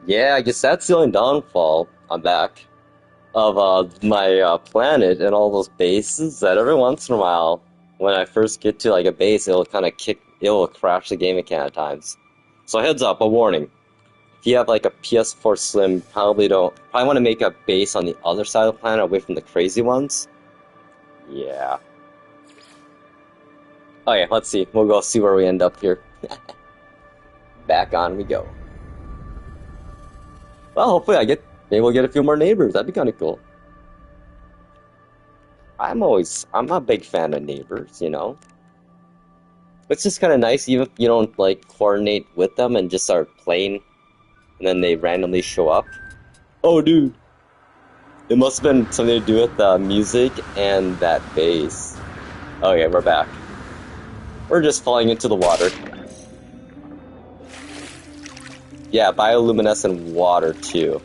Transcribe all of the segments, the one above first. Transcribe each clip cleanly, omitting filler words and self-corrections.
Yeah, I guess that's the only downfall. I'm back of my planet and all those bases. That every once in a while, when I first get to like a base, it'll crash the game a can of times. So heads up, a warning. If you have like a PS4 Slim, probably want to make a base on the other side of the planet, away from the crazy ones. Yeah. Okay, let's see. We'll go see where we end up here. Back on we go. Well, hopefully maybe we'll get a few more neighbors. That'd be kind of cool. I'm a big fan of neighbors, you know? It's just kind of nice, even if you don't like coordinate with them and just start playing, and then they randomly show up. Oh, dude, it must have been something to do with the music and that bass. Okay, we're back. We're just falling into the water. Yeah, bioluminescent water too.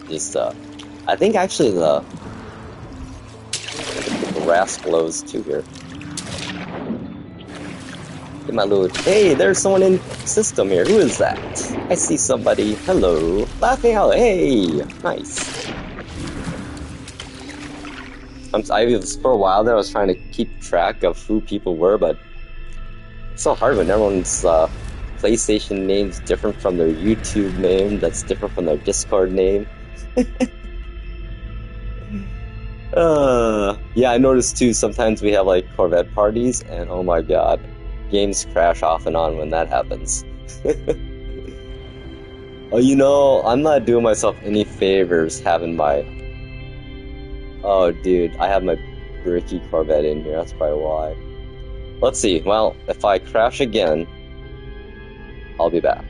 Just I think actually the grass glows too here. Get my loot. Hey, there's someone in system here. Who is that? I see somebody. Hello. Laughing out. Hey, nice. For a while there, I was trying to keep track of who people were, but it's so hard when everyone's PlayStation name's different from their YouTube name. That's different from their Discord name. Yeah, I noticed too. Sometimes we have like Corvette parties, and oh my god. Games crash off and on when that happens. Oh, you know, I'm not doing myself any favors having my... Oh, dude, I have my bricky Corvette in here, that's probably why. Let's see, well, if I crash again, I'll be back.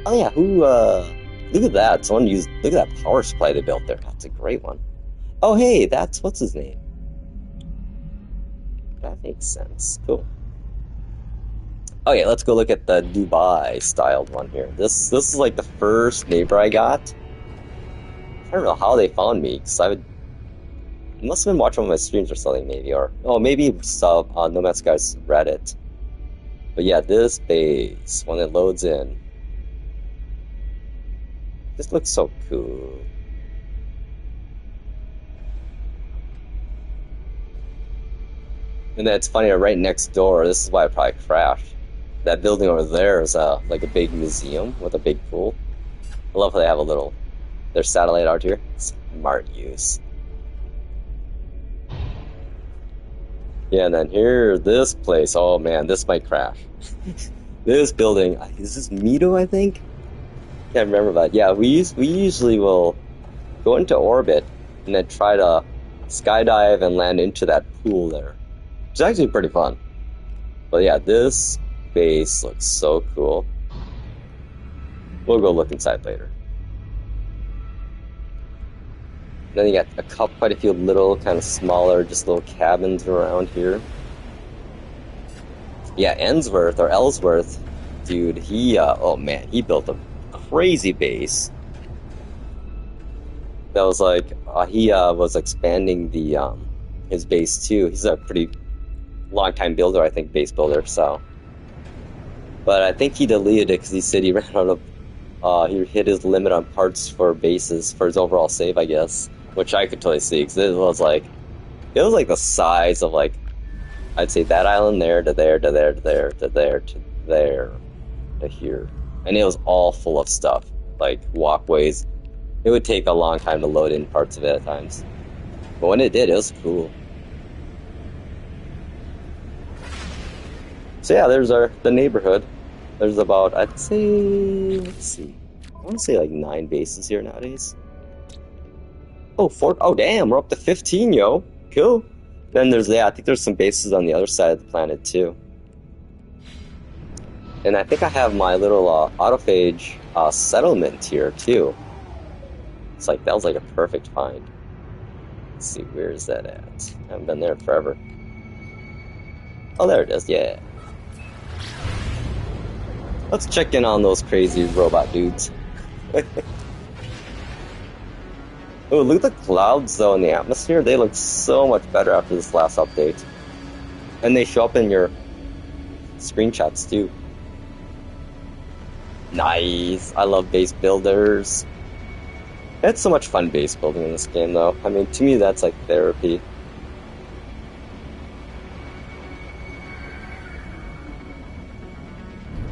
Oh yeah, look at that, look at that power supply they built there, that's a great one. Oh hey, what's his name? That makes sense, cool. Okay, let's go look at the Dubai-styled one here. This is like the first neighbor I got. I don't know how they found me, because must have been watching one of my streams or something, maybe, or maybe some No Man's Sky's Reddit. But yeah, this base when it loads in, this looks so cool. And then it's funny, right next door. This is why I probably crashed. That building over there is like a big museum with a big pool. I love how they have their satellite out here. Smart use. Yeah, and then here, this place. Oh man, this might crash. This building, is this Mito, I think? Can't remember that. Yeah, we usually will go into orbit and then try to skydive and land into that pool there. It's actually pretty fun. But yeah, this base looks so cool. We'll go look inside later. Then you got quite a few little, kind of smaller, just little cabins around here. Yeah, Ellsworth, dude, oh man, he built a crazy base. That was like, he was expanding his base too. He's a pretty long-time builder, I think, base builder, so. But I think he deleted it because he said he ran out of, he hit his limit on parts for bases for his overall save, I guess. Which I could totally see, because it was like the size of like, I'd say that island there to there to there to there to there to there to here. And it was all full of stuff, like walkways. It would take a long time to load in parts of it at times. But when it did, it was cool. So yeah, there's the neighborhood. There's about, I'd say, let's see, I want to say like 9 bases here nowadays. Oh, damn, we're up to 15, yo. Cool. Then I think there's some bases on the other side of the planet too. And I think I have my little autophage settlement here too. It's like, that was like a perfect find. Let's see, where is that at? I haven't been there forever. Oh, there it is, yeah. Let's check in on those crazy robot dudes. Oh, look at the clouds though in the atmosphere. They look so much better after this last update. And they show up in your screenshots too. Nice. I love base builders. It's so much fun base building in this game, though. I mean, to me, that's like therapy.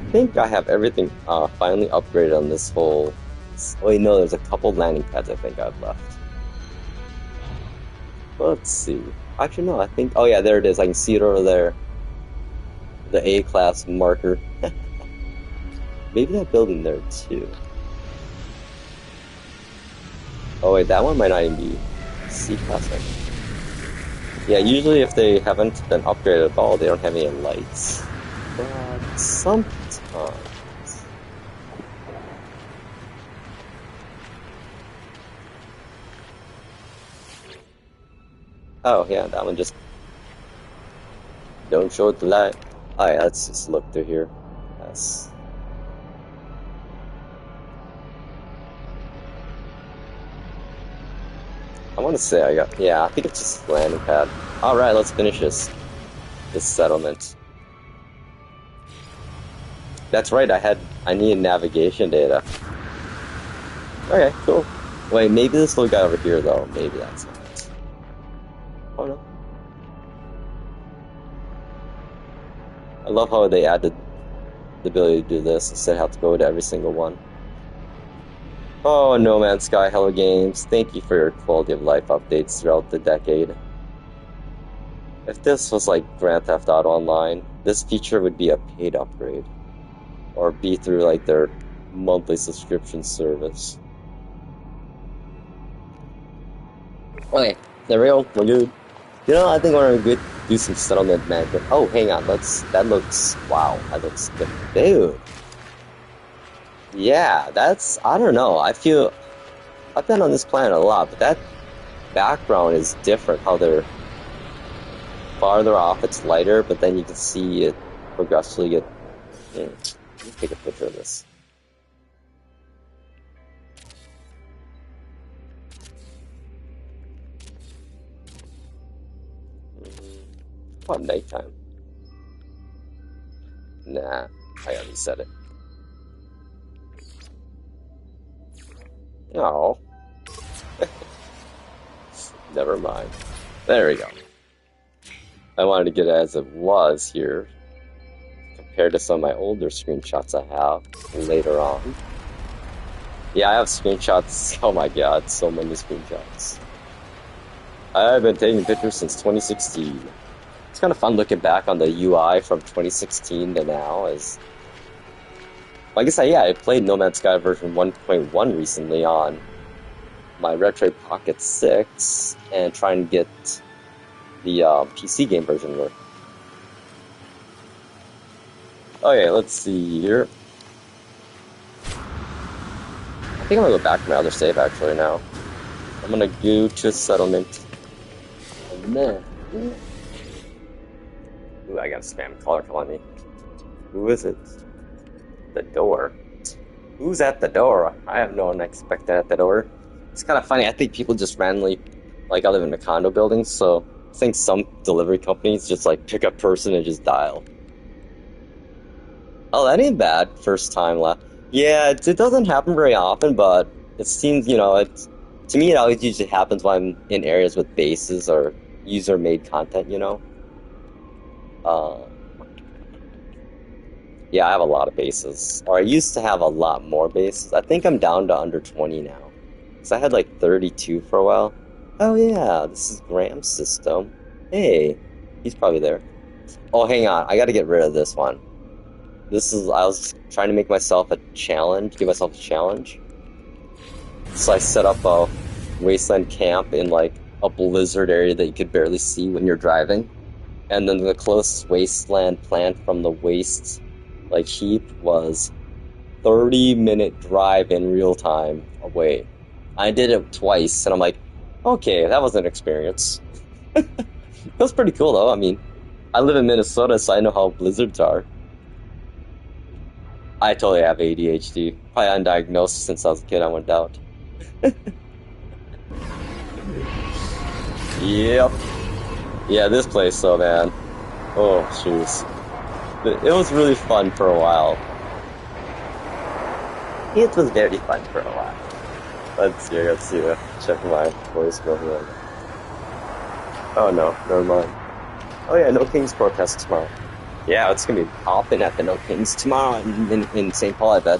I think I have everything finally upgraded on this whole. Oh, wait, no, there's a couple landing pads I think I've left. Let's see. Actually, no, I think. Oh, yeah, there it is. I can see it over there. The A-class marker. Maybe that building there, too. Oh, wait, that one might not even be C-class. Yeah, usually if they haven't been upgraded at all, they don't have any lights. But sometimes. Oh, yeah, that one just don't show the light. Alright, let's just look through here. Yes. I want to say I got. Yeah, I think it's just a landing pad. Alright, let's finish this settlement. That's right, I need navigation data. Okay, cool. Wait, maybe this little guy over here though. Maybe that's not it. Oh no. I love how they added the ability to do this instead of have to go to every single one. Oh, No Man's Sky, Hello Games, thank you for your quality of life updates throughout the decade. If this was like Grand Theft Auto Online, this feature would be a paid upgrade. Or be through like their monthly subscription service. Okay, there we go, we're good. You know, I think we're gonna do some settlement management. Oh, hang on, wow, that looks good. Dude. Yeah, I don't know, I've been on this planet a lot, but that background is different, how they're farther off, it's lighter, but then you can see it progressively get... Let me take a picture of this. About nighttime. Nah, I already said it. Oh. Never mind. There we go. I wanted to get it as it was here, compared to some of my older screenshots I have later on. Yeah, I have screenshots. Oh my god, so many screenshots. I've been taking pictures since 2016. It's kind of fun looking back on the UI from 2016 to now. Like I said, yeah, I played No Man's Sky version 1.1 recently on my Retro Pocket 6 and trying to get the PC game version work. Okay, let's see here. I think I'm gonna go back to my other save actually now. I'm gonna go to a settlement. And then... Ooh, I got a spam caller calling me. Who is it? The door. Who's at the door? I have no one expected at the door. It's kind of funny. I think people just randomly, like I live in a condo building, so I think some delivery companies just like pick a person and just dial. Oh, that ain't bad. First time left. Yeah, it doesn't happen very often, but it seems, to me it always usually happens when I'm in areas with bases or user-made content, Yeah, I have a lot of bases. Or I used to have a lot more bases. I think I'm down to under 20 now. Because I had like 32 for a while. Oh yeah, this is Graham's system. Hey, he's probably there. Oh, hang on. I gotta get rid of this one. I was trying to make myself a challenge, give myself a challenge. So I set up a wasteland camp in like a blizzard area that you could barely see when you're driving. And then the closest wasteland plant from the waste like heap was 30-minute drive in real time away. I did it twice and I'm like, okay, that was an experience. It was pretty cool though. I mean, I live in Minnesota, so I know how blizzards are. I totally have ADHD. Probably undiagnosed since I was a kid, I went out. Yep. Yeah, this place though, man. Oh, jeez. It was really fun for a while. It was very fun for a while. Let's see, check my voicemail here. Oh no, never mind. Oh yeah, No Kings protest tomorrow. Yeah, it's gonna be popping at the No Kings tomorrow in St. Paul, I bet.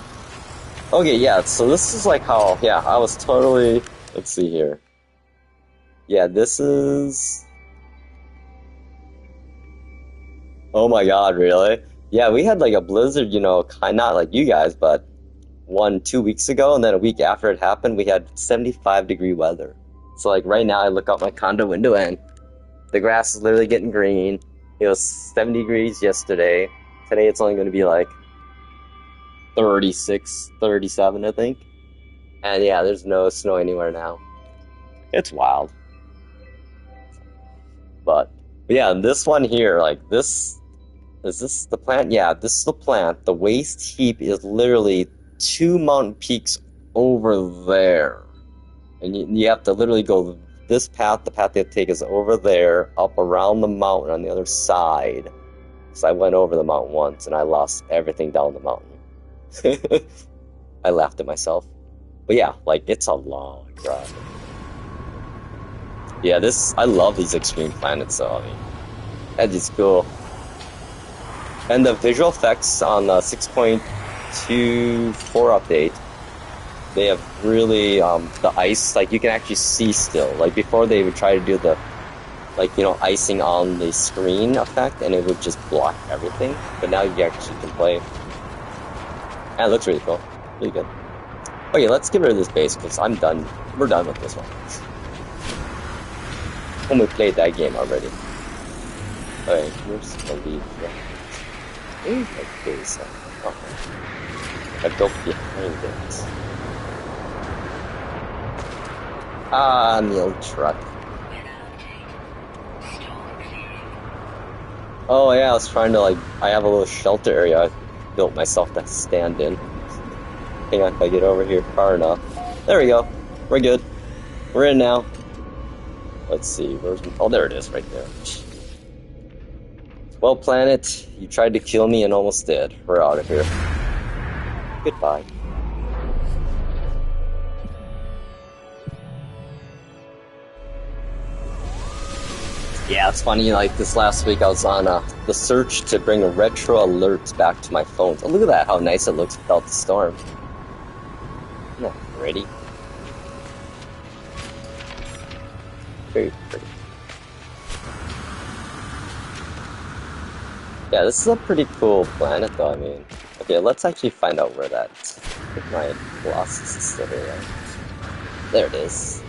Okay, yeah, so this is like how, yeah, I was totally, let's see here. Yeah, this is, oh my god, really? Yeah, we had like a blizzard, you know, not like you guys, but 2 weeks ago, and then a week after it happened, we had 75-degree weather. So like right now, I look out my condo window and the grass is literally getting green. It was 70 degrees yesterday. Today it's only going to be like 36, 37, I think. And yeah, there's no snow anywhere now. It's wild. But yeah, this one here, like this, is this the plant? Yeah, this is the plant. The waste heap is literally 2 mountain peaks over there. And you have to literally go this path. The path you have to take is over there, up around the mountain on the other side. So I went over the mountain once and I lost everything down the mountain. I laughed at myself. But yeah, like it's a long drive. Yeah, I love these extreme planets though. I mean, that is cool. And the visual effects on the 6.24 update, they have really, the ice, like you can actually see still. Like before they would try to do the, like, you know, icing on the screen effect and it would just block everything. But now you actually can play. And it looks really cool. Really good. Okay, let's get rid of this base because I'm done. We're done with this one. When we played that game already. Alright, where's the lead? Where's the base? Oh. I built behind it. Ah, meal truck. Oh yeah, I was trying to, like, I have a little shelter area I built myself to stand in. Hang on, if I get over here far enough. There we go. We're good. We're in now. Let's see, oh, there it is, right there. Well, planet, you tried to kill me and almost did. We're out of here. Goodbye. Yeah, it's funny, like this last week I was on the search to bring retro alerts back to my phones. Oh, look at that, how nice it looks without the storm. Isn't that pretty? Very pretty. Yeah, this is a pretty cool planet though, I mean. Okay, let's actually find out where that... I think my Colossus is still here. There it is.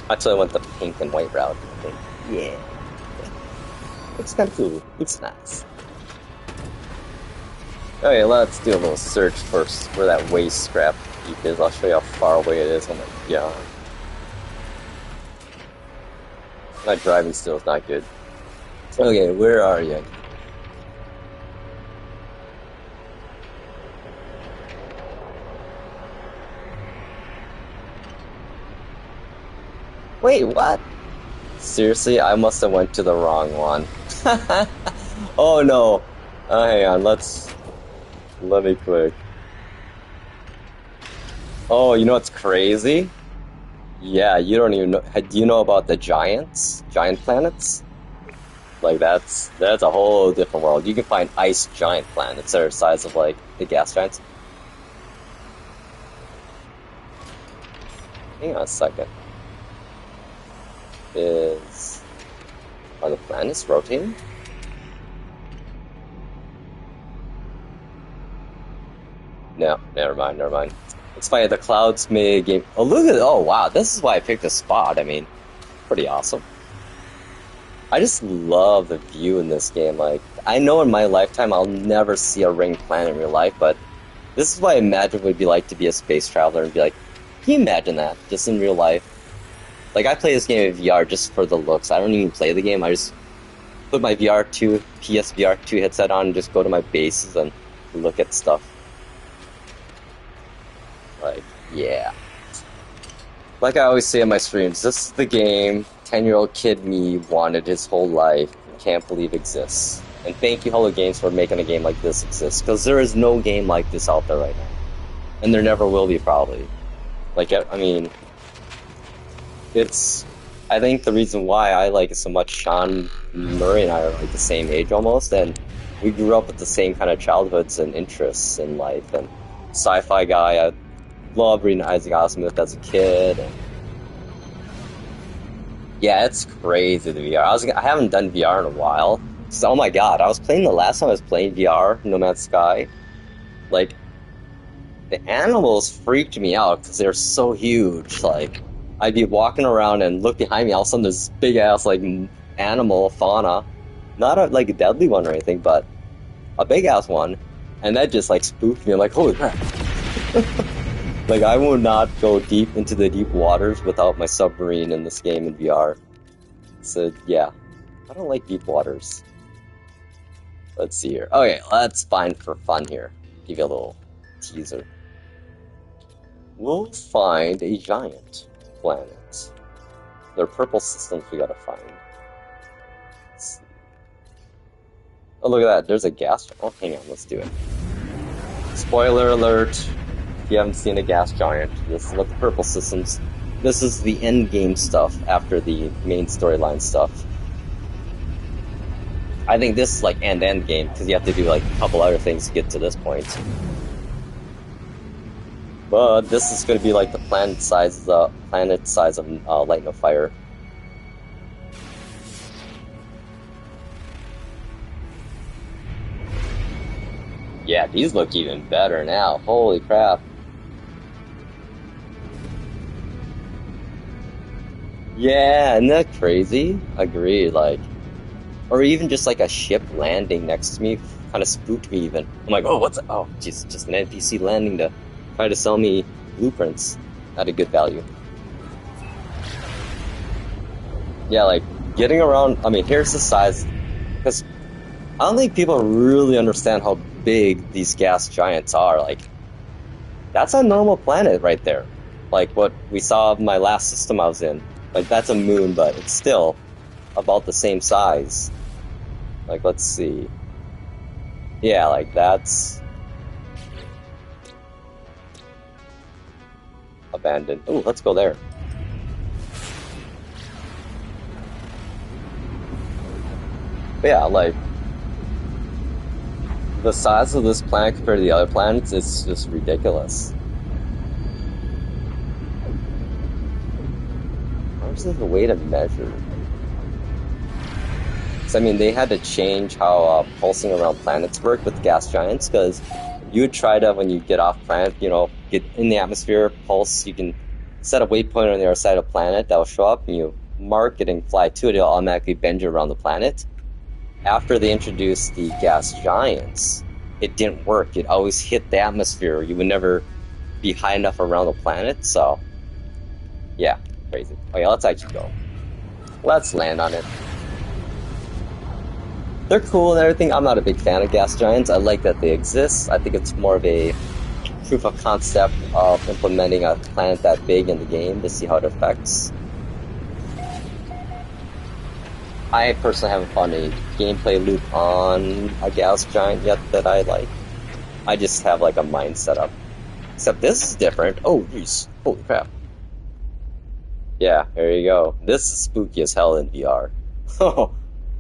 Actually, I went the pink and white route, I think. Yeah. Looks kind of cool. Looks nice. Okay, let's do a little search first where that waste scrap heap is. I'll show you how far away it is. Oh my god. My driving still is not good. Okay, where are you? Wait, what? Seriously, I must have went to the wrong one. Oh no. Hang on, let me click. Oh, you know what's crazy? Yeah, you don't even know. Do you know about the giants? Giant planets? Like that's a whole different world. You can find ice giant planets that are the size of like the gas giants. Hang on a second. Are the planets rotating? No, never mind. It's funny, the clouds made a game. Oh, look at it. Oh, wow. This is why I picked this spot. I mean, pretty awesome. I just love the view in this game. Like, I know in my lifetime I'll never see a ring planet in real life, but this is what I imagine it would be like to be a space traveler and be like, can you imagine that? Just in real life. Like, I play this game in VR just for the looks. I don't even play the game. I just put my PSVR 2 headset on and just go to my bases and look at stuff. Like, yeah. Like I always say in my streams, this is the game 10-year-old kid me wanted his whole life and can't believe exists. And thank you, Hello Games, for making a game like this exist, because there is no game like this out there right now. And there never will be, probably. Like, I mean, it's... I think the reason why I like it so much, Sean Murray and I are like the same age almost, and we grew up with the same kind of childhoods and interests in life, and sci-fi guy, I loved reading Isaac Asimov as a kid, and yeah, it's crazy, the VR. I haven't done VR in a while. So, oh my god, I was playing the last time I was playing VR, No Man's Sky. Like, the animals freaked me out because they're so huge. Like, I'd be walking around and look behind me, all of a sudden there's this big ass, like, animal, fauna. Not a, like, a deadly one or anything, but a big ass one. And that just, like, spooked me. I'm like, holy crap. Like, I will not go deep into the deep waters without my submarine in this game in VR. So, yeah. I don't like deep waters. Let's see here. Okay, let's find for fun here. Give you a little teaser. We'll find a giant planet. There are purple systems we gotta find. Let's see. Oh, look at that. There's a gas... Oh, hang on. Let's do it. Spoiler alert. If you haven't seen a gas giant, this is what the purple systems... This is the end game stuff after the main storyline stuff. I think this is like end game because you have to do like a couple other things to get to this point. But this is going to be like the planet size of Light No Fire. Yeah, these look even better now. Holy crap. Yeah, isn't that crazy? Agreed, like... Or even just like a ship landing next to me kind of spooked me even. I'm like, oh, what's that? Oh, just an NPC landing to try to sell me blueprints at a good value. Yeah, like, getting around... I mean, here's the size... Because I don't think people really understand how big these gas giants are. Like, that's a normal planet right there. Like what we saw in my last system I was in. Like, that's a moon, but it's still about the same size. Like, let's see. Yeah, like, that's... abandoned. Ooh, let's go there. But yeah, like... the size of this planet compared to the other planets is just ridiculous. There's a way to measure. I mean, they had to change how pulsing around planets work with gas giants, because you would try to, when you get off planet, you know, get in the atmosphere, pulse, you can set a waypoint on the other side of the planet that will show up, and you mark it and fly to it, it'll automatically bend you around the planet. After they introduced the gas giants, it didn't work. It always hit the atmosphere. You would never be high enough around the planet, so... yeah, crazy. Okay, let's actually go. Let's land on it. They're cool and everything. I'm not a big fan of gas giants. I like that they exist. I think it's more of a proof of concept of implementing a planet that big in the game to see how it affects. I personally haven't found a gameplay loop on a gas giant yet that I like. I just have like a mind set up. Except this is different. Oh, jeez. Holy crap. Yeah, there you go. This is spooky as hell in VR.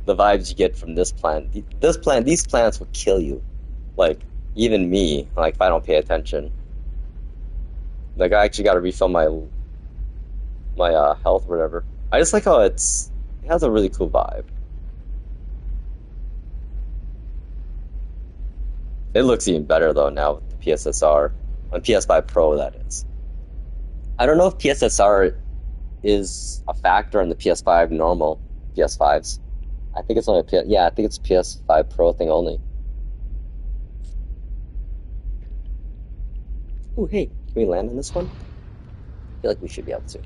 The vibes you get from this planet. These planets will kill you. Like, even me, like, if I don't pay attention. Like, I actually gotta refill my health or whatever. I just like how it has a really cool vibe. It looks even better, though, now with the PSSR. On PS5 Pro, that is. I don't know if PSSR is a factor in the PS5 normal PS5s. I think it's only I think it's a PS5 Pro thing only. Oh, hey, can we land on this one? I feel like we should be able to.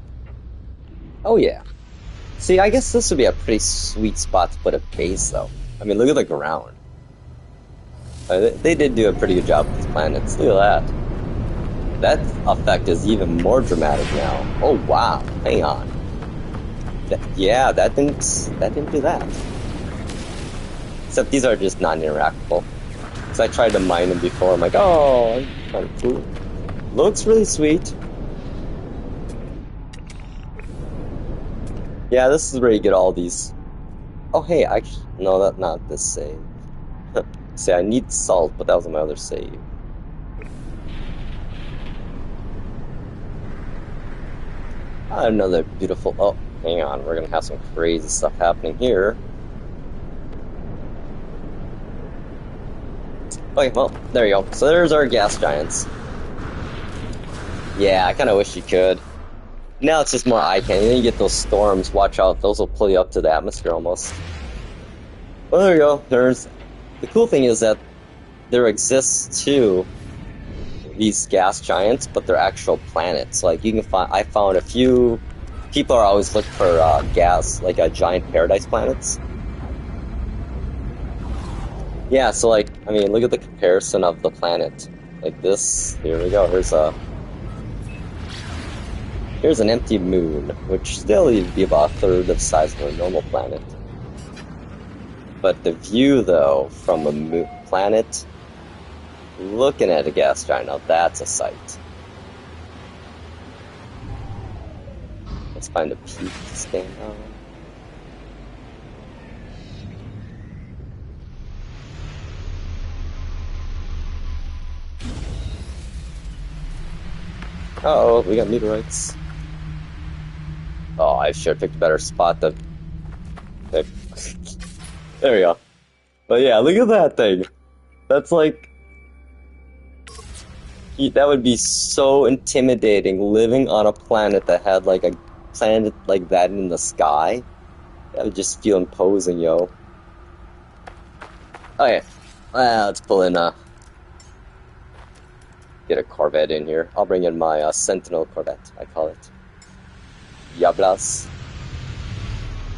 Oh, yeah. See, I guess this would be a pretty sweet spot to put a base, though. I mean, look at the ground. They did do a pretty good job with these planets. Look at that. That effect is even more dramatic now. Oh, wow. Hang on. Yeah, that didn't do that. Except these are just non-interactable. Because I tried to mine them before. I'm like, oh, kind of cool. Looks really sweet. Yeah, this is where you get all these. Oh, hey, actually, no, that's not this save. See, I need salt, but that was my other save. Another beautiful. Oh, hang on, we're gonna have some crazy stuff happening here. Okay, well, there you go. So there's our gas giants. Yeah, I kind of wish you could. Now it's just more eye candy. Then you get those storms. Watch out; those will pull you up to the atmosphere almost. Well, there you go. There's the cool thing is that there exists too these gas giants, but they're actual planets. Like you can find. I found a few. People are always looking for gas, like giant paradise planets. Yeah, so like, I mean, look at the comparison of the planet. Like this, here we go, here's an empty moon, which still would be about a third of the size of a normal planet. But the view, though, from a planet, looking at a gas giant, now that's a sight. Let's find a peak to stand on. Uh-oh, we got meteorites. Oh, I should have picked a better spot to pick. There we go. But yeah, look at that thing. That's like... That would be so intimidating, living on a planet that had like a planet like that in the sky. That would just feel imposing, yo. Okay, let's pull in get a Corvette in here. I'll bring in my Sentinel Corvette, I call it. Yablas.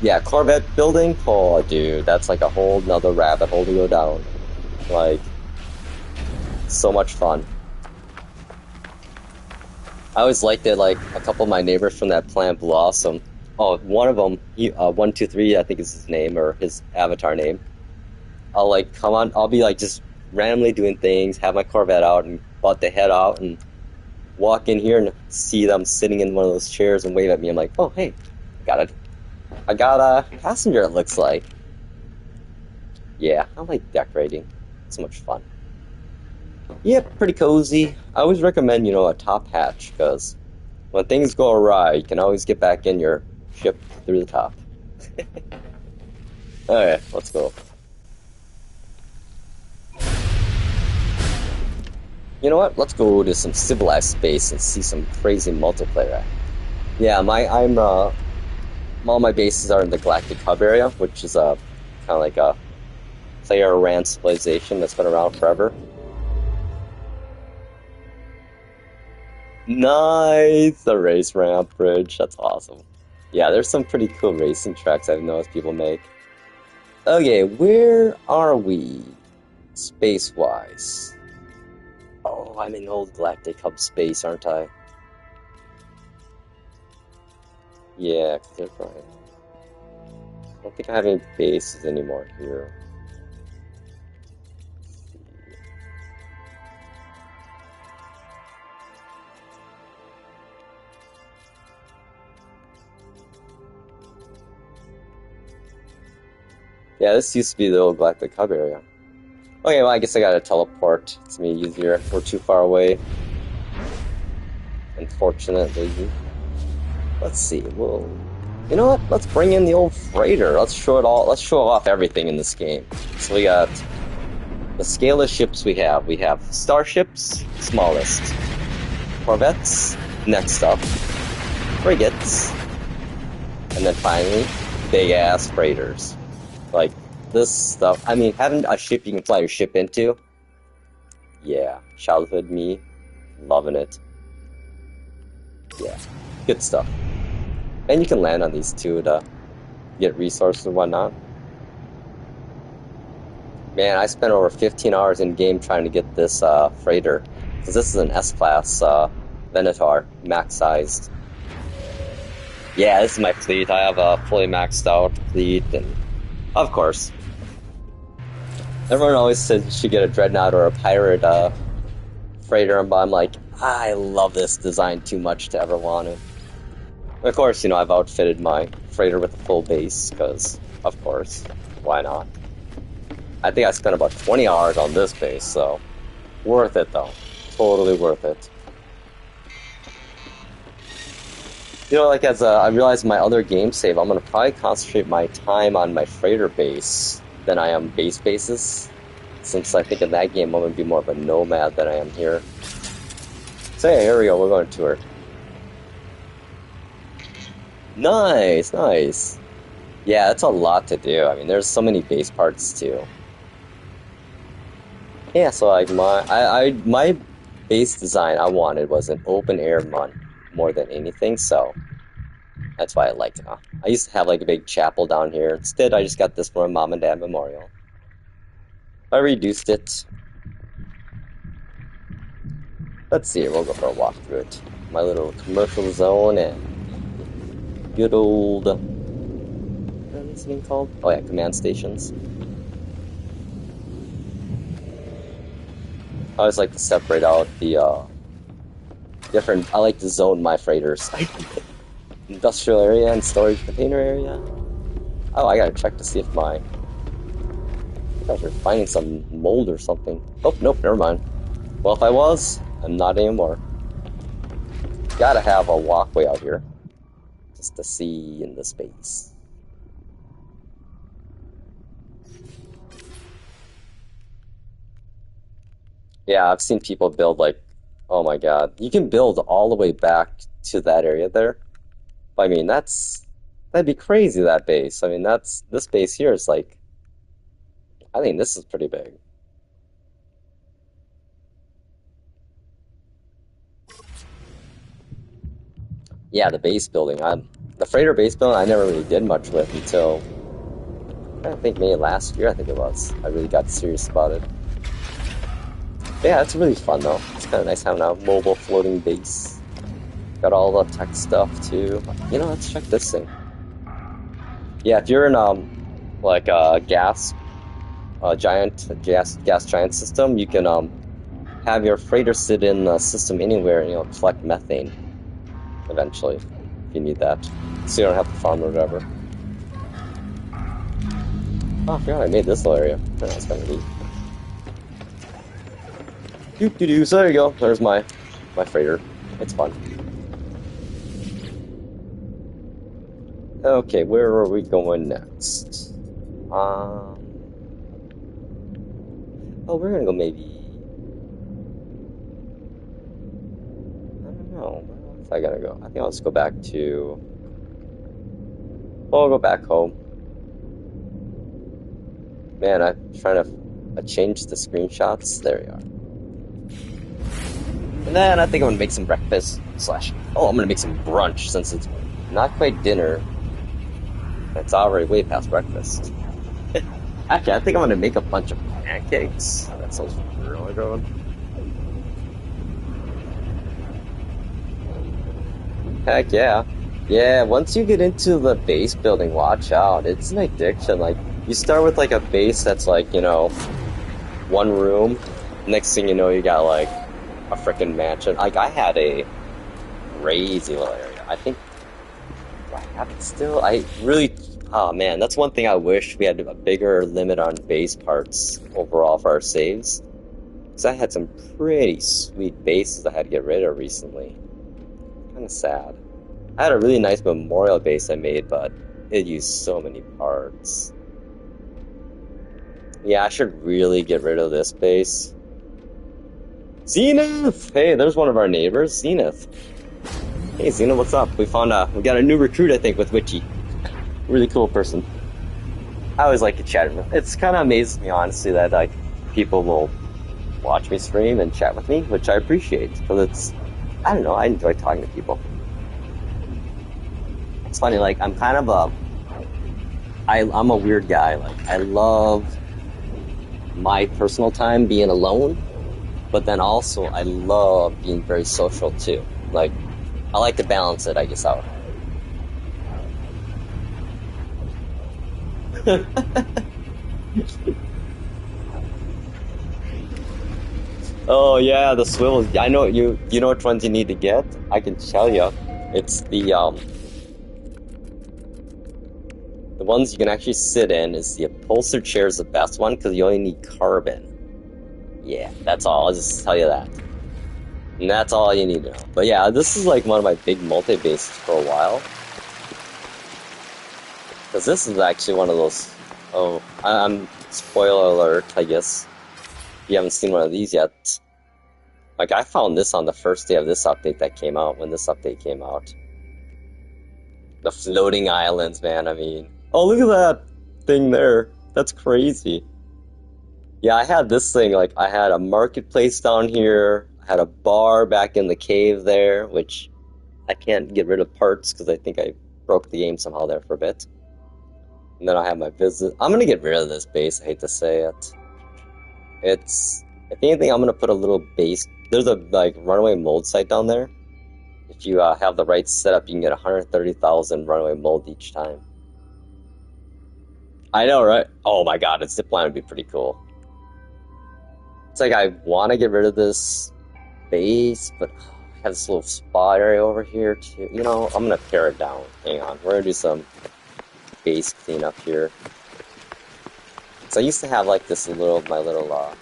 Yeah, Corvette building? Oh, dude, that's like a whole nother rabbit hole to go down. Like, so much fun. I always liked it, like, a couple of my neighbors from that plant blew awesome. Oh, one of them, 123, I think is his name, or his avatar name. I'll, like, come on, I'll be, like, just randomly doing things, have my Corvette out, and about to head out, and walk in here and see them sitting in one of those chairs and wave at me. I'm like, oh, hey, I got a passenger, it looks like. Yeah, I like decorating. It's so much fun. Yeah, pretty cozy. I always recommend, you know, a top hatch, because when things go awry, you can always get back in your ship through the top. Alright, let's go. You know what? Let's go to some civilized space and see some crazy multiplayer. Yeah, all my bases are in the Galactic Hub area, which is kind of like a player-ran civilization that's been around forever. Nice! The race ramp bridge. That's awesome. Yeah, there's some pretty cool racing tracks I've noticed people make. Okay, where are we? Space-wise. Oh, I'm in old Galactic Hub space, aren't I? Yeah, they're fine. I don't think I have any bases anymore here. Yeah, this used to be the old Galactic Hub area. Okay, well, I guess I gotta teleport. It's me easier. We're too far away. Unfortunately. Let's see. Well, you know what? Let's bring in the old freighter. Let's show it all. Let's show off everything in this game. So we got the scale of ships we have. We have starships, smallest. Corvettes, next up. Frigates. And then finally, big-ass freighters. Like, this stuff, I mean, having a ship you can fly your ship into, yeah, childhood me, loving it. Yeah, good stuff. And you can land on these too to get resources and whatnot. Man, I spent over 15 hours in game trying to get this freighter, because this is an S-Class Venator, max-sized. Yeah, this is my fleet. I have a fully maxed out fleet, and of course, Everyone always says you should get a dreadnought or a pirate freighter, but I'm like, I love this design too much to ever want it. Of course, you know, I've outfitted my freighter with a full base, because, of course, why not? I think I spent about 20 hours on this base, so worth it though. Totally worth it. You know, like as I realize my other game save, I'm gonna probably concentrate my time on my freighter base than I am base bases. Since I think in that game I'm gonna be more of a nomad than I am here. So yeah, here we go, we're going to tour. Nice, nice. Yeah, that's a lot to do. I mean, there's so many base parts too. Yeah, so like my base design I wanted was an open air one more than anything, so that's why I liked it. I used to have like a big chapel down here. Instead, I just got this for my mom and dad memorial. I reduced it. Let's see, we'll go for a walk through it. My little commercial zone and good old, what is this thing called? Oh yeah, command stations. I always like to separate out the different. I like to zone my freighters. Industrial area and storage container area. Oh, I gotta check to see if my. I thought we were finding some mold or something. Oh, nope, never mind. Well, if I was, I'm not anymore. Gotta have a walkway out here just to see in the space. Yeah, I've seen people build like, oh my god, you can build all the way back to that area there. I mean, that'd be crazy, that base. I mean, this base here is like, I think this is pretty big. Yeah, the base building. The freighter base building I never really did much with until I think maybe last year, I think it was. I really got serious about it. Yeah, it's really fun though. It's kind of nice having a mobile floating base. Got all the tech stuff too. You know, let's check this thing. Yeah, if you're in like a gas giant system, you can have your freighter sit in the system anywhere and collect methane eventually if you need that. So you don't have to farm or whatever. Oh, I forgot I made this little area. Oh, that's kind of neat. Doo-doo-doo. So there you go. There's my freighter. It's fun. Okay, where are we going next? Oh, we're gonna go maybe. I don't know. Where else I gotta go? I think I'll just go back to. Oh, I'll go back home. Man, I'm trying to change the screenshots. There we are. And then I think I'm gonna make some breakfast I'm gonna make some brunch since it's not quite dinner. It's already way past breakfast. Actually, I think I'm gonna make a bunch of pancakes. That sounds really good. Heck yeah. Yeah, once you get into the base building, watch out. It's an addiction. Like, you start with like a base that's like, one room. Next thing you know, you got like a freaking mansion. Like, I had a crazy little area. I think I have it still. I really, oh man, that's one thing I wish we had a bigger limit on base parts overall for our saves. Because I had some pretty sweet bases I had to get rid of recently. Kind of sad. I had a really nice memorial base I made, but it used so many parts. Yeah, I should really get rid of this base. Zenith! Hey, there's one of our neighbors, Zenith. Hey, Zenith, what's up? We got a new recruit, I think, with Witchy. Really cool person. I always like to chat with him. It's kind of amazes me, honestly, that like people will watch me stream and chat with me, which I appreciate, because I don't know, I enjoy talking to people. It's funny, like, I'm kind of I'm a weird guy. Like, I love my personal time being alone, but then also I love being very social too. Like, I like to balance it, I guess, out. Oh yeah, the swivels. I know you. You know which ones you need to get? I can tell you. It's the ones you can actually sit in. Is the upholstered chair is the best one because you only need carbon. Yeah, that's all. I'll just tell you that. And that's all you need to know. But yeah, this is like one of my big multi-bases for a while. Because this is actually one of those. Oh, I'm spoiler alert, I guess. If you haven't seen one of these yet. Like, I found this on the first day of this update that came out, when this update came out. The floating islands, man, I mean. Oh, look at that thing there. That's crazy. Yeah, I had this thing, like, I had a marketplace down here. I had a bar back in the cave there, which I can't get rid of parts because I think I broke the game somehow there for a bit. And then I have my visit. I'm gonna get rid of this base, I hate to say it. It's, if anything, I'm gonna put a little base. There's a, like, runaway mold site down there. If you have the right setup, you can get 130,000 runaway mold each time. I know, right? Oh my god, a zipline would be pretty cool. It's like I want to get rid of this base, but I have this little spa area over here too. You know, I'm gonna tear it down. Hang on, we're gonna do some base cleanup here. So I used to have like this little, my little,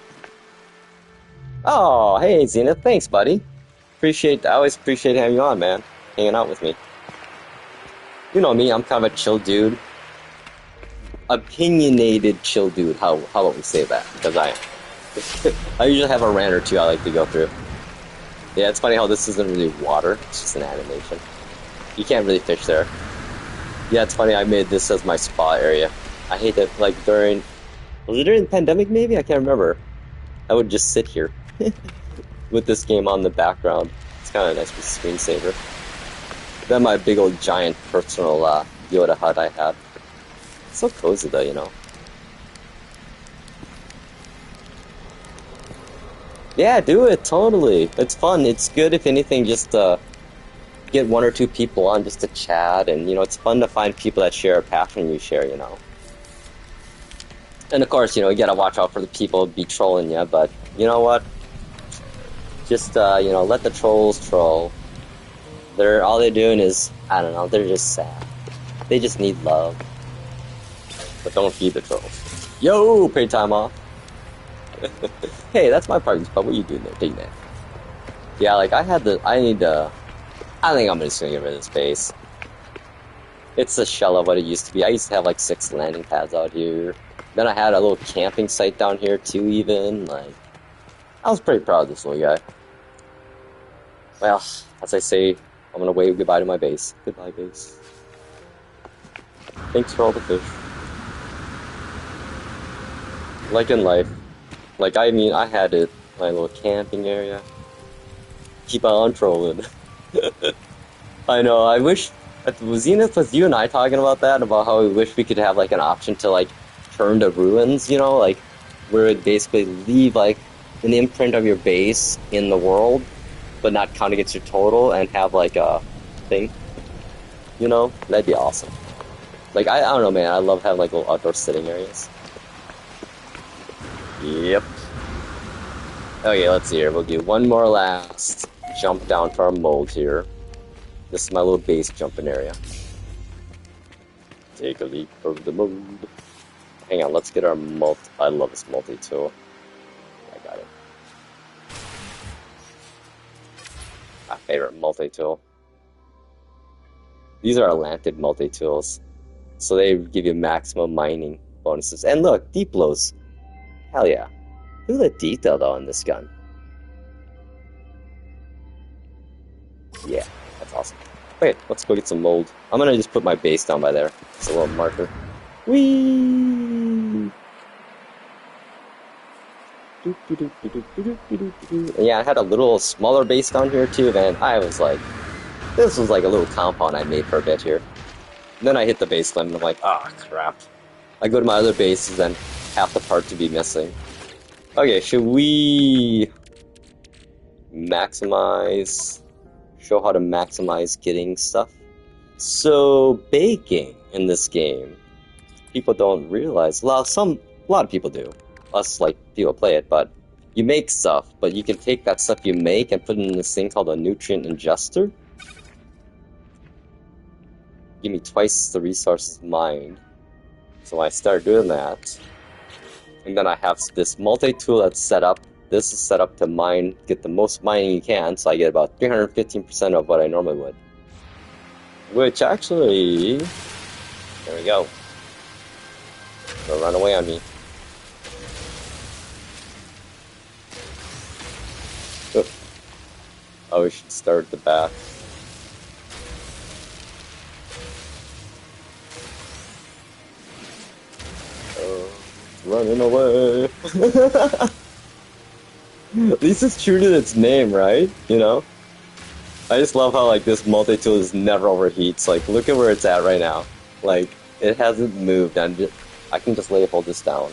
Oh, hey Zenith, thanks buddy. I always appreciate having you on, man. Hanging out with me. You know me, I'm kind of a chill dude. Opinionated chill dude, how about we say that? Because I am. I usually have a rant or two I like to go through. Yeah, it's funny how this isn't really water, it's just an animation. You can't really fish there. Yeah, it's funny, I made this as my spa area. I hate that, like, was it during the pandemic maybe? I can't remember. I would just sit here with this game on the background. It's kind of a nice screensaver. Then my big old giant personal Yoda hut I had. It's so cozy though, you know. Yeah, do it, totally. It's fun. It's good, if anything, just get one or two people on just to chat, and, you know, it's fun to find people that share a passion you share, you know. And of course, you know, you gotta watch out for the people who be trolling you, but you know what? Just, you know, let the trolls troll. All they're doing is, I don't know, they're just sad. They just need love. But don't feed the trolls. Yo, pay time off. Hey, that's my parking spot. What are you doing there? Taking that. Yeah, like, I think I'm just gonna get rid of this base. It's a shell of what it used to be. I used to have like 6 landing pads out here. Then I had a little camping site down here too, even. Like, I was pretty proud of this little guy. Well, as I say, I'm gonna wave goodbye to my base. Goodbye, base. Thanks for all the fish. Like in life. Like, I mean, I had it, my little camping area. Keep on trolling. I know, I wish, was Zenith with you and I talking about that? About how we wish we could have, like, an option to, like, turn to ruins, you know? Like, where it basically leave, like, an imprint of your base in the world, but not count against your total, and have, like, a thing. You know? That'd be awesome. Like, I don't know, man, I love having, like, little outdoor sitting areas. Yep. Okay, let's see here. We'll do one more last jump down to our mold here. This is my little base jumping area. Take a leap of the mold. Hang on, let's get our I love this multi-tool. I got it. My favorite multi-tool. These are Atlantic multi-tools. So they give you maximum mining bonuses. And look, deep blows. Hell yeah. Look at the detail though on this gun. Yeah, that's awesome. Wait, let's go get some mold. I'm gonna just put my base down by there. It's a little marker. Whee! Yeah, I had a little smaller base down here too, man. I was like, this was like a little compound I made for a bit here. And then I hit the base limit and I'm like, ah, crap. I go to my other bases and half the part to be missing. Okay, should we maximize, show how to maximize getting stuff? So, baking in this game, people don't realize, a lot of people do. Us, like, people play it, but you make stuff, but you can take that stuff you make and put it in this thing called a nutrient ingester. Give me twice the resources mined. So I start doing that. And then I have this multi-tool that's set up. This is set up to mine, get the most mining you can, so I get about 315% of what I normally would. Which actually... There we go. They'll run away on me. Oh, we should start at the back. Oh, it's running away. At least it's true to its name, right? You know? I just love how, like, this multi-tool is never overheats. Like, look at where it's at right now. Like, it hasn't moved. I can just hold this down.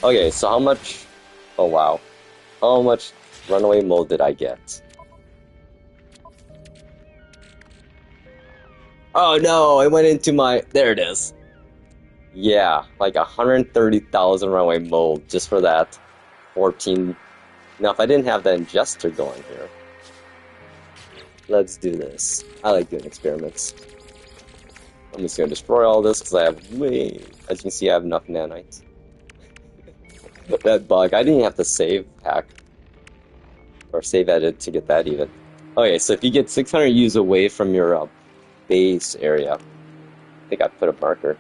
Okay, so how much... Oh, wow. How much runaway mold did I get? Oh, no! It went into my... There it is. Yeah, like 130,000 runaway mold just for that 14... Now, if I didn't have the ingester going here... Let's do this. I like doing experiments. I'm just gonna destroy all this because I have way... As you can see, I have enough nanites. That bug, I didn't have to save hack. Or save edit to get that even. Okay, so if you get 600 U's away from your base area... I think I put a marker.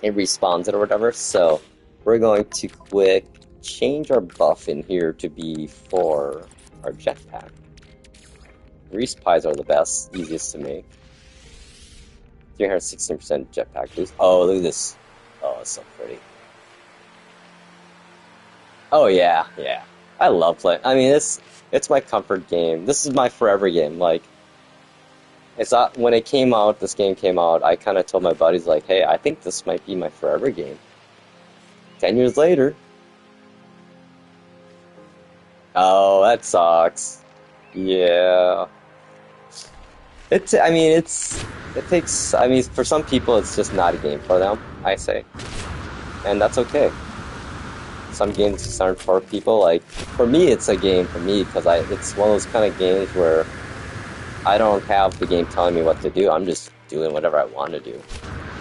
It respawns it or whatever, so... We're going to quick change our buff in here to be for our jetpack. Grease pies are the best, easiest to make. 316% jetpack boost. Oh, look at this. Oh, it's so pretty. Oh yeah, yeah. I love playing. I mean, it's my comfort game. This is my forever game. Like, it's not, when it came out, this game came out, I kind of told my buddies, like, hey, I think this might be my forever game. 10 years later. Oh, that sucks. Yeah. It takes, I mean, for some people, it's just not a game for them, I say. And that's okay. Some games just aren't for people. Like, for me, it's a game for me, because it's one of those kind of games where I don't have the game telling me what to do. I'm just doing whatever I want to do.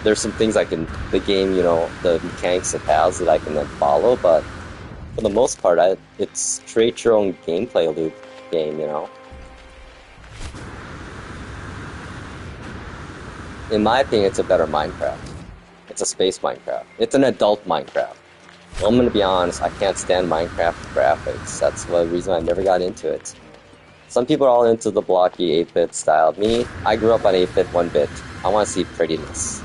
There's some things the game, you know, the mechanics it has that I can then follow, but for the most part, it's create your own gameplay loop game, you know. In my opinion, it's a better Minecraft. It's a space Minecraft. It's an adult Minecraft. Well, I'm gonna be honest, I can't stand Minecraft graphics. That's the reason I never got into it. Some people are all into the blocky 8-bit style. Me, I grew up on 8-bit, 1-bit. I want to see prettiness.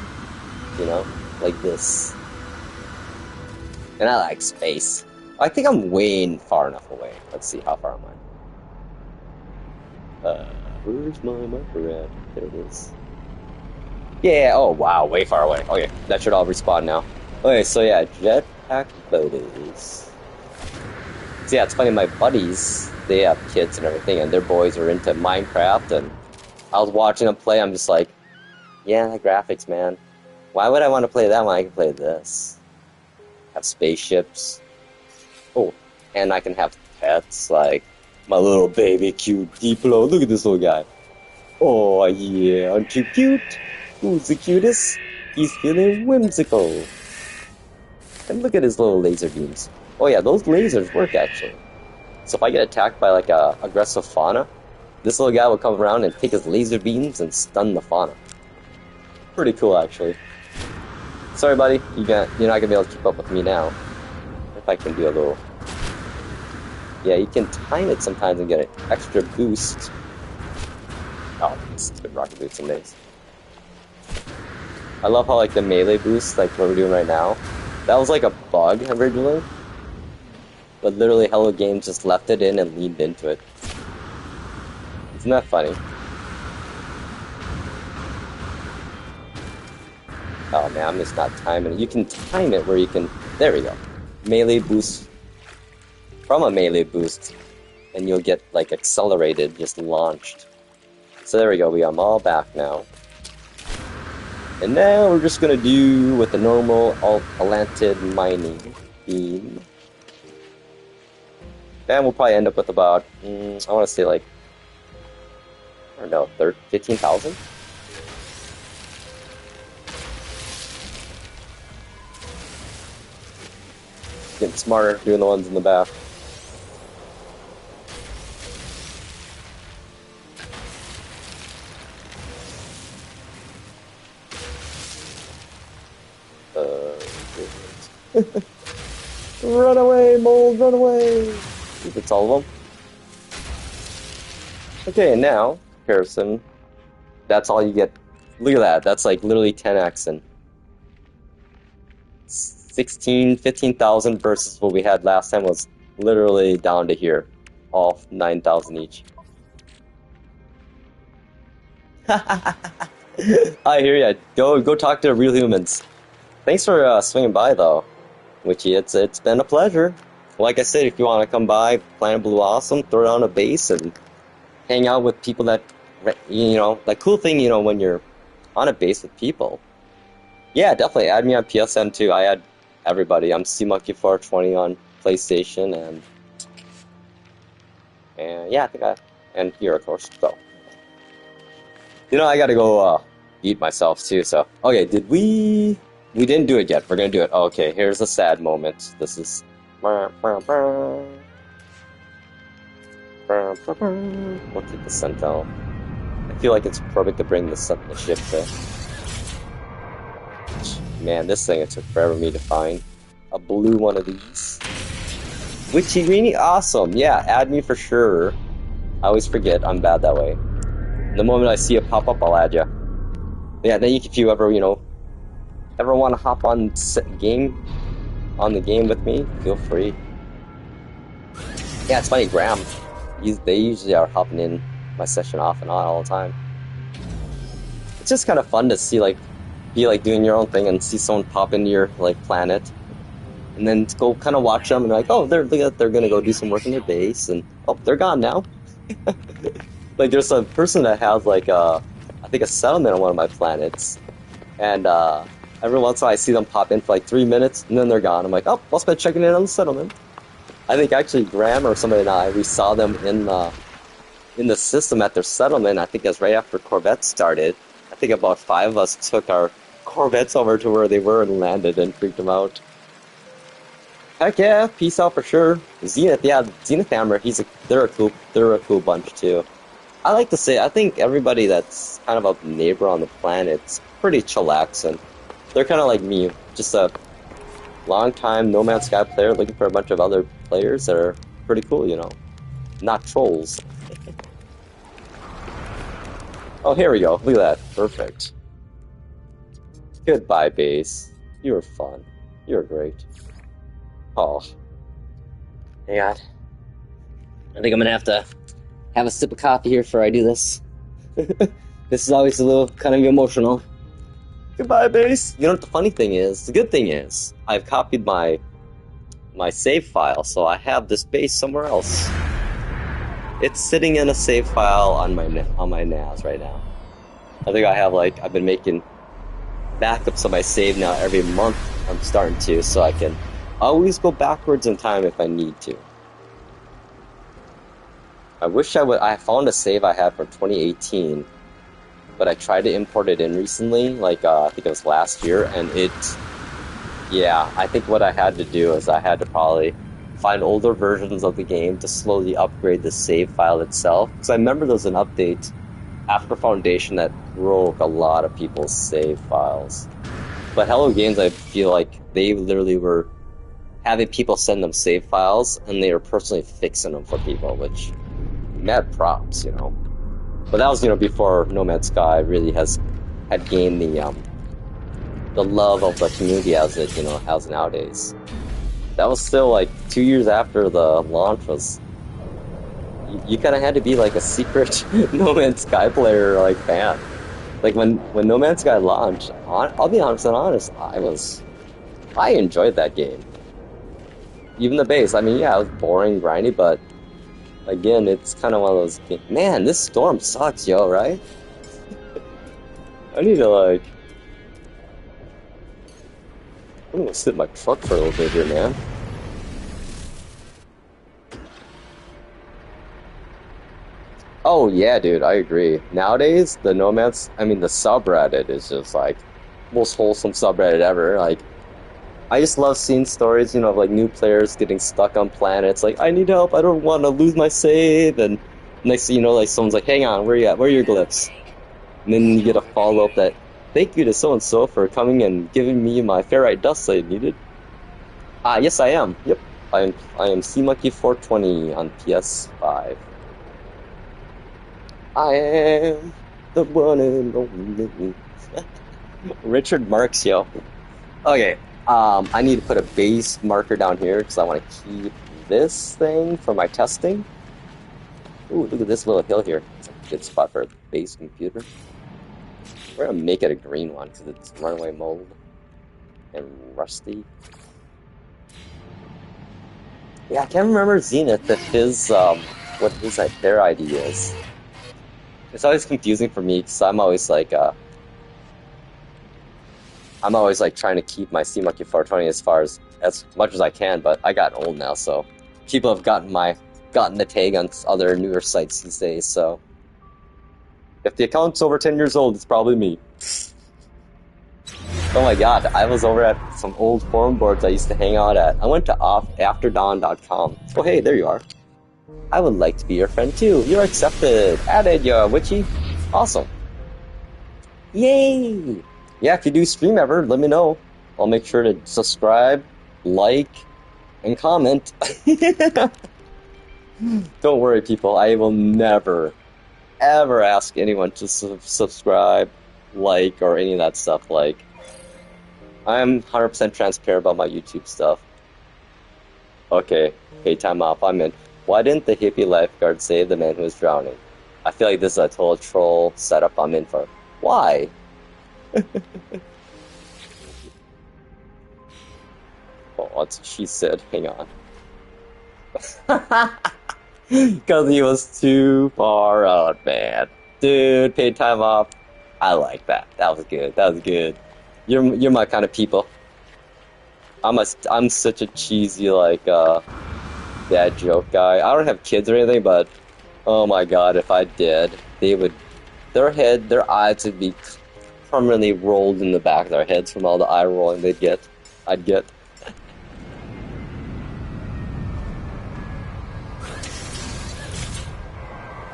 You know? Like this. And I like space. I think I'm way far enough away. Let's see, how far am I? Where's my marker at? There it is. Yeah, oh wow, way far away. Okay, that should all respawn now. Okay, so yeah, jetpack buddies. So yeah, it's funny, my buddies, they have kids and everything, and their boys are into Minecraft, and I was watching them play, I'm just like, yeah, the graphics, man. Why would I want to play that when I can play this? Have spaceships. Oh, and I can have pets, like my little baby cute Diplo. Look at this little guy. Oh yeah, aren't you cute? Who's the cutest? He's feeling whimsical. And look at his little laser beams. Oh yeah, those lasers work actually. So if I get attacked by like a aggressive fauna, this little guy will come around and take his laser beams and stun the fauna. Pretty cool actually. Sorry buddy, you're not gonna be able to keep up with me now. If I can do a little... Yeah, you can time it sometimes and get an extra boost. Oh, stupid rocket boots some days. I love how like the melee boost, like what we're doing right now, that was like a bug originally, but literally Hello Games just left it in and leaned into it. Isn't that funny? Oh man, I'm just not timing it. You can time it where you can, there we go. Melee boost from a melee boost, and you'll get like accelerated, just launched. So there we go, I'm all back now. And now we're just gonna do with the normal Atlantic mining beam. And we'll probably end up with about, I want to say like, I don't know, 15,000? Getting smarter, doing the ones in the back. Run away, mold, run away! That's all of them. Okay, and now, comparison. That's all you get. Look at that. That's like literally 10x and 15,000 versus what we had last time was literally down to here. All 9,000 each. I hear ya. Go talk to real humans. Thanks for swinging by though, Witchy. It's been a pleasure. Like I said, if you want to come by, Planet Blue Awesome, throw down a base and hang out with people that, you know, the cool thing, you know, when you're on a base with people. Yeah, definitely add me on PSN too. I add everybody. I'm CMonkey420 on PlayStation and yeah, I think and here of course. So, you know, I gotta go eat myself too. So, okay, did we? We didn't do it yet. We're gonna do it. Okay, here's a sad moment. This is. We'll keep the Sentinel. I feel like it's perfect to bring the ship to. Man, this thing, it took forever for me to find a blue one of these. Witchy Greenie, awesome. Yeah, add me for sure. I always forget. I'm bad that way. The moment I see it pop up, I'll add you. Yeah, then if you ever, you know, ever want to hop on the game with me, feel free. Yeah, it's funny, Graham. They usually are hopping in my session off and on all the time. It's just kind of fun to see, like, be like doing your own thing and see someone pop into your like planet, and then to go kind of watch them and like, oh, they're gonna go do some work in their base, and oh, they're gone now. Like there's a person that has like I think a settlement on one of my planets, and every once in a while I see them pop in for like 3 minutes and then they're gone. I'm like, oh, must be checking in on the settlement. I think actually Graham or somebody and I, we saw them in the system at their settlement. I think it was right after Corvette started. I think about 5 of us took our Corvettes over to where they were and landed and freaked them out. Heck yeah, peace out for sure. Zenith, yeah, Zenith Hammer, they're a cool bunch too. I like to say, I think everybody that's kind of a neighbor on the planet's pretty chillaxing. They're kind of like me, just a long-time No Man's Sky player looking for a bunch of other players that are pretty cool, you know. Not trolls. Oh, here we go. Look at that. Perfect. Goodbye, base. You were fun. You were great. Oh. Hey, God. I think I'm gonna have to have a sip of coffee here before I do this. This is always a little kind of emotional. Goodbye, base. You know what the funny thing is? The good thing is, I've copied my save file, so I have this base somewhere else. It's sitting in a save file on my NAS right now. I think I have I've been making backups of my save now every month. I'm starting to, so I can always go backwards in time if I need to. I wish I found a save I had from 2018, but I tried to import it in recently, I think it was last year, and yeah, I think what I had to do is I had to probably find older versions of the game to slowly upgrade the save file itself. Because I remember there was an update after Foundation that broke a lot of people's save files. But Hello Games, I feel like they literally were having people send them save files, and they were personally fixing them for people, which, mad props, you know. But that was, you know, before No Man's Sky really had gained the love of the community as it, you know, has nowadays. That was still 2 years after the launch was. You kind of had to be a secret No Man's Sky player fan. When No Man's Sky launched, I'll be honest, I enjoyed that game. Even the base, I mean, yeah, it was boring, grindy, but again, it's kind of one of those games. Man, this storm sucks, yo, right? I need to I'm gonna sit in my truck for a little bit here, man. Oh yeah, dude, I agree. Nowadays, the Nomads, I mean the subreddit is just like most wholesome subreddit ever. Like I just love seeing stories, you know, of like new players getting stuck on planets. Like, I need help. I don't want to lose my save. And next thing you know, like someone's like, "Hang on, where you at? Where are your glyphs?" And then you get a follow up that, "Thank you to so and so for coming and giving me my ferrite dust I needed." Ah, yes, I am. Yep, I am CMonkey420 on PS5. I am the one and only Richard Marx, yo. Okay, I need to put a base marker down here because I want to keep this thing for my testing. Ooh, look at this little hill here. It's a good spot for a base computer. We're gonna make it a green one because it's runaway mold and rusty. Yeah, I can't remember Zenith if his what his their ID is. It's always confusing for me because I'm always like trying to keep my CMonkey 420 as much as I can, but I got old now, so people have gotten the tag on other newer sites these days. So if the account's over 10 years old, it's probably me. Oh my god, I was over at some old forum boards I used to hang out at. I went to afterdawn.com. Oh hey, there you are. I would like to be your friend too. You're accepted. Added, you witchy. Awesome. Yay! Yeah, if you do stream ever, let me know. I'll make sure to subscribe, like, and comment. Don't worry, people. I will never, ever ask anyone to subscribe, like, or any of that stuff. Like, I'm 100% transparent about my YouTube stuff. Okay, time off. I'm in. Why didn't the hippie lifeguard save the man who was drowning? I feel like this is a total troll setup I'm in for. Why? Oh, that's what she said. Hang on. Because he was too far out, man. Dude, paid time off. I like that. That was good. That was good. You're my kind of people. I'm such a cheesy like dad joke guy. I don't have kids or anything, but oh my god, if I did, their eyes would be permanently rolled in the back of their heads from all the eye rolling I'd get.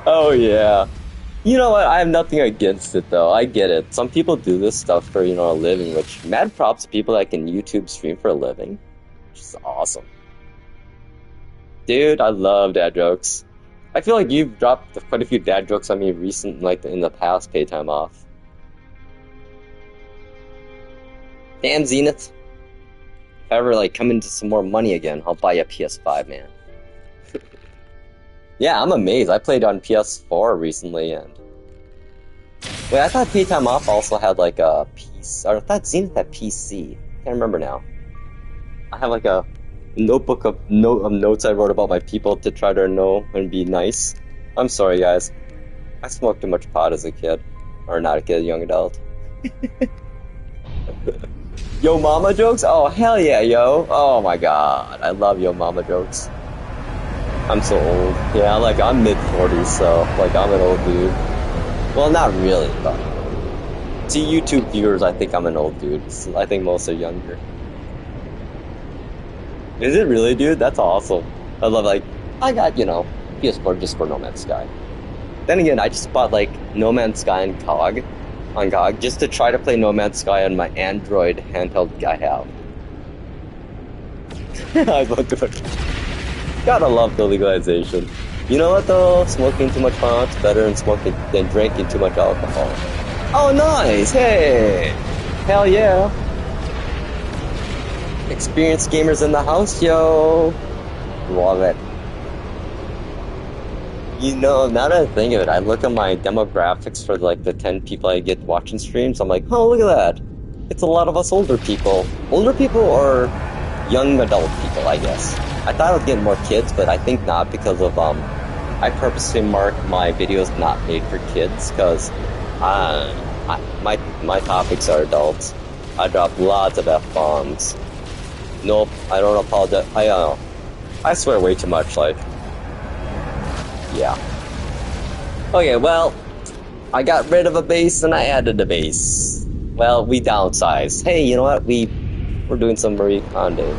Oh yeah. You know what? I have nothing against it though. I get it. Some people do this stuff for, you know, a living, which mad props to people that can YouTube stream for a living. Which is awesome. Dude, I love dad jokes. I feel like you've dropped quite a few dad jokes on me like in the past pay time off. Damn, Zenith. If I ever like come into some more money again, I'll buy you a PS5, man. Yeah, I'm amazed. I played on PS4 recently, and wait, I thought Pay Time Off also had like a PC, or I thought Zenith had PC. Can't remember now. I have like a notebook of notes I wrote about my people to try to know and be nice. I'm sorry, guys. I smoked too much pot as a kid, or not a kid, a young adult. Yo mama jokes? Oh hell yeah, yo! Oh my god, I love yo mama jokes. I'm so old. Yeah, like I'm mid-40s, so like I'm an old dude. Well, not really, but to YouTube viewers, I think I'm an old dude. So I think most are younger. Is it really, dude? That's awesome. I love like I got, you know, PS4 just for No Man's Sky. Then again, I just bought like No Man's Sky on GOG just to try to play No Man's Sky on my Android handheld I have. I love it. Gotta love the legalization. You know what though? Smoking too much pot's better than drinking too much alcohol. Oh nice! Hey! Hell yeah! Experienced gamers in the house, yo! Love it. You know, now that I think of it, I look at my demographics for like the 10 people I get watching streams, I'm like, oh look at that! It's a lot of us older people. Older people or young adult people, I guess. I thought I would get more kids, but I think not because of, I purposely mark my videos not made for kids, because, my topics are adults. I drop lots of F-bombs. Nope, I don't apologize. I swear way too much, like, yeah. Okay, well, I got rid of a base and I added a base. Well, we downsized. Hey, you know what? We're doing some Marie Kondo,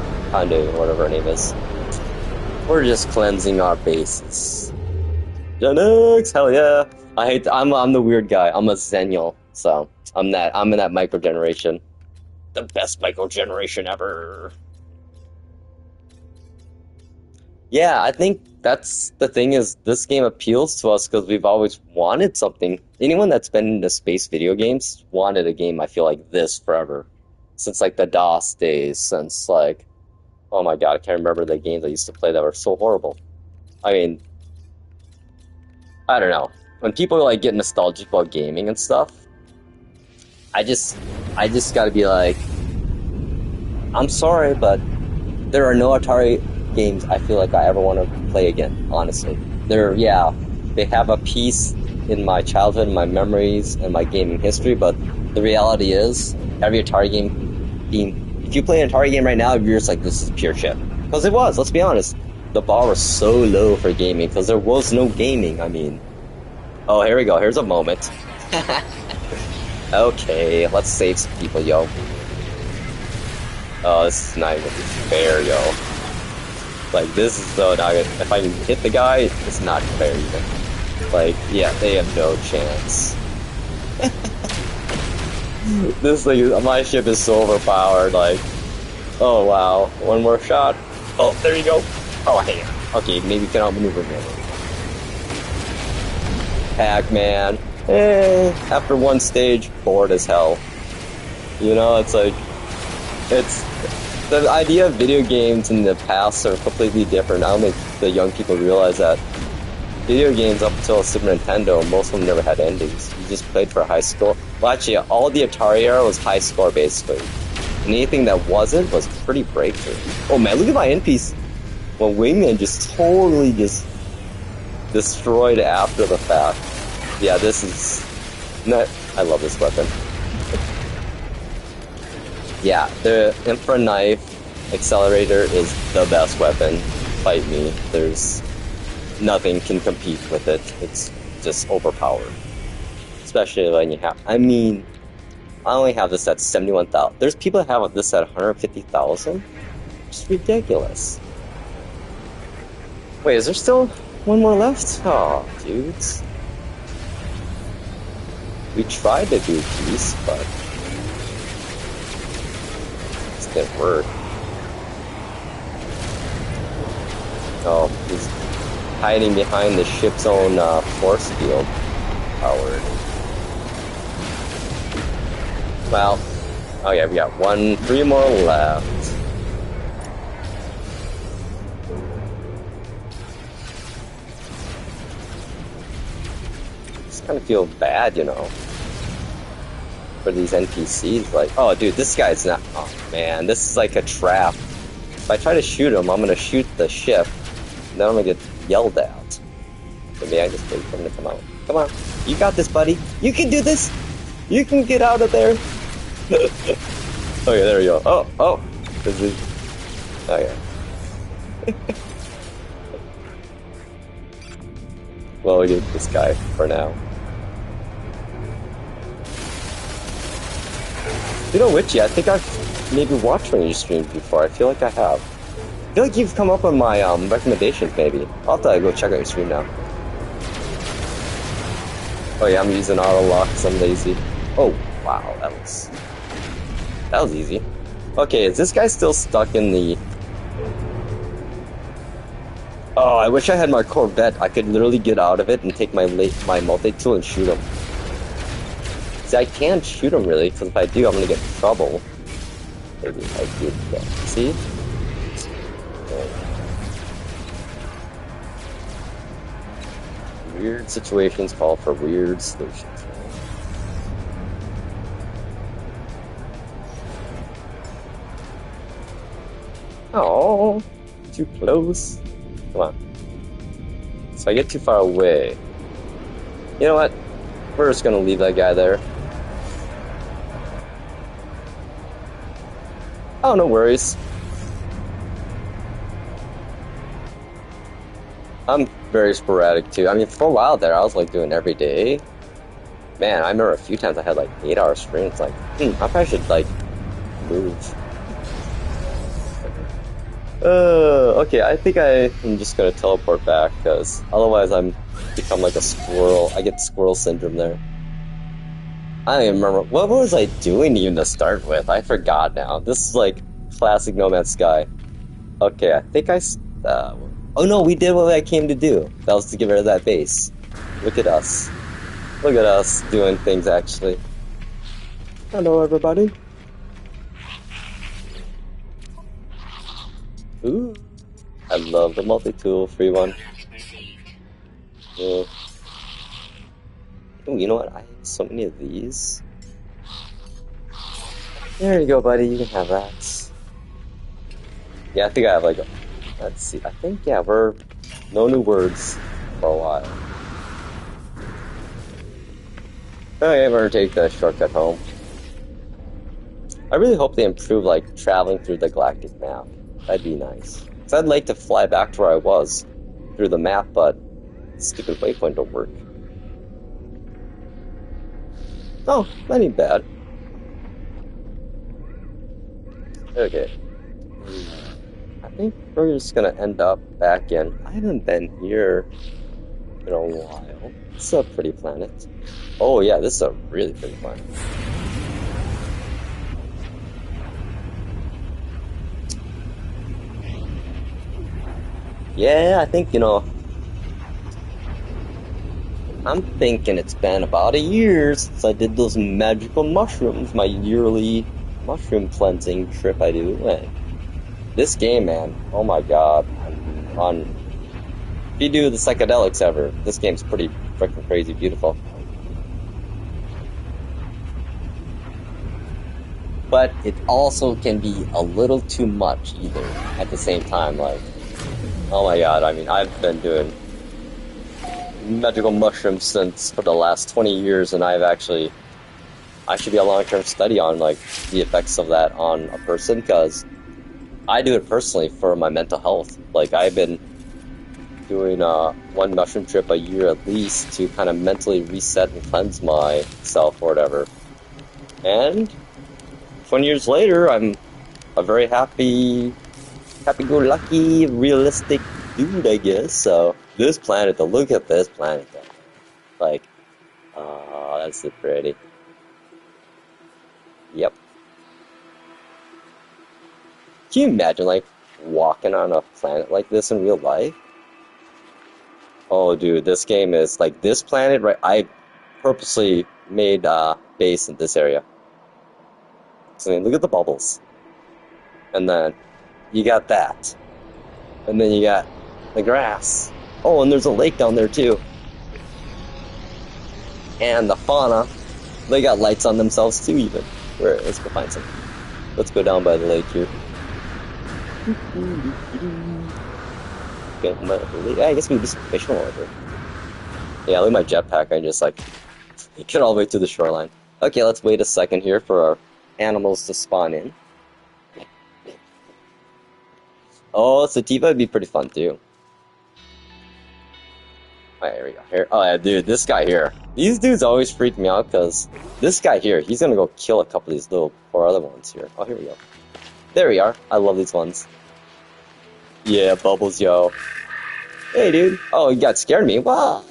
whatever her name is. We're just cleansing our bases. Gen X, hell yeah! I'm the weird guy. I'm a Zennial, so I'm in that micro generation. The best micro generation ever. Yeah, I think that's the thing is this game appeals to us because we've always wanted something. Anyone that's been into space video games wanted a game, I feel like this forever. Since like the DOS days, since like, oh my god, I can't remember the games I used to play that were so horrible. I mean, I don't know. When people like get nostalgic about gaming and stuff, I just gotta be like, I'm sorry, but there are no Atari games I feel like I ever want to play again, honestly. They have a piece in my childhood, my memories, and my gaming history, but the reality is, every Atari if you play an Atari game right now, you're just like, this is pure shit. Because it was, let's be honest. The bar was so low for gaming, because there was no gaming, I mean. Oh, here we go, here's a moment. Okay, let's save some people, yo. Oh, this is not even fair, yo. Like, this is so not good. If I can hit the guy, it's not fair even. Like, yeah, they have no chance. This thing, my ship is so overpowered, like, oh wow, one more shot. Oh, there you go. Oh, hey. Okay, maybe you can outmaneuver me. Pac-Man. After one stage, bored as hell. You know, it's like, it's the idea of video games in the past are completely different. I don't think the young people realize that. Video games up until Super Nintendo, most of them never had endings. You just played for a high score. Well, actually, all the Atari era was high score, basically. And anything that wasn't was pretty breakthrough. Oh man, look at my end piece. Well, Wingman just totally just destroyed after the fact. Yeah, this is... I love this weapon. Yeah, the Infra Knife Accelerator is the best weapon. Fight me. There's... nothing can compete with it. It's just overpowered. Especially when you have... I mean, I only have this at 71,000. There's people that have this at 150,000? It's ridiculous. Wait, is there still one more left? Oh, dudes. We tried to do peace, but... it didn't work. Oh, he's hiding behind the ship's own force field. Howard. Well, oh yeah, we got 3 more left. Just kind of feel bad, you know, for these NPCs. Like, oh dude, this guy's not, oh man, this is like a trap. If I try to shoot him, I'm gonna shoot the ship, and then I'm gonna get yelled at. Maybe I just wait for him to come out. Come on, you got this, buddy. You can do this. You can get out of there. Okay, there we go. Oh, this is... oh yeah. Well, we get this guy for now. You know, Witchy, I think I've maybe watched one of your streams before. I feel like I have. I feel like you've come up on my recommendations, maybe. I'll have to go check out your stream now. Oh yeah, I'm using auto lock because I'm lazy. Oh, wow, that was easy. Okay, is this guy still stuck in the... oh, I wish I had my Corvette. I could literally get out of it and take my multi-tool and shoot him. See, I can't shoot him really, because if I do, I'm gonna get in trouble. Maybe if I do that. See? Weird situations call for weird solutions. Oh, too close. Come on. So I get too far away. You know what? We're just gonna leave that guy there. Oh, no worries. very sporadic too. I mean, for a while there, I was like doing every day. Man, I remember a few times I had like 8-hour streams. Like, I probably should like move. Okay, I think I'm just gonna teleport back because otherwise I'm become like a squirrel. I get squirrel syndrome there. I don't even remember what was I doing even to start with. I forgot now. This is like classic No Man's Sky. Okay, I think oh no, we did what I came to do. That was to get rid of that base. Look at us. Look at us doing things actually. Hello, everybody. Ooh, I love the multi-tool free one. Yeah. Oh, you know what? I have so many of these. There you go, buddy. You can have that. Yeah, I think I have like let's see. I think, yeah, we're no new words for a while. Okay, we're gonna take the shortcut home. I really hope they improve like traveling through the galactic map. That'd be nice. Cause I'd like to fly back to where I was through the map, but stupid waypoint don't work. Oh, that ain't bad. Okay. I think we're just gonna end up back in. I haven't been here in a while. It's a pretty planet. Oh yeah, this is a really pretty planet. Yeah, I think, I'm thinking it's been about a year since I did those magical mushrooms, my yearly mushroom cleansing trip I do. And this game, man, oh my god. If you do the psychedelics ever, this game's pretty freaking crazy beautiful. But it also can be a little too much either at the same time. Like, oh my god, I mean, I've been doing magical mushrooms since for the last 20 years, and I should be a long-term study on like the effects of that on a person, because I do it personally for my mental health. Like, I've been doing one mushroom trip a year at least to kind of mentally reset and cleanse myself or whatever. And 20 years later, I'm a very happy-go-lucky, realistic dude, I guess. So this planet, though, look at this planet, though. Like, oh, that's so pretty. Yep. Can you imagine, like, walking on a planet like this in real life? Oh, dude, this game is, like, this planet, right? I purposely made a base in this area. So, look at the bubbles. And then you got that. And then you got the grass. Oh, and there's a lake down there, too. And the fauna, they got lights on themselves, too, even. Let's go find some. Let's go down by the lake here. Yeah, I guess we can do some fishing over. Yeah, look at my jetpack. I just like get all the way to the shoreline. Okay, let's wait a second here for our animals to spawn in. Oh, Sativa would be pretty fun too. Alright, here we go. Here, oh yeah, dude, this guy here. These dudes always freak me out because this guy here, he's gonna go kill a couple of these little poor other ones here. Oh, here we go. There we are. I love these ones. Yeah, Bubbles, yo. Hey, dude. Oh, you got scared of me. What?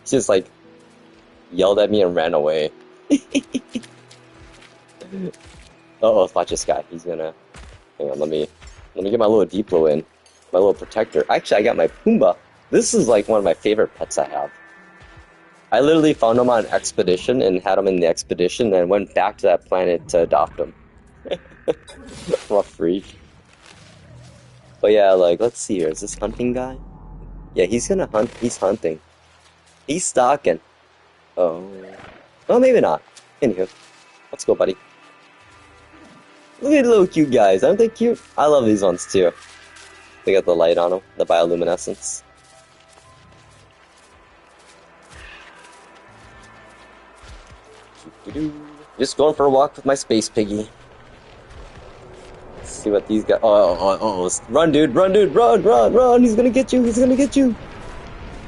He just, like, yelled at me and ran away. Uh-oh, watch this guy. He's gonna... Hang on, let me get my little Diplo in. My little protector. Actually, I got my Pumbaa. This is, like, one of my favorite pets I have. I literally found him on an expedition and had him in the expedition and went back to that planet to adopt him. What a freak. But yeah, like, let's see here. Is this hunting guy? Yeah, he's gonna hunt. He's hunting. He's stalking. Oh. Well, maybe not. Anywho. Let's go, buddy. Look at the little cute guys. Aren't they cute? I love these ones, too. They got the light on them. The bioluminescence. Just going for a walk with my space piggy. see what these guys. Run, dude! Run, dude! Run! Run! Run! He's gonna get you! He's gonna get you!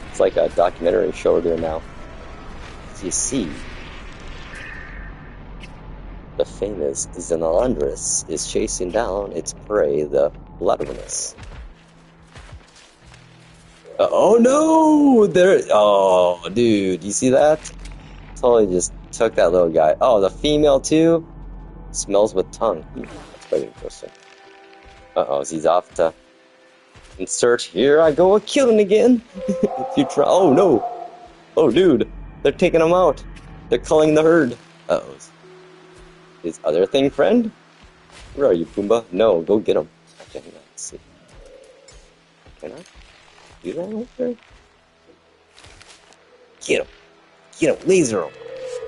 It's like a documentary show we're doing now. As you see, the famous Xenolandris is chasing down its prey, the Bloodwinus. Oh no! Oh, dude, you see that? Totally just took that little guy. Oh, the female too? Smells with tongue. That's quite interesting. Uh-oh, he's off to insert. Here I go, killing again. If you try. Oh no! Oh, dude, they're taking him out. They're culling the herd. Uh-oh. His other thing, friend? Where are you, Pumbaa? No, go get him. Okay, hang on, let's see. Can I do that over there? Get him! Get him! Laser him!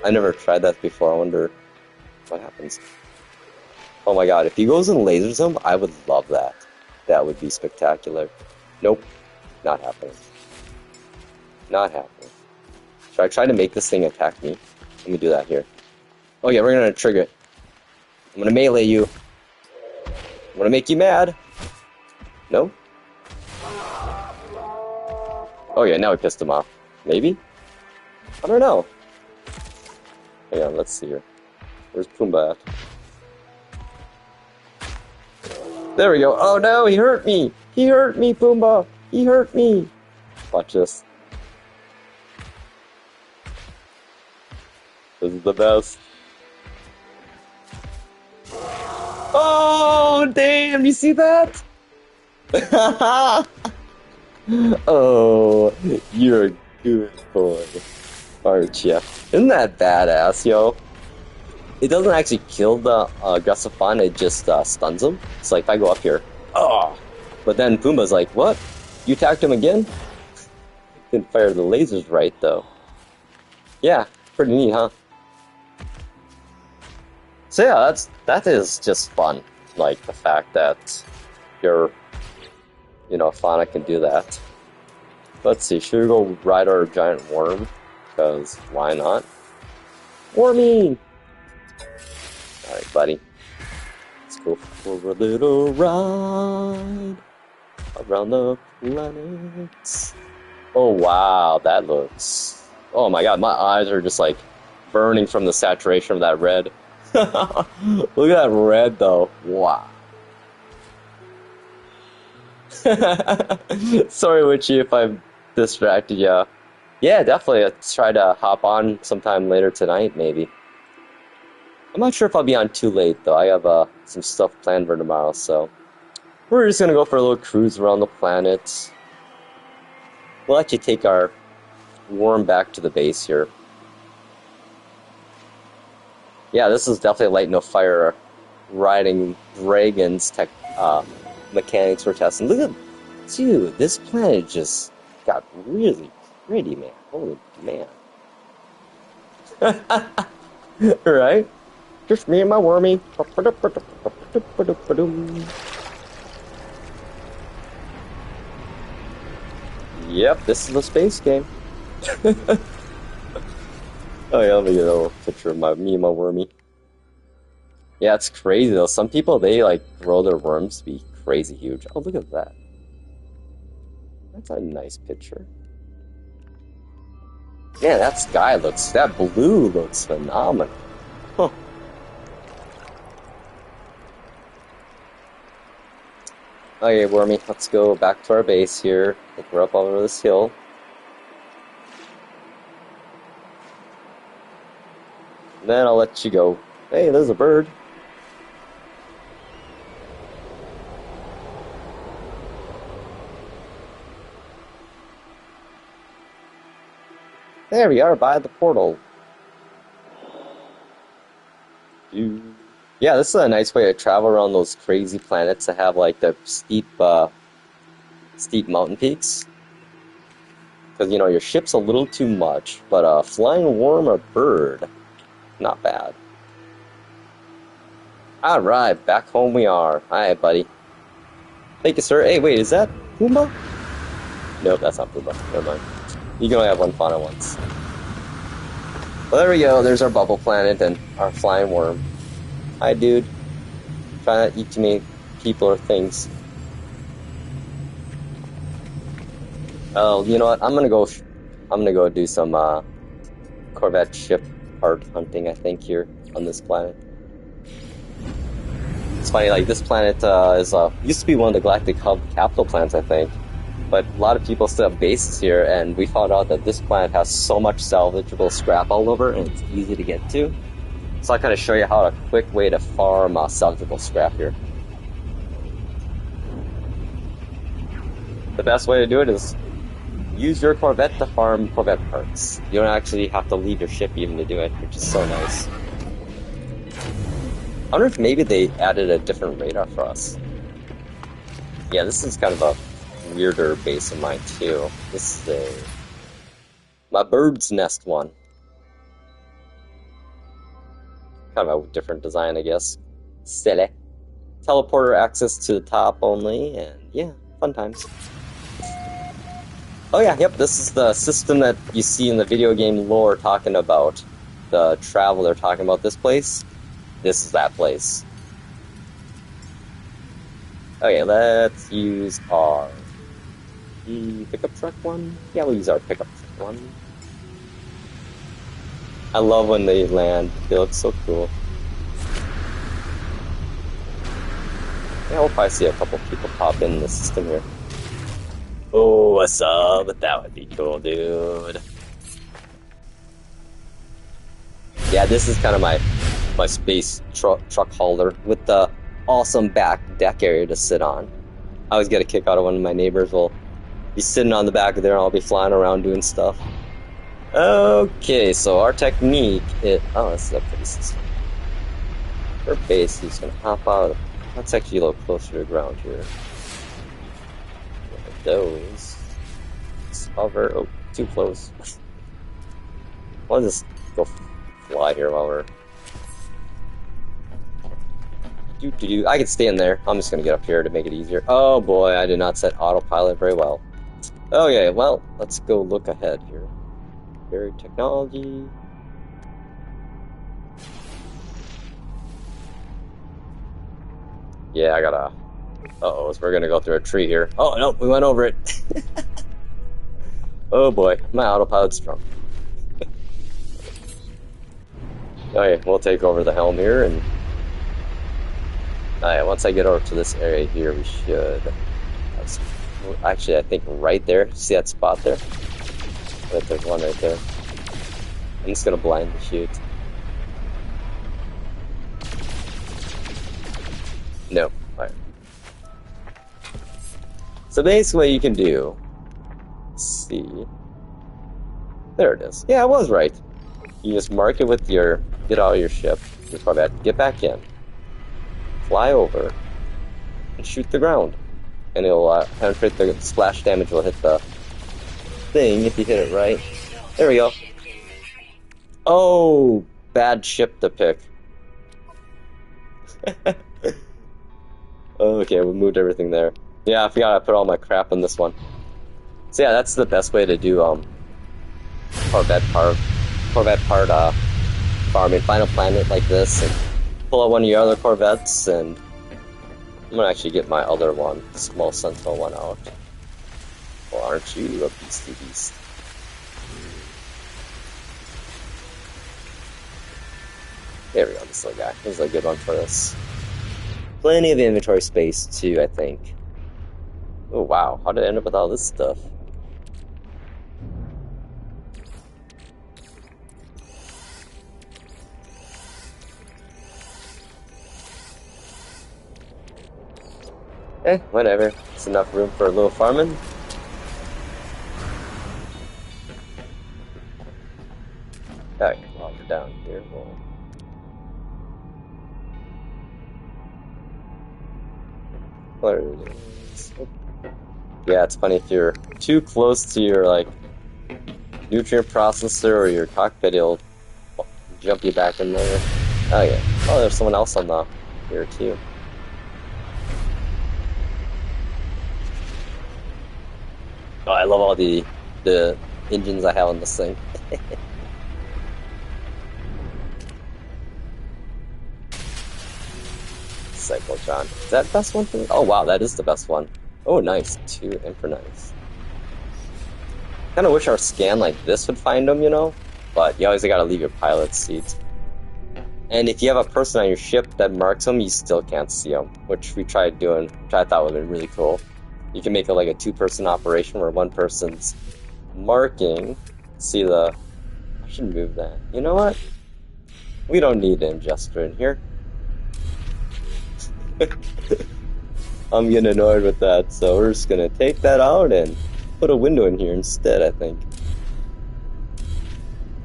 I never tried that before. I wonder what happens. Oh my god, if he goes and lasers him, I would love that. That would be spectacular. Nope. Not happening. Not happening. Should I try to make this thing attack me? Let me do that here. Oh yeah, we're gonna trigger it. I'm gonna melee you. I'm gonna make you mad. No? Oh yeah, now we pissed him off. Maybe? I don't know. Hang on, let's see here. Where's Pumbaa at? There we go. Oh no, he hurt me! He hurt me, Pumbaa! He hurt me! Watch this. This is the best. Oh, damn, you see that? Oh, you're a good boy, aren't ya? Isn't that badass, yo? It doesn't actually kill the Aggressifon, it just stuns him. It's like, if I go up here, oh! But then Pumbaa's like, what? You attacked him again? Didn't fire the lasers right, though. Yeah, pretty neat, huh? So yeah, that is just fun. Like, the fact that your, fauna can do that. Let's see, should we go ride our giant worm? Because, why not? Wormy! Alright, buddy. Let's go for a little ride around the planets. Oh wow, that looks... Oh my god, my eyes are just like burning from the saturation of that red. Look at that red though. Wow. Sorry, Witchy, if I've distracted ya. Yeah, definitely. Let's try to hop on sometime later tonight, maybe. I'm not sure if I'll be on too late, though. I have some stuff planned for tomorrow, so... We're just gonna go for a little cruise around the planet. We'll actually take our worm back to the base here. Yeah, this is definitely light no fire riding dragons mechanics we're testing. Look at... Dude, this planet just got really pretty, man. Holy man. Right? Just me and my wormy. Yep, this is a space game. Oh yeah, let me get a little picture of me and my wormy. Yeah, it's crazy though. Some people, they like grow their worms to be crazy huge. Oh, look at that. That's a nice picture. Man, that blue looks phenomenal. Huh. Okay, Wormy, let's go back to our base here. I think we're up over this hill. And then I'll let you go. Hey, there's a bird. There we are, by the portal. Yeah, this is a nice way to travel around those crazy planets that have like the steep mountain peaks. Because, your ship's a little too much, but a flying worm or bird, not bad. Alright, back home we are. Alright, buddy. Thank you, sir. Hey, wait, is that Pumbaa? Nope, that's not Pumbaa. Never mind. You can only have one fauna once. Well, there we go. There's our bubble planet and our flying worm. Hi, dude. Trying to eat me people or things. Oh, you know what? I'm gonna go do some Corvette ship part hunting, I think, here on this planet. It's funny, like, this planet used to be one of the Galactic Hub capital planets, I think. But a lot of people still have bases here, and we found out that this planet has so much salvageable scrap all over, and it's easy to get to. So I'll kind of show you how a quick way to farm salvageable scrap here. The best way to do it is use your Corvette to farm Corvette parts. You don't actually have to leave your ship even to do it, which is so nice. I wonder if maybe they added a different radar for us. Yeah, this is kind of a weirder base of mine too. This is my bird's nest one. Kind of a different design, I guess. Silly. Teleporter access to the top only, and yeah, fun times. Oh yeah, yep, this is the system that you see in the video game lore talking about. The traveler talking about this place. This is that place. Okay, let's use our pickup truck one. Yeah, we'll use our pickup truck one. I love when they land. They look so cool. Yeah, we'll probably see a couple people pop in the system here. Oh, what's up? That would be cool, dude. Yeah, this is kind of my space truck hauler with the awesome back deck area to sit on. I always get a kick out of when my neighbors will be sitting on the back of there and I'll be flying around doing stuff. Okay, so our technique is... Oh, this is a pretty system. For base, he's going to hop out. That's actually a little closer to the ground here. One of those. Just hover. Oh, too close. I'll just go fly here while we're... I can stay in there. I'm just going to get up here to make it easier. Oh boy, I did not set autopilot very well. Okay, well, let's go look ahead here. Very technology. Yeah, I gotta... Uh-oh, so we're gonna go through a tree here. Oh, no, we went over it. Oh boy, my autopilot's strong. Okay, we'll take over the helm here, and... Alright, once I get over to this area here, we should... Actually, I think right there. See that spot there? Right, there's one right there. I'm just gonna blindly shoot. No. Alright. So basically what you can do... Let's see... There it is. Yeah, I was right. You just mark it with your... Get out of your ship. Your Corvette. Get back in. Fly over. And shoot the ground. And it'll penetrate the splash damage will hit the thing if you hit it right. There we go. Oh, bad ship to pick. Okay, we moved everything there. Yeah, I forgot I put all my crap in this one. So yeah, that's the best way to do Corvette part farming. Find a planet like this and pull out one of your other Corvettes, and I'm gonna actually get my other one, the small Sentinel one, out. Well, aren't you a beastie beast? There we go, this little guy. This is a good one for us. Plenty of inventory space, too, I think. Oh, wow. How did I end up with all this stuff? Whatever. It's enough room for a little farming. Alright, while we're down here, we'll... What it is. Yeah, it's funny if you're too close to your, like, nutrient processor or your cockpit, it'll jump you back in there. Oh, yeah. Oh, there's someone else on the here, too. Oh, I love all the engines I have on this thing. Cyclotron. Is that the best one for me? Oh wow, that is the best one. Oh nice, 2 Emperor Knights. Kinda wish our scan like this would find them, you know? But you always gotta leave your pilot's seat. And if you have a person on your ship that marks them, you still can't see them, which we tried doing, which I thought would have been really cool. You can make it like a 2-person operation where one person's marking. See the... I should move that. You know what? We don't need an ingester in here. I'm getting annoyed with that, so we're just gonna take that out and put a window in here instead, I think.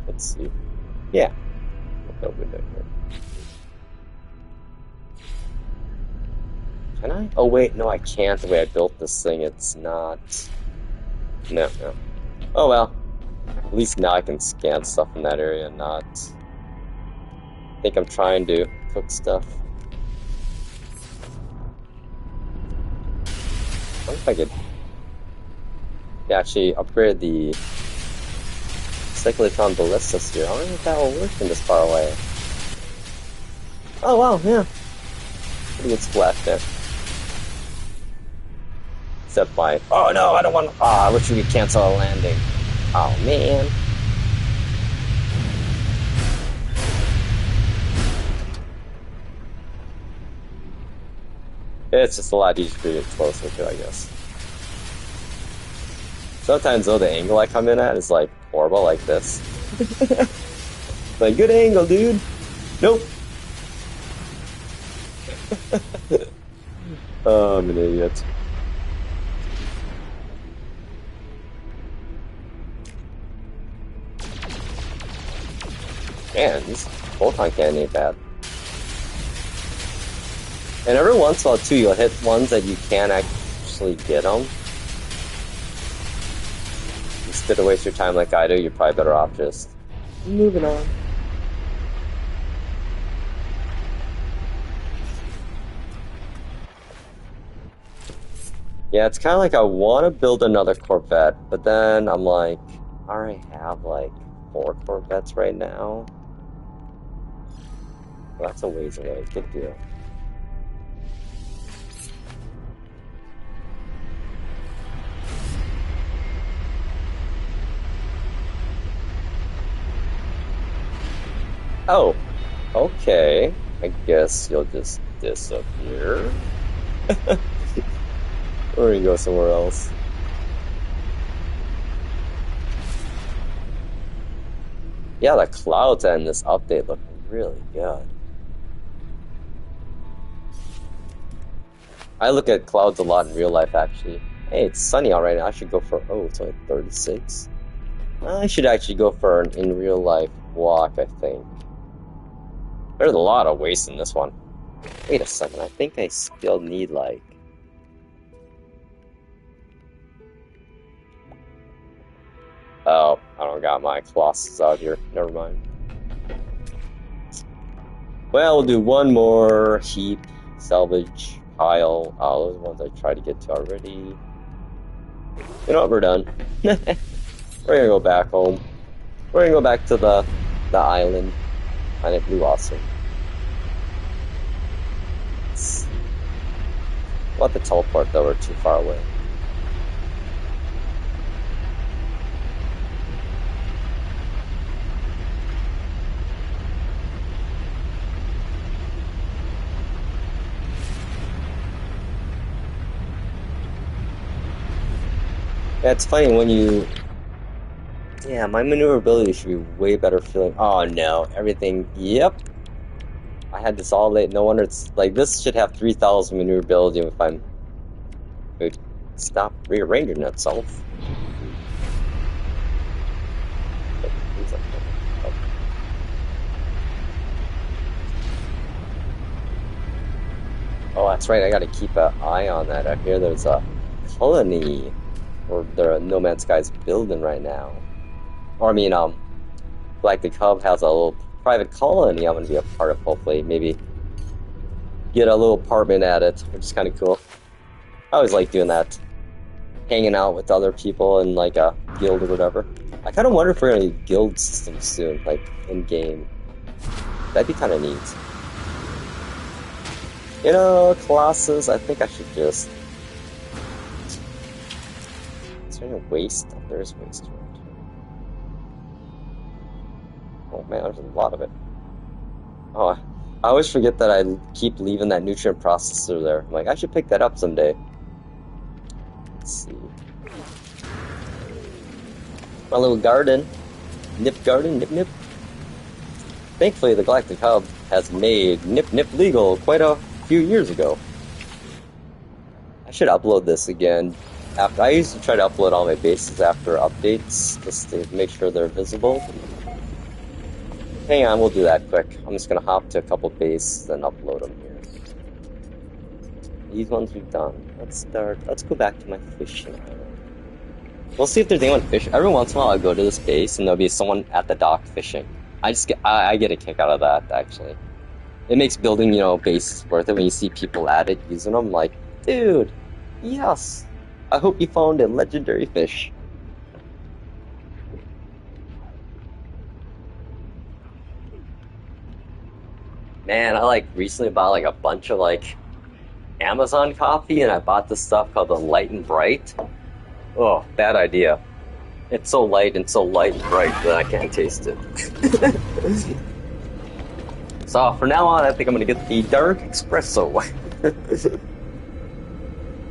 Let's see. Yeah. Put a window here. Can I? Oh wait, no I can't. The way I built this thing, it's not... No. Oh well. At least now I can scan stuff in that area and not... I think I'm trying to cook stuff. I wonder if I could actually upgrade the Cyclotron ballistas here. I wonder if that will work from this far away. Oh wow, yeah. Pretty good splat there. Except my... Oh no, I don't want to... Oh, I wish we could cancel a landing. Oh man. It's just a lot easier to get closer to, I guess. Sometimes, though, the angle I come in at is, like, horrible, like this. Like, good angle, dude! Nope! Oh, I'm an idiot. Man, this photon cannon ain't bad. And every once in a while, too, you'll hit ones that you can't actually get them. Instead of waste your time like I do, you're probably better off just moving on. Yeah, it's kind of like I want to build another Corvette, but then I'm like, I already have like 4 Corvettes right now. Well, that's a ways away. Good deal. Oh, okay. I guess you'll just disappear. Or you can go somewhere else. Yeah, the clouds in this update look really good. I look at clouds a lot in real life, actually. Hey, it's sunny out right now. I should go for... Oh, it's only 36. I should actually go for an in real life walk, I think. There's a lot of waste in this one. Wait a second, I think I still need, like... Oh, I don't got my Colossus out here. Never mind. Well, we'll do one more heap, salvage, pile. Oh, those ones I tried to get to already. You know what, we're done. We're gonna go back home. We're gonna go back to the island. Planet Blue Awesome. We'll have to teleport though, we're too far away. Yeah, it's funny when you... Yeah, my maneuverability should be way better feeling... Oh no, everything... Yep. I had this all late. No wonder it's... Like, this should have 3,000 maneuverability if I'm... It stop rearranging itself. Oh, that's right. I gotta keep an eye on that. I hear there's a colony... Or the No Man's Sky's building right now. Or I mean, Black the Cub has a little private colony I'm gonna be a part of, hopefully. Maybe get a little apartment at it, which is kind of cool. I always like doing that. Hanging out with other people in like a guild or whatever. I kind of wonder if we're gonna need guild systems soon, like in game. That'd be kind of neat. You know, Colossus, I think I should just... Is there any waste? Oh, there's waste around here. Oh man, there's a lot of it. Oh, I always forget that I keep leaving that nutrient processor there. I'm like, I should pick that up someday. Let's see. My little garden. Nip garden, nip nip. Thankfully, the Galactic Hub has made Nip Nip legal quite a few years ago. I should upload this again. After I used to try to upload all my bases after updates, just to make sure they're visible. Hang on, we'll do that quick. I'm just gonna hop to a couple bases and upload them here. These ones we've done. Let's go back to my fishing island. We'll see if there's anyone fishing. Every once in a while, I'll go to this base and there'll be someone at the dock fishing. I get a kick out of that, actually. It makes building, bases worth it when you see people at it using them. Like, dude, yes. I hope you found a legendary fish. Man, I recently bought a bunch of Amazon coffee, and I bought this stuff called the Light and Bright. Oh, bad idea. It's so light and bright that I can't taste it. So for now on, I think I'm gonna get the dark espresso.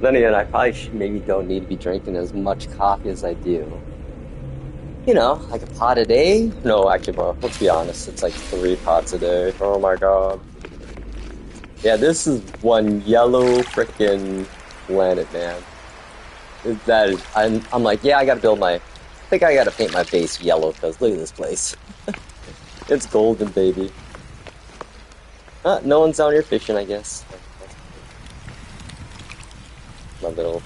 Then again, I probably maybe don't need to be drinking as much coffee as I do. Like a pot a day? No, actually, well, let's be honest, it's like 3 pots a day. Oh my god. Yeah, this is one yellow frickin' planet, man. I'm like, yeah, I think I gotta paint my base yellow, because look at this place. It's golden, baby. No one's down here fishing, I guess. My little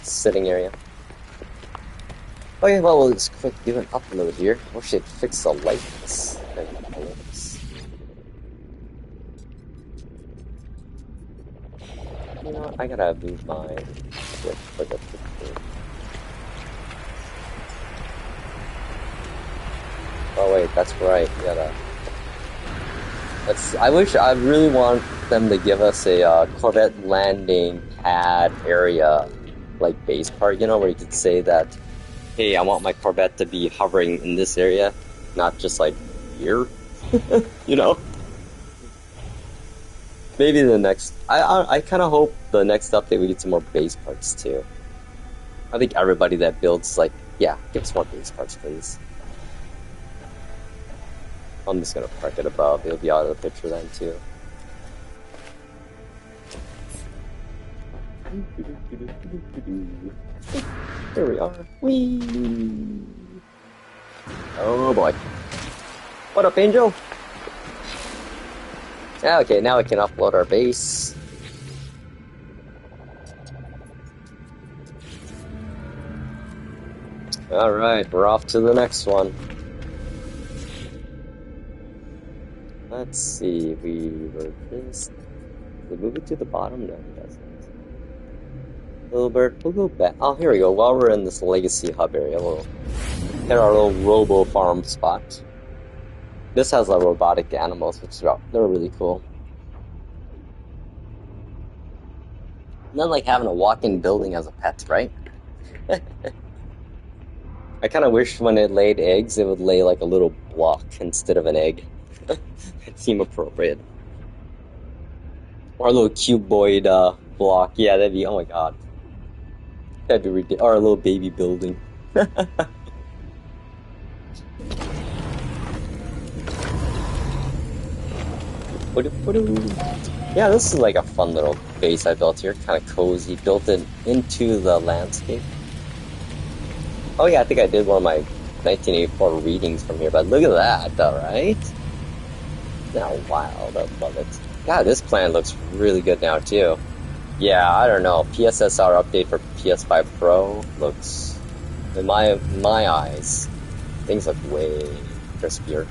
sitting area. Okay, well, we'll just quick do an upload here. We should fix the lights. You know what? I gotta move my switch for the picture. Oh wait, that's right. We gotta. I really want them to give us a Corvette landing pad area, base part. Where you could say that, hey, I want my Corvette to be hovering in this area, not just here. Maybe the next. I kind of hope the next update we get some more base parts too. I think everybody that builds yeah, give us more base parts, please. I'm just gonna park it above. It'll be out of the picture then too. There we are. Whee! Oh boy. What up, Angel? Okay, now we can upload our base. Alright, we're off to the next one. Let's see, we were this. Did we move it to the bottom? No, it doesn't. Wilbert, we'll go back. Oh, here we go. While we're in this Legacy Hub area, we'll hit our little robo farm spot. This has robotic animals, which they're really cool. Nothing like having a walk-in building as a pet, right? I kind of wish when it laid eggs, it would lay a little block instead of an egg. It seemed appropriate. Or a little cuboid block. Yeah, that'd be, oh my god. That'd be ridiculous. Or a little baby building. Yeah, this is a fun little base I built here. Kind of cozy. Built it into the landscape. Oh yeah, I think I did one of my 1984 readings from here, but look at that, alright? Now, wild, I love it. God, this plan looks really good now, too. Yeah, I don't know. PSSR update for PS5 Pro looks, in my eyes, things look way crispier.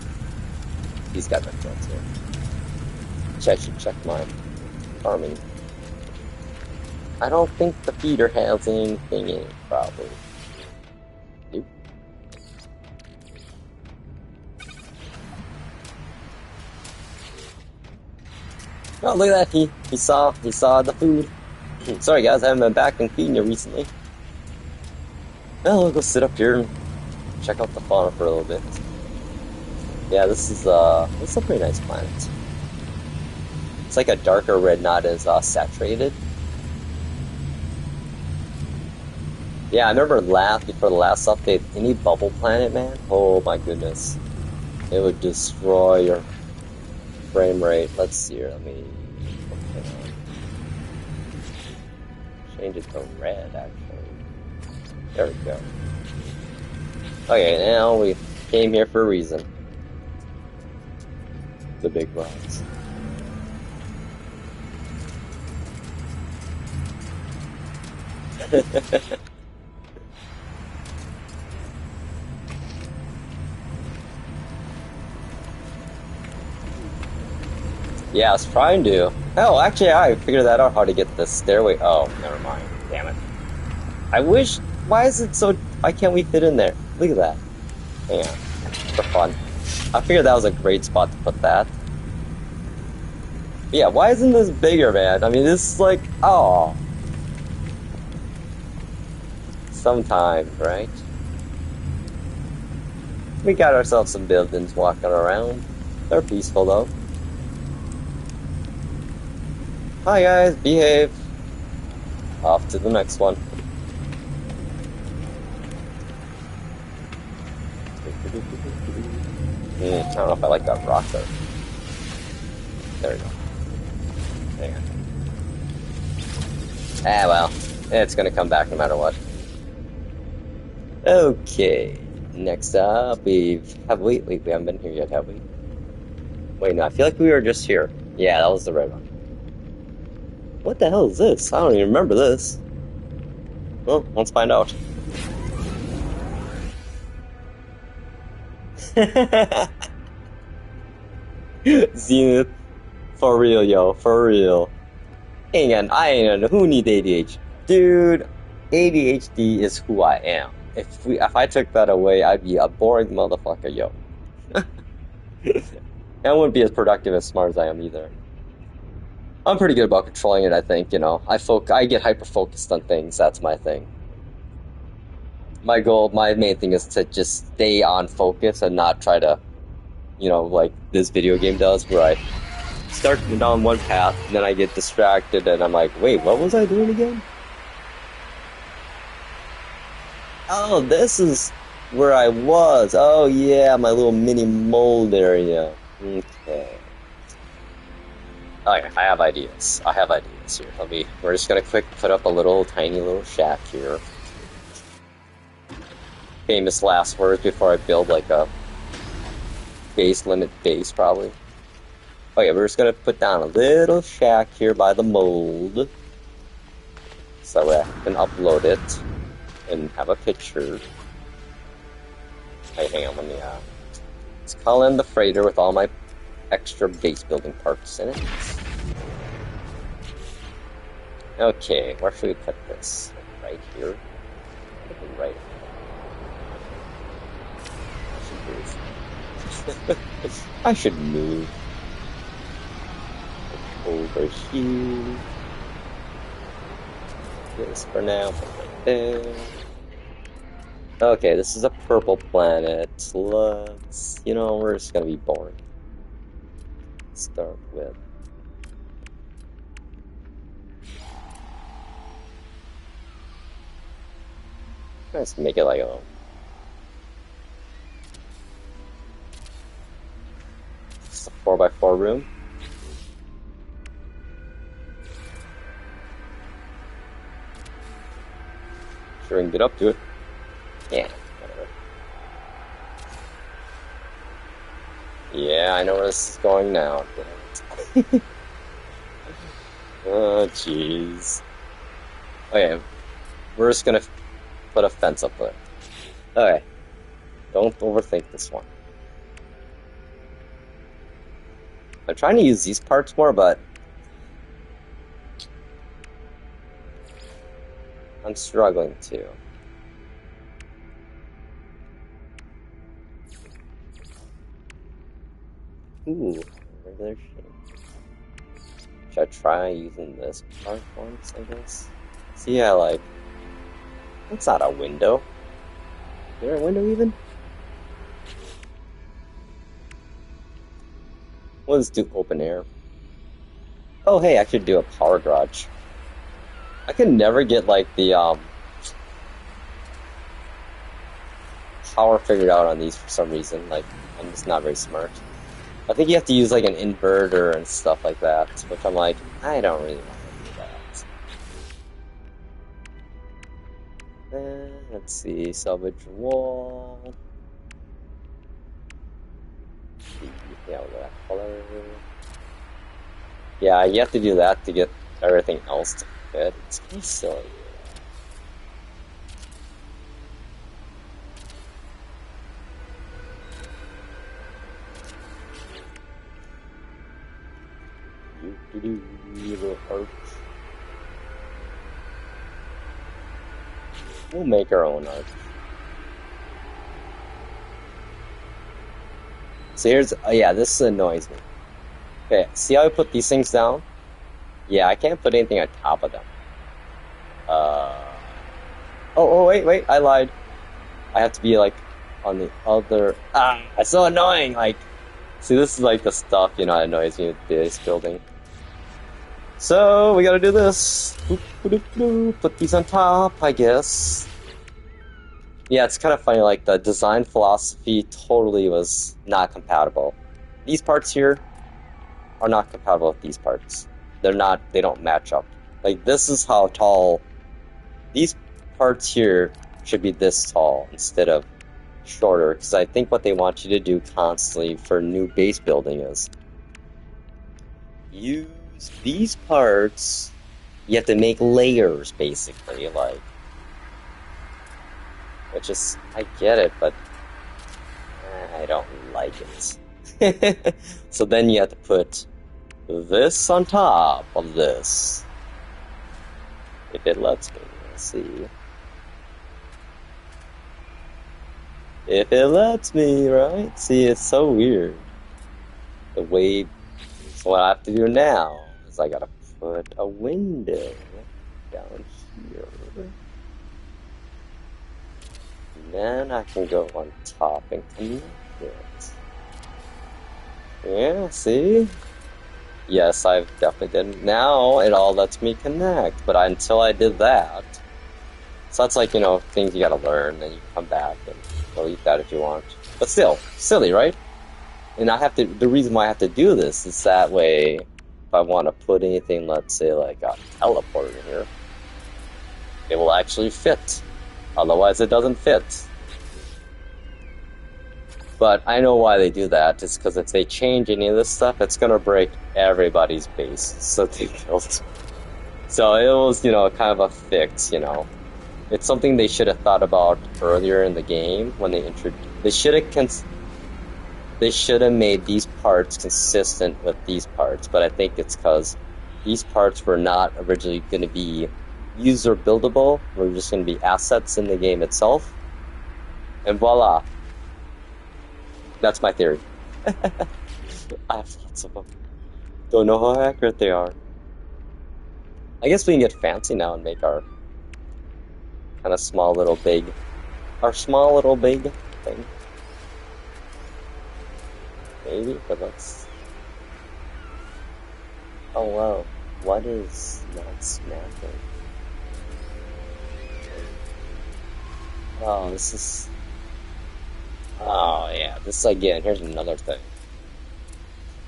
These guys are cool, too. I should check my farming. I don't think the feeder has anything in it, probably. Nope. Oh, look at that. He saw the food. Sorry guys, I haven't been back and feeding you recently. Well, I'll go sit up here and check out the fauna for a little bit. Yeah, this is a pretty nice planet. It's like a darker red, not as saturated. Yeah, I remember before the last update, any bubble planet, man. Oh my goodness, it would destroy your frame rate. Let's see here. Let me change it to red. Actually, there we go. Okay, now we came here for a reason. The big rocks. Yeah, I was trying to. Oh, actually, I figured that out how to get the stairway. Oh, never mind. Damn it. I wish. Why is it so? Why can't we fit in there? Look at that. Hang on. For fun. I figured that was a great spot to put that. But yeah, why isn't this bigger, man? I mean, this is like. Oh. Sometimes, right? We got ourselves some buildings walking around. They're peaceful, though. Hi, guys. Behave. Off to the next one. I don't know if I like that rock though. There we go. Hang on. Ah, well. It's gonna come back no matter what. Okay. Next up, we haven't been here yet, have we? Wait, no, I feel like we were just here. Yeah, that was the red one. What the hell is this? I don't even remember this. Well, let's find out. Zenith. For real, yo. For real. Hang on, I ain't know who needs ADHD. Dude, ADHD is who I am. If I took that away, I'd be a boring motherfucker, yo. I wouldn't be as productive as smart as I am either. I'm pretty good about controlling it, I think, you know. I get hyper focused on things, that's my thing. My main thing is to just stay on focus and not try to, like this video game does, where I start down one path, and then I get distracted, and I'm like, wait, what was I doing again? Oh, this is where I was. Oh, yeah, my little mini mold area. Okay. Okay, I have ideas. here. We're just gonna quick put up a tiny little shack here. Famous last words before I build like a base limit base, probably. Okay, we're just gonna put down a little shack here by the mold. So I can upload it and have a picture. Hey, hang on, let's call in the freighter with all my extra base building parts in it. Okay, where should we put this? Right here? Right. I should move. Over here. This for now, right there. Okay, this is a purple planet. We're just gonna be boring. Start with. Let's make it like a 4x4 room. Sure, we can get up to it. Yeah, whatever. Yeah, I know where this is going now. Oh, jeez. Okay, we're just gonna put a fence up there. Okay, don't overthink this one. I'm trying to use these parts more, but I'm struggling to. Ooh, regular shape. Should I try using this part once, I guess? See, yeah, like, that's not a window. Is there a window even? Let's do open air. Oh, hey, I could do a power garage. I could never get, like, the, power figured out on these for some reason. Like, I'm just not very smart. I think you have to use, like, an inverter and stuff like that, which I'm like, I don't really want to do that. Let's see, salvage wall. Yeah, that color. Yeah, you have to do that to get everything else to fit. It's pretty silly. Little arch. We'll make our own arch. So here's, yeah, this annoys me. Okay, see how I put these things down? Yeah, I can't put anything on top of them. Wait, I lied. I have to be, like, on the other... Ah, it's so annoying, like... See, this is, like, the stuff, you know, that annoys me with this building. So, we gotta do this. Put these on top, I guess. Yeah, it's kind of funny, like, the design philosophy totally was not compatible. These parts here are not compatible with these parts. They don't match up. Like, this is how tall... These parts here should be this tall instead of shorter, because I think what they want you to do constantly for new base building is use these parts. You have to make layers, basically, like... Which is, I get it, but I don't like it. So then you have to put this on top of this. If it lets me, let's see. If it lets me, right? See, it's so weird. The way... So what I have to do now is I gotta put a window down here. And then I can go on top and connect it. Yeah, see? Yes, I've definitely did. Now it all lets me connect, but until I did that... So that's like, you know, things you gotta learn, then you can come back and delete that if you want. But still, silly, right? And I have to, the reason why I have to do this is that way, if I want to put anything, let's say like a teleporter in here, it will actually fit. Otherwise it doesn't fit. But I know why they do that. It's because if they change any of this stuff, it's gonna break everybody's base. So they built. So it was, you know, kind of a fix, you know. It's something they should have thought about earlier in the game when they introduced. They should have made these parts consistent with these parts, but I think it's because these parts were not originally going to be user buildable. We're just going to be assets in the game itself. And voila. That's my theory. I have lots of them. Don't know how accurate they are. I guess we can get fancy now and make our kind of small little big thing. Maybe, but let's... Oh wow, what is not snapping? Oh, this is... Oh yeah, this again, here's another thing.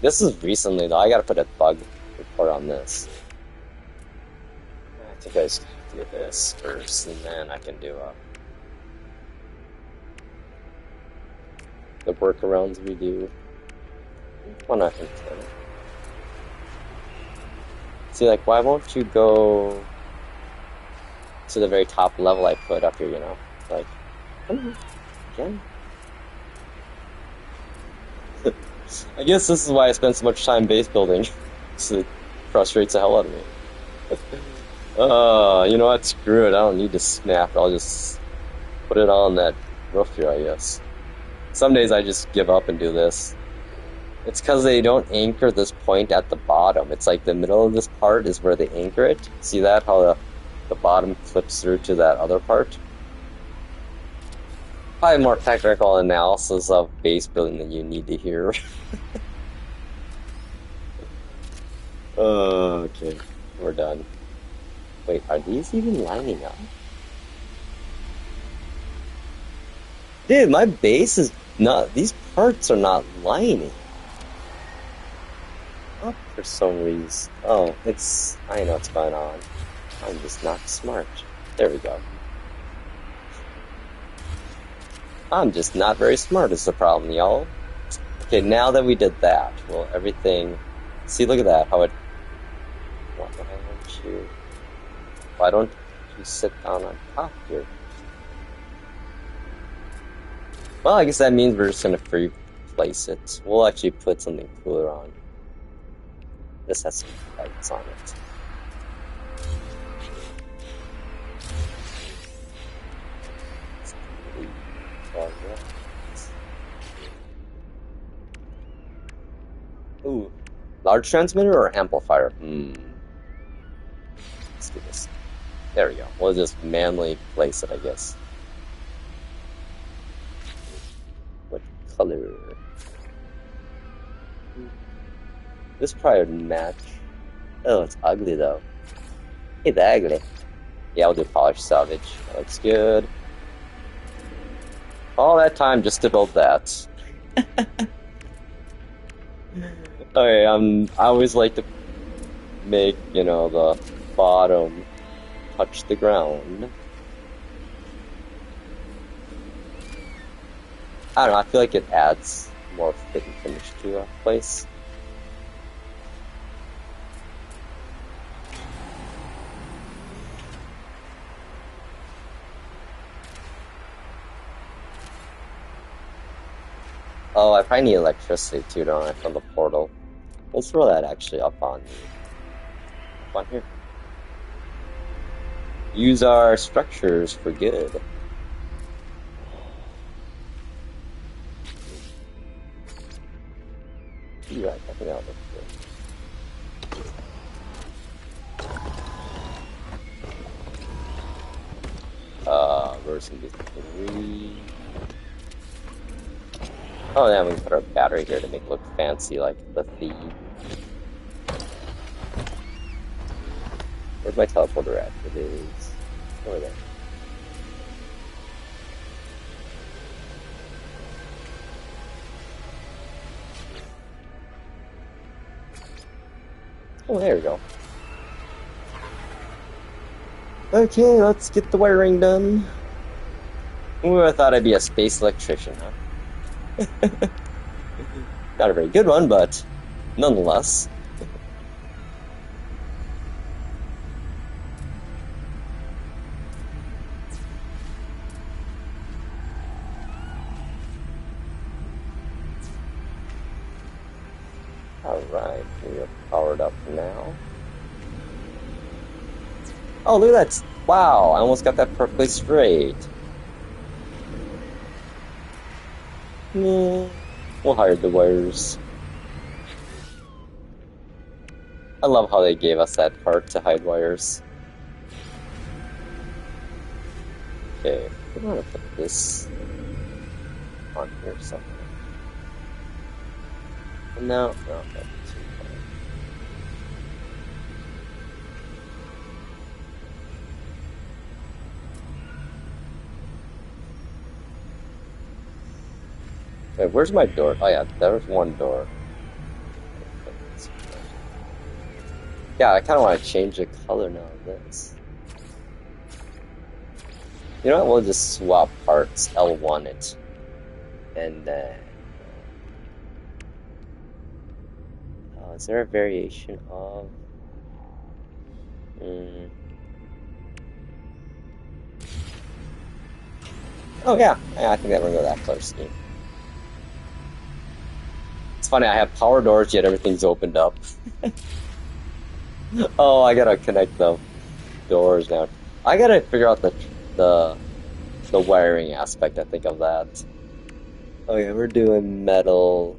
This is recently though, I gotta put a bug report on this. I think I just do this first, and then I can do the workarounds we do. Why not intent? See, like, why won't you go to the very top level I put up here, you know? Like, come on, again. I guess this is why I spend so much time base building. So it frustrates the hell out of me. You know what? Screw it. I don't need to snap. I'll just put it on that roof here, I guess. Some days I just give up and do this. It's because they don't anchor this point at the bottom. It's like the middle of this part is where they anchor it. See that? How the bottom clips through to that other part? Probably more technical analysis of base building than you need to hear. Okay, we're done. Wait, are these even lining up? Dude, my base is not, these parts are not lining up for some reason. Oh, I know what's going on. I'm just not smart. There we go. I'm just not very smart is the problem, y'all. Okay, now that we did that, well, everything... See, look at that, how it... Why don't you sit down on top here? Well, I guess that means we're just gonna free place it. We'll actually put something cooler on. This has some lights on it. Ooh, large transmitter or amplifier? Let's do this. There we go. We'll just manually place it, I guess. What color? This probably would match. Oh, it's ugly though. It's ugly. Yeah, I'll do polish salvage. That looks good. All that time just to build that. Okay, I always like to make, you know, the bottom touch the ground. I don't know, I feel like it adds more fit and finish to a place. Oh, I probably need electricity too, don't I, from the portal. Let's throw that actually up on here. Use our structures for good. Yeah, I think that'll look good. Where's gonna be 3? Oh yeah, we can put our battery here to make it look fancy like the theme. Where's my teleporter at? It is over there. Oh, there we go. Okay, let's get the wiring done. Ooh, I thought I'd be a space electrician, huh? Not a very good one, but nonetheless. Alright, we are powered up now. Oh, look at that! Wow, I almost got that perfectly straight. We'll hide the wires. I love how they gave us that part to hide wires. Okay, we're gonna put this on here somewhere. No, that'd be too far. Wait, where's my door? Oh yeah, there's one door. Yeah, I kind of want to change the color now of this. You know what? We'll just swap parts, L1 it. And then... is there a variation of... Oh yeah, I think that we're going to go that color scheme. It's funny, I have power doors, yet everything's opened up. Oh, I gotta connect the doors now. I gotta figure out the wiring aspect, I think, of that. Oh yeah, we're doing metal.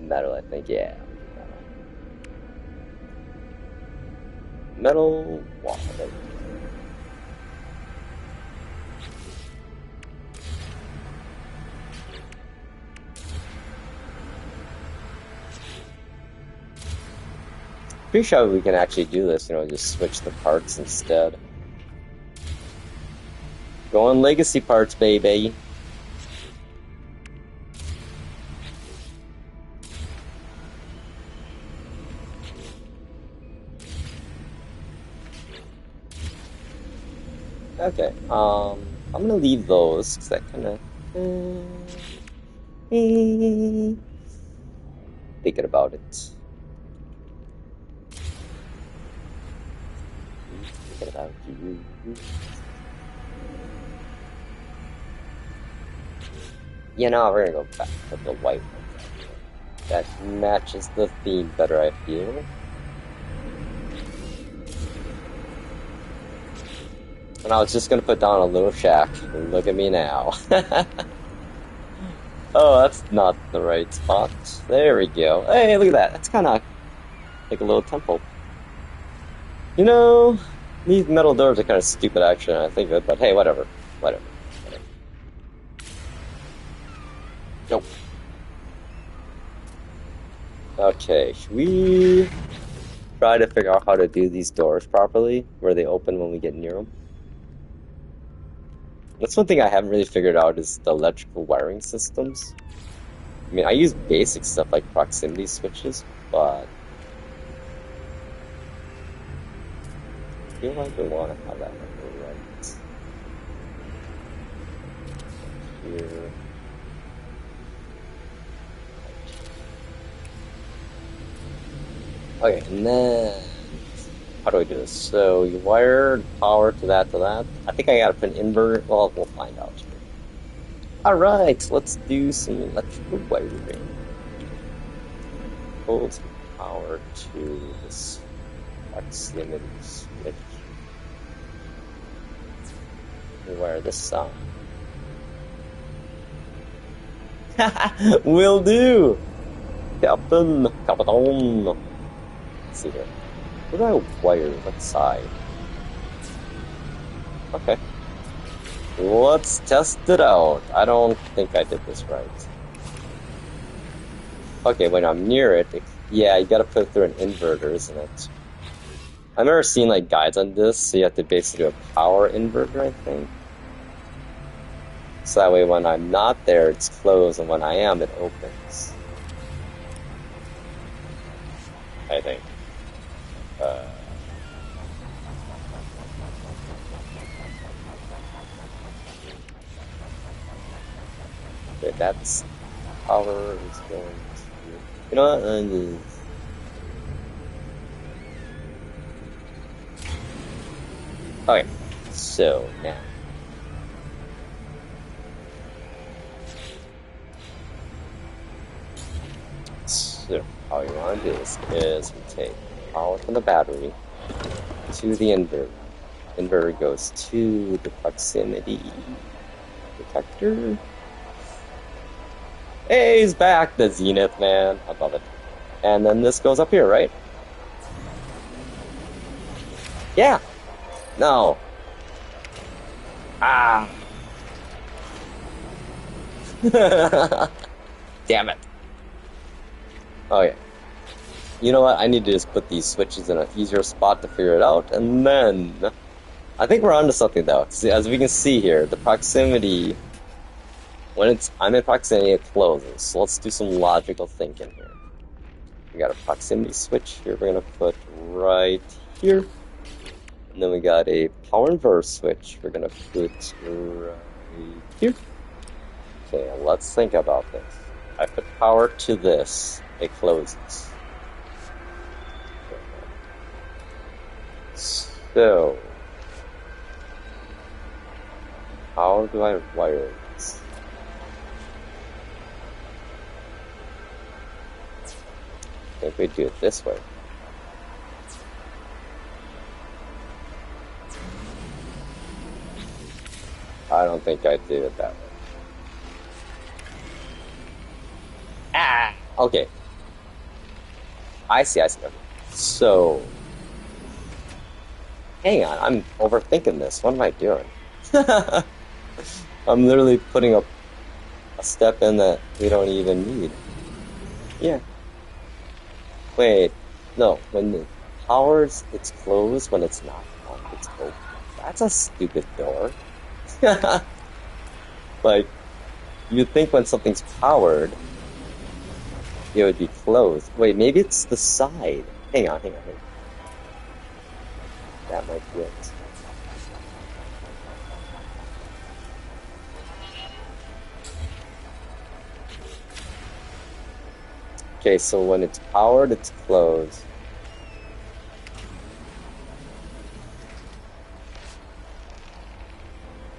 metal, I think. Yeah. Metal wall. There we go. Pretty sure we can actually do this, you know, just switch the parts instead. Go on legacy parts, baby. Okay, I'm gonna leave those, because that kind of... thinking about it. Thinking about you. You know, we're gonna go back to the white one. That matches the theme better, I feel. And I was just gonna put down a little shack. Look at me now. Oh, that's not the right spot. There we go. Hey, look at that. That's kind of like a little temple. You know, these metal doors are kind of stupid, actually, I think of it, but hey, whatever. Whatever. Nope. Okay, should we try to figure out how to do these doors properly, where they open when we get near them? That's one thing I haven't really figured out is the electrical wiring systems. I mean, I use basic stuff like proximity switches, but I feel like we want to have that right here. Okay, and then how do I do this? So you wire power to that, I think I gotta put an inverter. Well, we'll find out. Alright, let's do some electrical wiring. Hold some power to this proximity switch. We'll wire this up. Will do! Captain! Let's see here. Where do I wire? What side? Okay. Let's test it out. I don't think I did this right. Okay, when I'm near it, yeah, you gotta put it through an inverter, isn't it? I've never seen like guides on this, so you have to basically do a power inverter, I think. So that way when I'm not there, it's closed, and when I am, it opens. I think. Okay, that's power is going to... You know what? Okay, so now. So, how you want to do this is we take power from the battery to the inverter. Inverter goes to the proximity detector. Hey, he's back, the Zenith, man. I love it. And then this goes up here, right? Yeah. No. Ah. Damn it. Okay. You know what? I need to just put these switches in an easier spot to figure it out, and then... I think we're onto something, though. As we can see here, the proximity... When I'm in proximity, it closes. So let's do some logical thinking here. We got a proximity switch here we're going to put right here. And then we got a power inverter switch we're going to put right here. Okay, let's think about this. I put power to this, it closes. So, how do I wire this? I think we do it this way. I don't think I do it that way. Ah! Okay. I see, I see. Okay. So, hang on, I'm overthinking this. What am I doing? I'm literally putting a step in that we don't even need. Yeah. Wait, no, when it powers, it's closed. When it's not on, it's open. That's a stupid door. Like, you'd think when something's powered, it would be closed. Wait, maybe it's the side. Hang on. That might be it. Okay, so when it's powered, it's closed.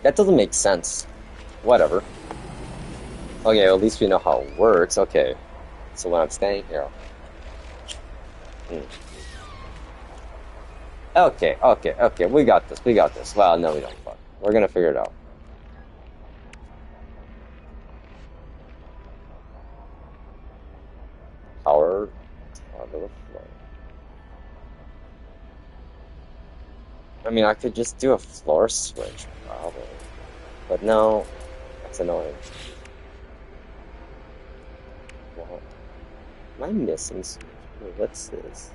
That doesn't make sense. Whatever. Okay, well, at least we know how it works. Okay, so when I'm standing here. Hmm. Okay. We got this. Well, no, we don't. Fuck. We're gonna figure it out. Power onto the floor. I mean, I could just do a floor switch, probably. But no, that's annoying. Well, am I missing something? Wait, what's this?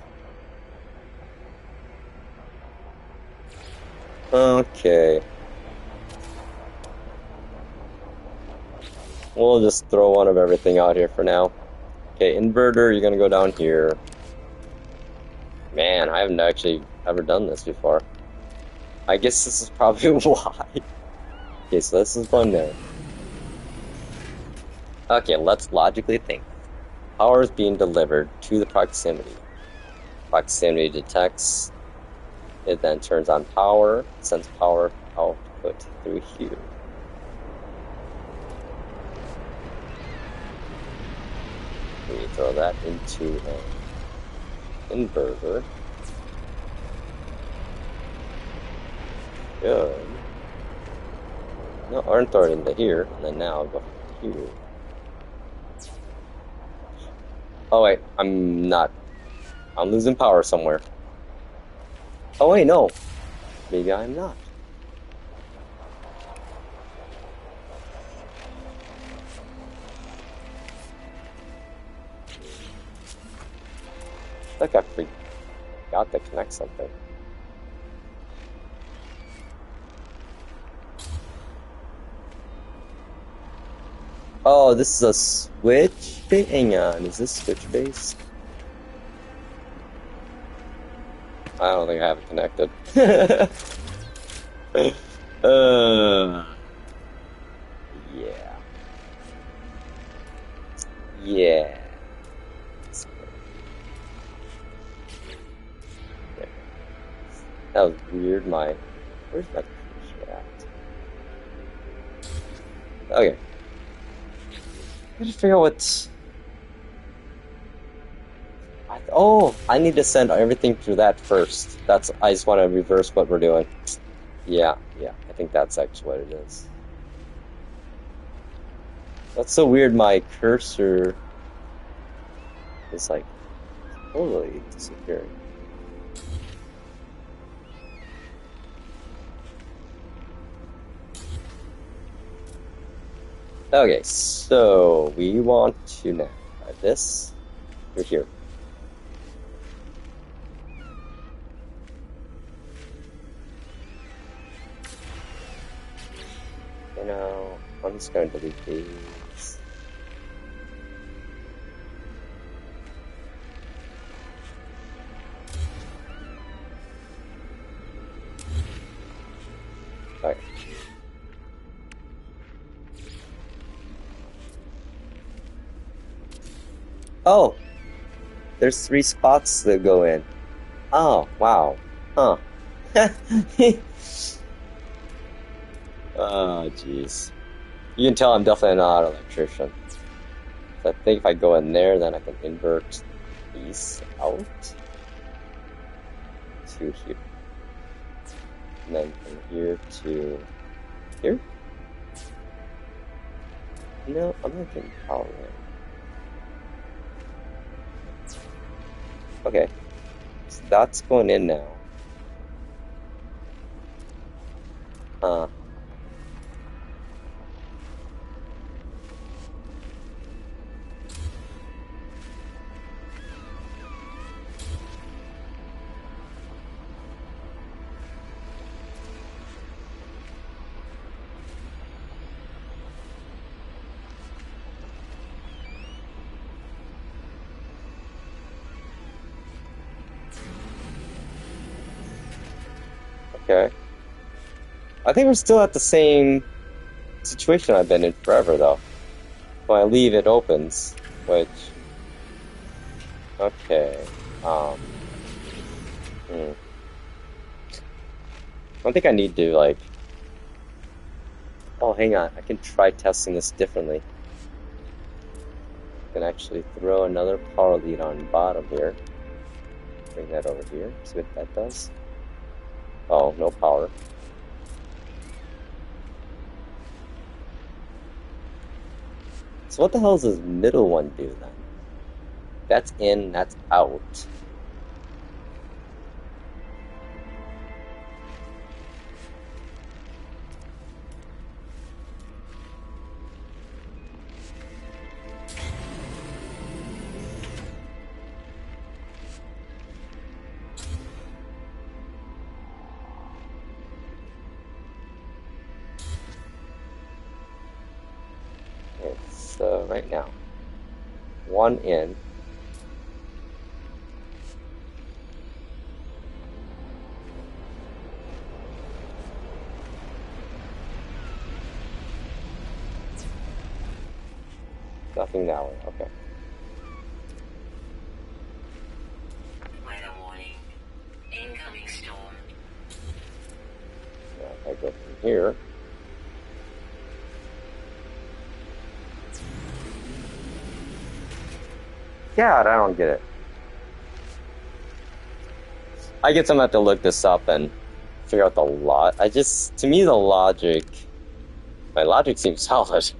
Okay. We'll just throw one of everything out here for now. Okay, inverter, you're gonna go down here. Man, I haven't actually ever done this before. I guess this is probably why. Okay, so this is going there. Okay, let's logically think. Power is being delivered to the proximity. Proximity detects. It then turns on power, sends power output through here. We throw that into an inverter. Good. No, or throw it into here, and then now I'll go here. Oh wait, I'm not. I'm losing power somewhere. Oh wait, no. Maybe I'm not. I think I forgot to connect something. Oh, this is a switch? Hang on, is this switch based? I don't think I have it connected. uh, yeah. Yeah. That was weird. Where's my picture at? Okay. I gotta figure out what. I need to send everything through that first. I just want to reverse what we're doing. Yeah. I think that's actually what it is. That's so weird. My cursor is like totally disappearing. Okay, so we want to now add this through here. You know, I'm just going to delete these. Alright. Oh! There's 3 spots that go in. Oh, wow. Huh. Oh, jeez. You can tell I'm definitely not an electrician. So I think if I go in there, then I can invert these out to here. And then from here to here? No, I'm not getting power in. Okay, so that's going in now. Uh, okay. I think we're still at the same situation I've been in forever, though. When I leave, it opens, which, okay. Um, hmm. I think I need to, like, oh, hang on. I can try testing this differently. I can actually throw another power lead on bottom here. Bring that over here. See what that does. Oh, no power. So what the hell does this middle one do then? That's in, that's out. It's right now. One in. Nothing that way. Okay. Weather warning. Incoming storm. Now if I go from here. God, I don't get it. I guess I'm gonna have to look this up and figure out the lot. To me, my logic seems solid.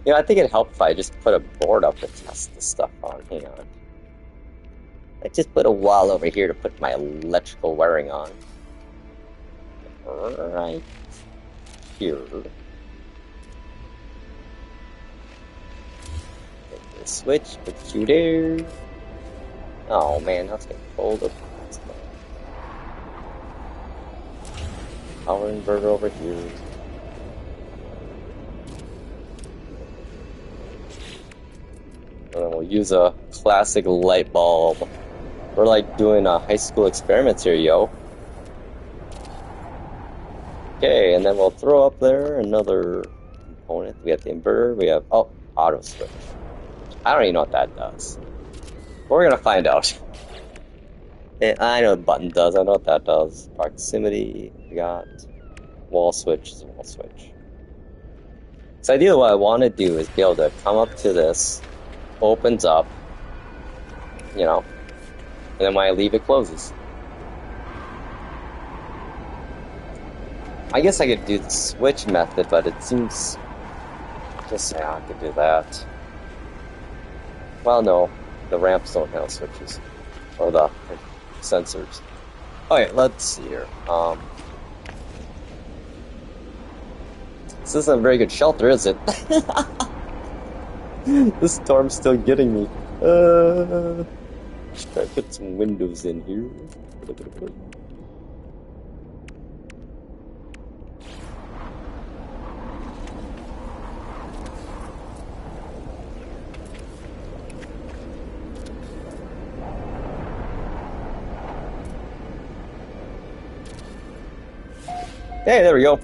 I think it'd help if I just put a board up to test this stuff on. Hang on. I just put a wall over here to put my electrical wiring on. Right here. Take the switch, put you there. Oh man, that's getting cold. Power inverter over here. And then we'll use a classic light bulb. We're like doing high school experiments here, yo. Okay, and then we'll throw up there another component. We have the inverter, we have, oh, auto switch. I don't even know what that does. We're gonna find out. I know what the button does, I know what that does. Proximity, we got wall switch is a wall switch. So ideally what I want to do is be able to come up to this, opens up, and then when I leave it closes. I guess I could do the switch method, but it seems just I could do that. Well, no, the ramps don't have switches or the sensors. Okay, let's see here. This isn't a very good shelter, is it? This storm's still getting me. Should I put some windows in here? Hey, there we go.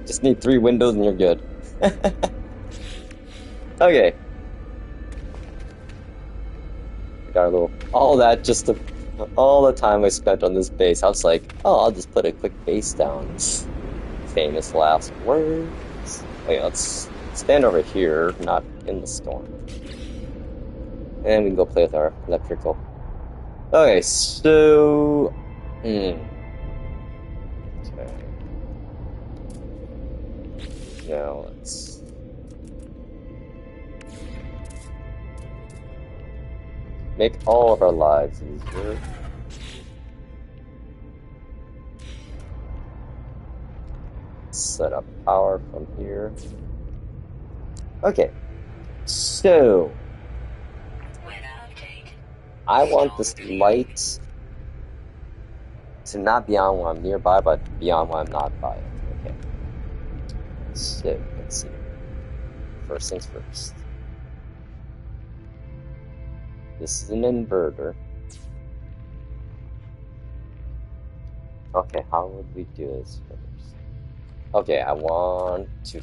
Just need 3 windows and you're good. Okay. Got a little. All the time I spent on this base, I was like, oh, I'll just put a quick base down. Famous last words. Okay, let's stand over here, not in the storm. And we can go play with our electrical. Okay, so. Okay. Now let's. Make all of our lives easier. Set up power from here. Okay, so Weather update. I want this Storm clearing. light to not be on when I'm nearby, but be on when I'm not by it. Okay. So let's see. First things first. This is an inverter. Okay, how would we do this first? Okay, I want to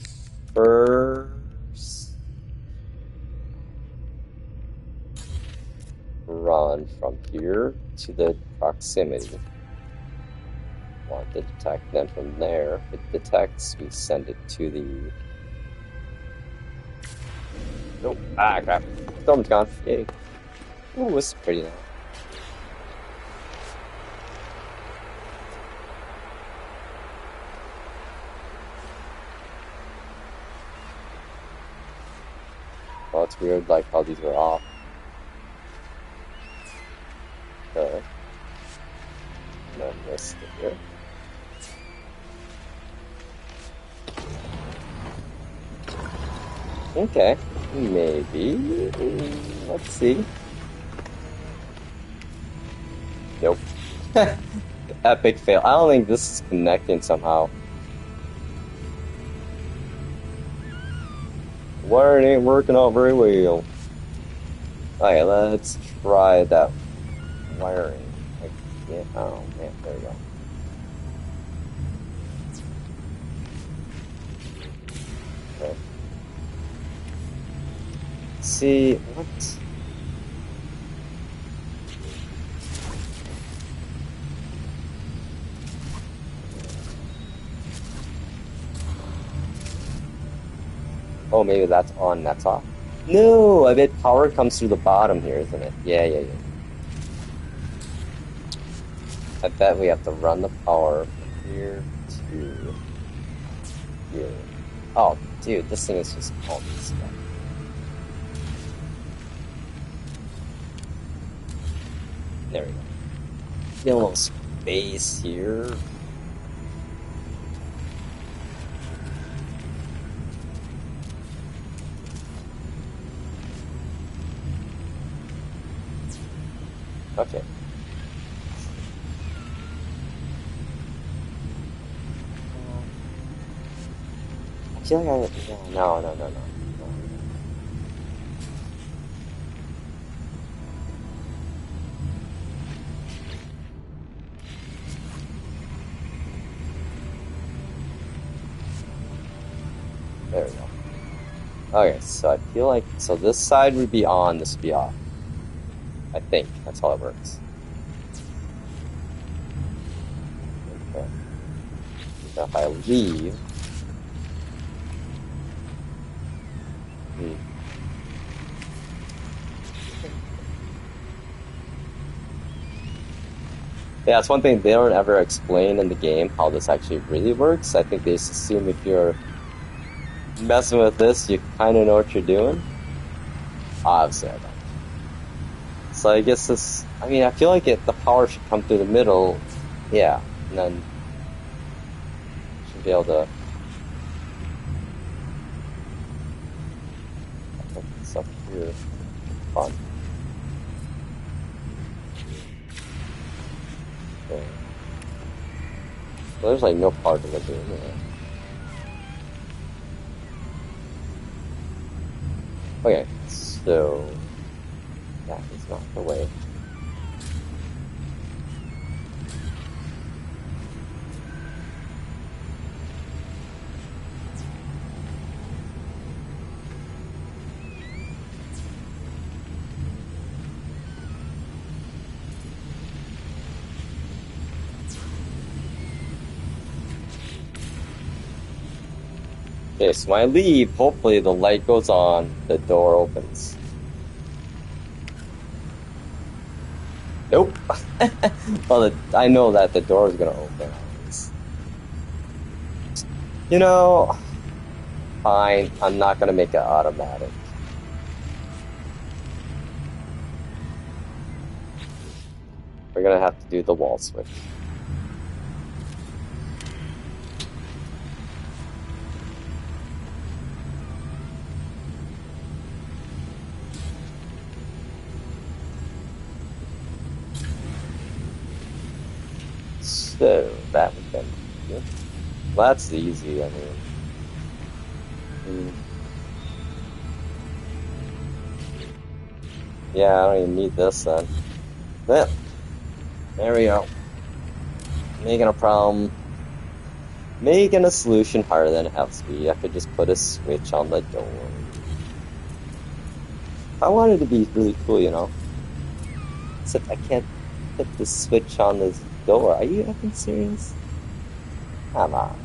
first run from here to the proximity. Want to detect, then from there, if it detects, we send it to the... Nope. Ah, crap. Storm's gone. Yay. Ooh, it's pretty now. Well, it's weird, like, how these are off. Okay. And then this here. Okay. Maybe. Let's see. Nope. Epic fail. I don't think this is connecting somehow. Wiring ain't working out very well. Okay, let's try that wiring. Again. Oh man, there we go. Okay. See, what? Oh, maybe that's on, that's off. No, I bet power comes through the bottom here, isn't it? Yeah. I bet we have to run the power from here to here. Oh, dude, this thing is just all this stuff. There we go. Get a little space here. Okay. I feel like no. There we go. Okay, so I feel like, so this side would be on, this would be off. I think that's how it works. Okay. Now if I leave, yeah, it's one thing they don't ever explain in the game how this actually really works. I think they just assume if you're messing with this, you kind of know what you're doing. Obviously, I don't. So I guess this, I mean, I feel like the power should come through the middle. Yeah, and then should be able to. I think it's up here. Fun. Okay. Well, there's like no power delivery in there. Okay, so that is not the way. Okay, so when I leave, hopefully the light goes on, the door opens. Nope. Well, I know that the door is gonna open. You know, fine. I'm not gonna make it automatic. We're gonna have to do the wall switch. So that would be good. Well, that's easy, I mean. Yeah, I don't even need this then. Well, there we go. Making a problem. Making a solution harder than it has to be. I could just put a switch on the door. I wanted to be really cool, you know. Except I can't put the switch on this door. Are you effing serious? Come on.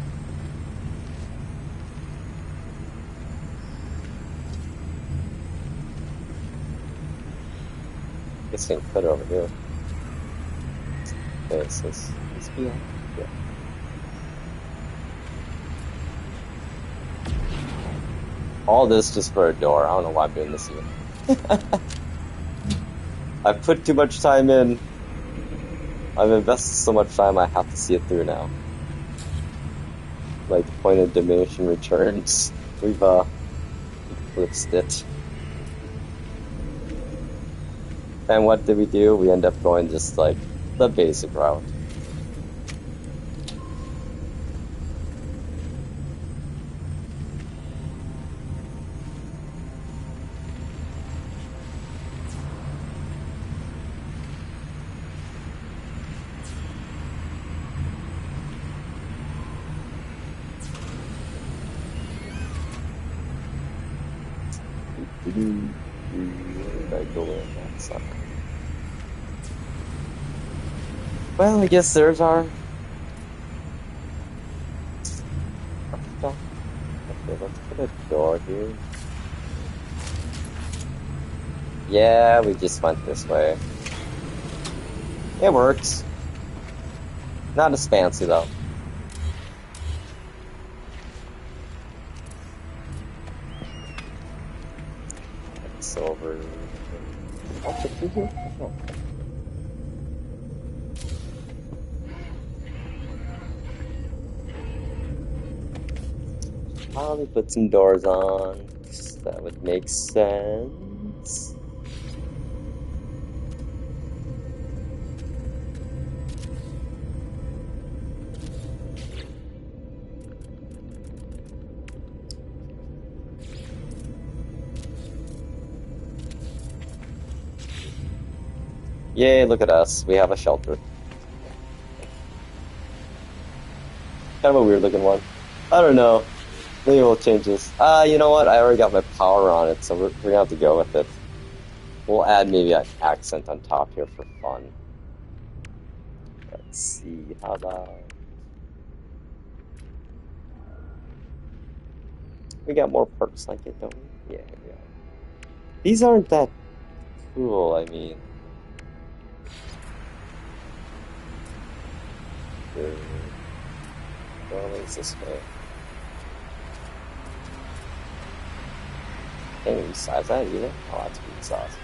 Guess I can put it over here. Okay, so this be on. Yeah. All this just for a door. I don't know why I'm doing this here. I've put too much time in. I've invested so much time, I have to see it through now. Like, point of diminishing returns. We've eclipsed it. And what did we do? We end up going just like the basic route. Where did I go in that sucker? Well, I guess there's our... Okay, let's put a door here. Yeah, we just went this way. It works. Not as fancy, though. It's over... What's it through here? Oh. Probably put some doors on. That would make sense. Yay, look at us. We have a shelter. Kind of a weird looking one. I don't know. Maybe we'll change this. You know what? I already got my power on it, so we're gonna have to go with it. We'll add maybe an accent on top here for fun. Let's see, how about... We got more perks like it, don't we? Yeah, here we are. These aren't that cool, I mean... Going this way. Can't even size that either. Oh, that's pretty sauce.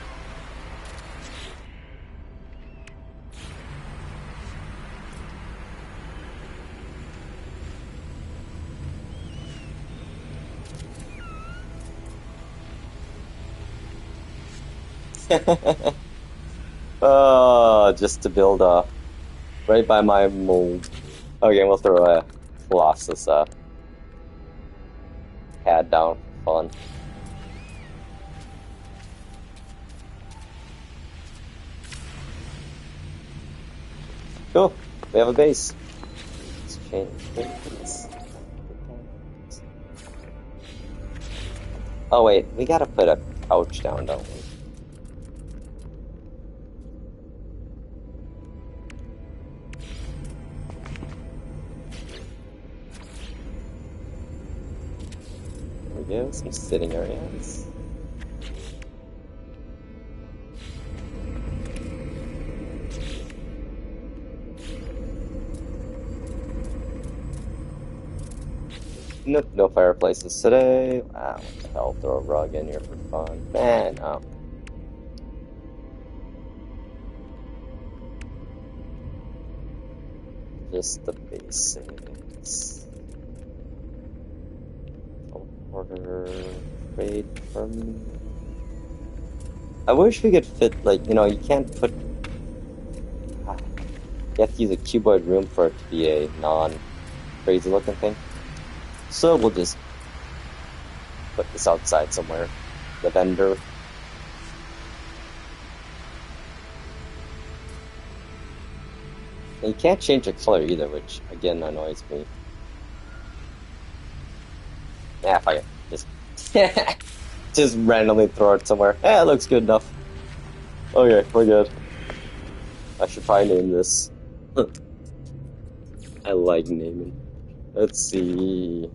Just to build right by my mold. Okay, we'll throw a Colossus pad down for fun. Cool, we have a base. Let's change this. Oh wait, we gotta put a couch down, don't we? There we go, some sitting areas. Nope, no fireplaces today. Wow, what the hell? Throw a rug in here for fun. Man, Just the basics. Order trade from. I wish we could fit, like, you can't put. You have to use a cuboid room for it to be a non-crazy looking thing. So we'll just put this outside somewhere. The vendor. And you can't change the color either, which again annoys me. Yeah, fuck it. Just randomly throw it somewhere. Yeah, it looks good enough. Okay, we're good. I should probably name this. I like naming. Let's see.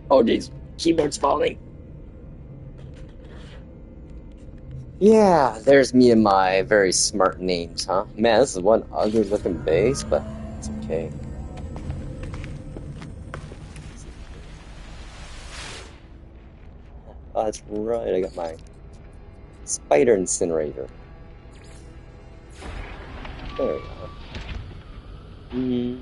Oh jeez, keyboard's falling. Yeah, there's me and my very smart names, huh? Man, this is one ugly looking base, but it's okay. Oh, that's right, I got my spider incinerator. There we go.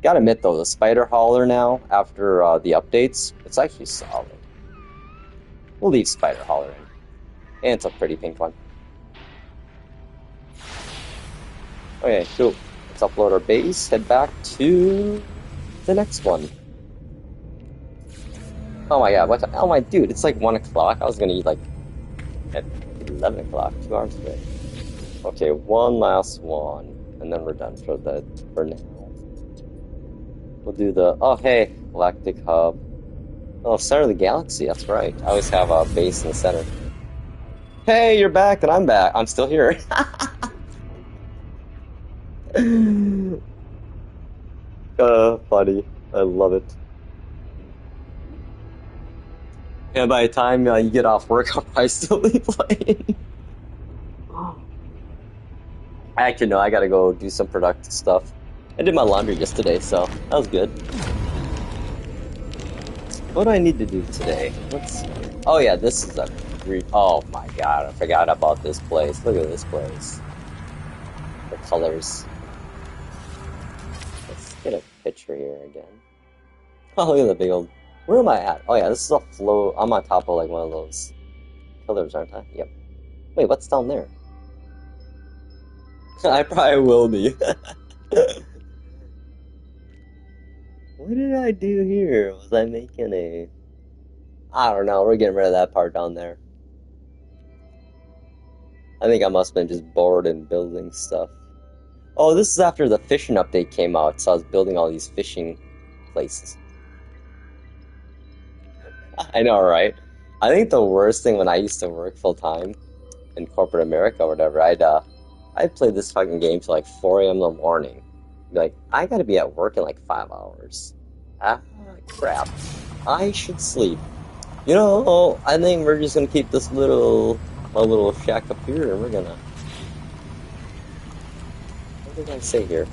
Gotta admit though, the spider hauler now, after the updates, it's actually solid. We'll leave spider hauler in. And it's a pretty pink one. Okay, cool. Let's upload our base, head back to the next one. Oh my god, what the, oh my dude, it's like 1 o'clock. I was gonna eat like at 11 o'clock, 2 hours away. Okay, one last one, and then we're done for now. We'll do the, oh hey, Galactic Hub. Oh, center of the galaxy, that's right. I always have a base in the center. Hey, you're back, and I'm back. I'm still here. Funny. I love it. And by the time you get off work, I'll probably still be playing. Actually, no, I gotta go do some productive stuff. I did my laundry yesterday, so that was good. What do I need to do today? Let's see. Oh yeah, this is a oh my god, I forgot about this place. Look at this place. The colors. Let's get a picture here again. Oh, look at the big old... Where am I at? Oh yeah, this is a float. I'm on top of like one of those pillars, aren't I? Yep. Wait, what's down there? I probably will be. What did I do here? Was I making a... I don't know, we're getting rid of that part down there. I think I must have been just bored and building stuff. Oh, this is after the fishing update came out, so I was building all these fishing places. I know, right? I think the worst thing when I used to work full-time in corporate America or whatever, I'd play this fucking game till like 4 a.m. in the morning. Be like, I gotta be at work in like 5 hours. Ah, crap. I should sleep. You know, I think we're just gonna keep this my little shack up here, and we're gonna... What did I say here?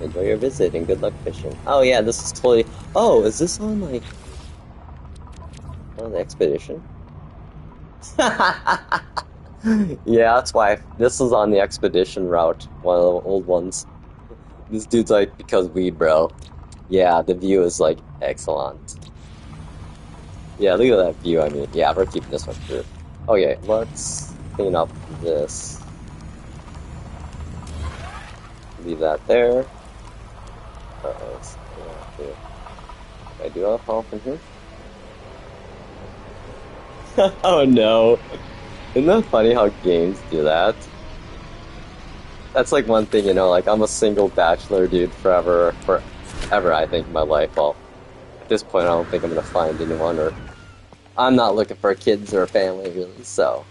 Enjoy your visit and good luck fishing. Oh yeah, this is totally... Oh, is this on like... on the expedition? Yeah, that's why. This is on the expedition route, one of the old ones. This dude's like, because weed, bro. Yeah, the view is like excellent. Yeah, look at that view, I mean. Yeah, we're keeping this one through. Okay, let's clean up this. Leave that there. Uh-oh, can I do a fall from here? Oh no. Isn't that funny how games do that? That's like one thing, like I'm a single bachelor dude forever, I think, in my life. Well, at this point I don't think I'm gonna find anyone, or I'm not looking for kids or a family really, so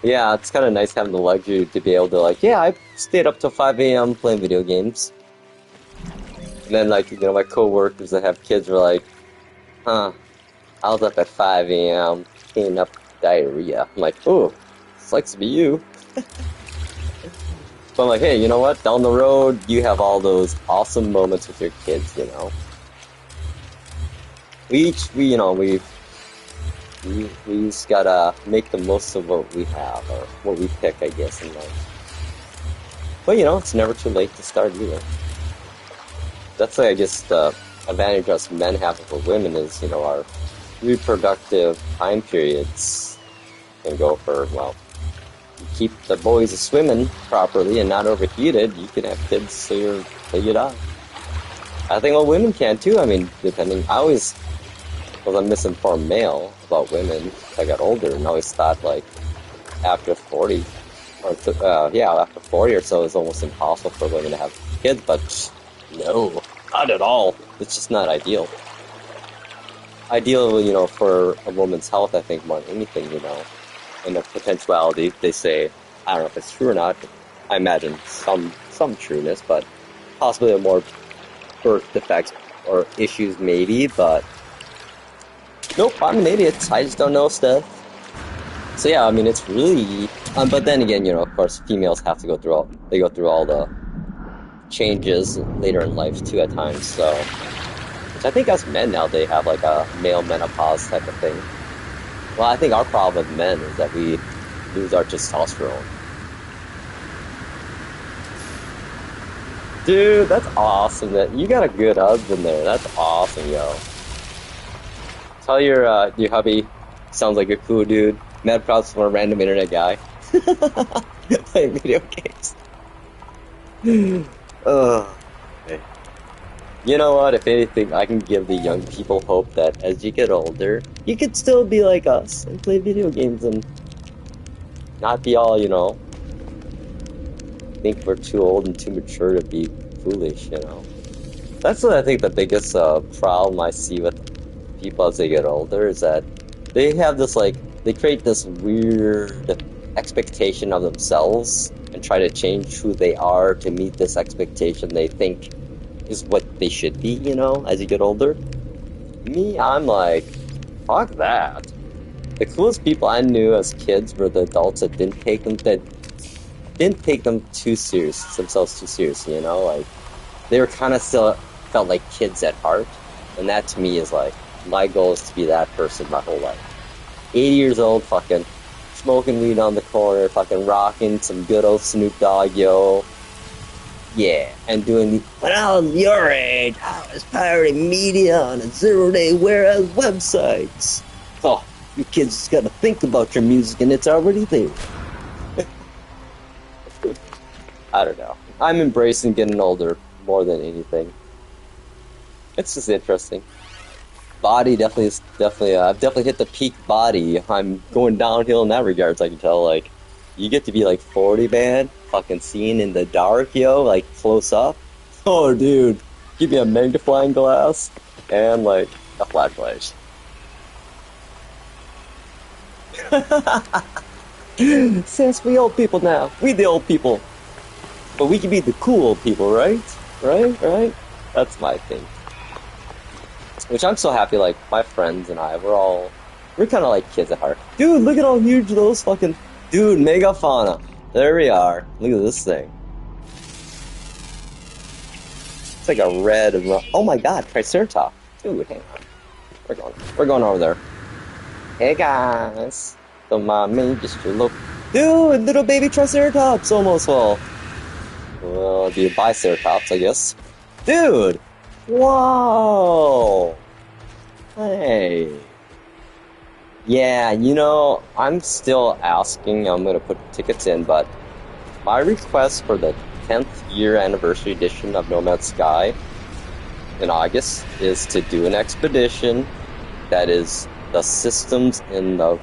yeah, it's kind of nice having the luxury to be able to like, yeah, I stayed up till 5 a.m. playing video games. And then like, my co-workers that have kids were like, huh, I was up at 5 a.m. cleaning up diarrhea. I'm like, oh, sucks to be you. But I'm like, hey, you know what? Down the road, you have all those awesome moments with your kids, we just gotta make the most of what we have, or what we pick, I guess, in life. But it's never too late to start either. That's I guess the advantage us men have over women is, our reproductive time periods can go for, well, you keep the boys swimming properly and not overheated, you can have kids till you die. I think all women can too. I mean, I always was a misinformed male about women as I got older, and always thought like after 40, after 40 or so, it's almost impossible for women to have kids, but no, not at all. It's just not ideal. Ideal, for a woman's health, I think, more than anything, and the potentiality, they say, I don't know if it's true or not, I imagine some trueness, but possibly more birth defects or issues maybe, but nope, I'm an idiot. I just don't know stuff. So yeah, I mean, it's really, but then again, of course, females have to go through all the changes later in life too at times, so, which I think us men now, they have like a male menopause type of thing. Well, I think our problem with men is that we lose our testosterone. Dude, that's awesome. That you got a good husband there. That's awesome, yo. Tell your hubby, sounds like a cool dude. Mad props from a random internet guy. Playing video games. Okay. You know what? If anything, I can give the young people hope that as you get older, you could still be like us and play video games and not be all, think we're too old and too mature to be foolish, That's what I think the biggest problem I see with people as they get older is that they have this, they create this weird expectation of themselves and try to change who they are to meet this expectation they think is what they should be, as you get older. Me, I'm like, fuck that. The coolest people I knew as kids were the adults that didn't take them too serious, themselves too seriously, like, they were kind of still felt like kids at heart, and that to me is like, my goal is to be that person my whole life. 80 years old, fucking smoking weed on the corner, fucking rocking some good old Snoop Dogg, yo. Yeah, and doing when I was your age, I was pirating media on a zero-day warehouse websites. Oh, you kids just gotta think about your music and it's already there. I don't know. I'm embracing getting older more than anything. It's just interesting. Body I've definitely hit the peak body. I'm going downhill in that regards, I can tell. Like, you get to be like 40, man, fucking seeing in the dark, yo, like close up. Oh, dude, give me a magnifying glass and like a flashlight. Since we old people now, we the old people. But we can be the cool old people, right? Right? That's my thing. Which I'm so happy, like, my friends and I, we're kind of like kids at heart. Dude, look at how huge those fucking... Dude, megafauna. There we are. Look at this thing. It's like a red... Oh my god, Triceratops. Dude, hang on. We're going over there. Hey guys. Don't mind me, just your look. Dude, little baby Triceratops almost full. Well, it'd be a Biceratops, I guess. Dude! Whoa! Hey. Yeah, I'm still asking, I'm gonna put tickets in, but my request for the 10th year anniversary edition of No Man's Sky in August is to do an expedition that is the systems in the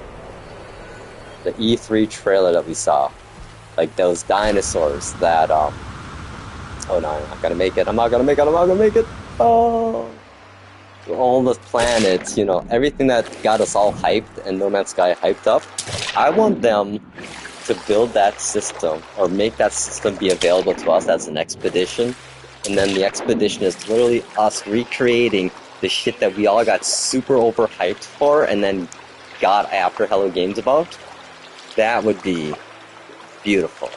E3 trailer that we saw. Like those dinosaurs that, oh no, I'm not gonna make it. Oh. All the planets, everything that got us all hyped and No Man's Sky hyped up. I want them to build that system or make that system be available to us as an expedition. And then the expedition is literally us recreating the shit that we all got super overhyped for and then got after Hello Games about. That would be beautiful.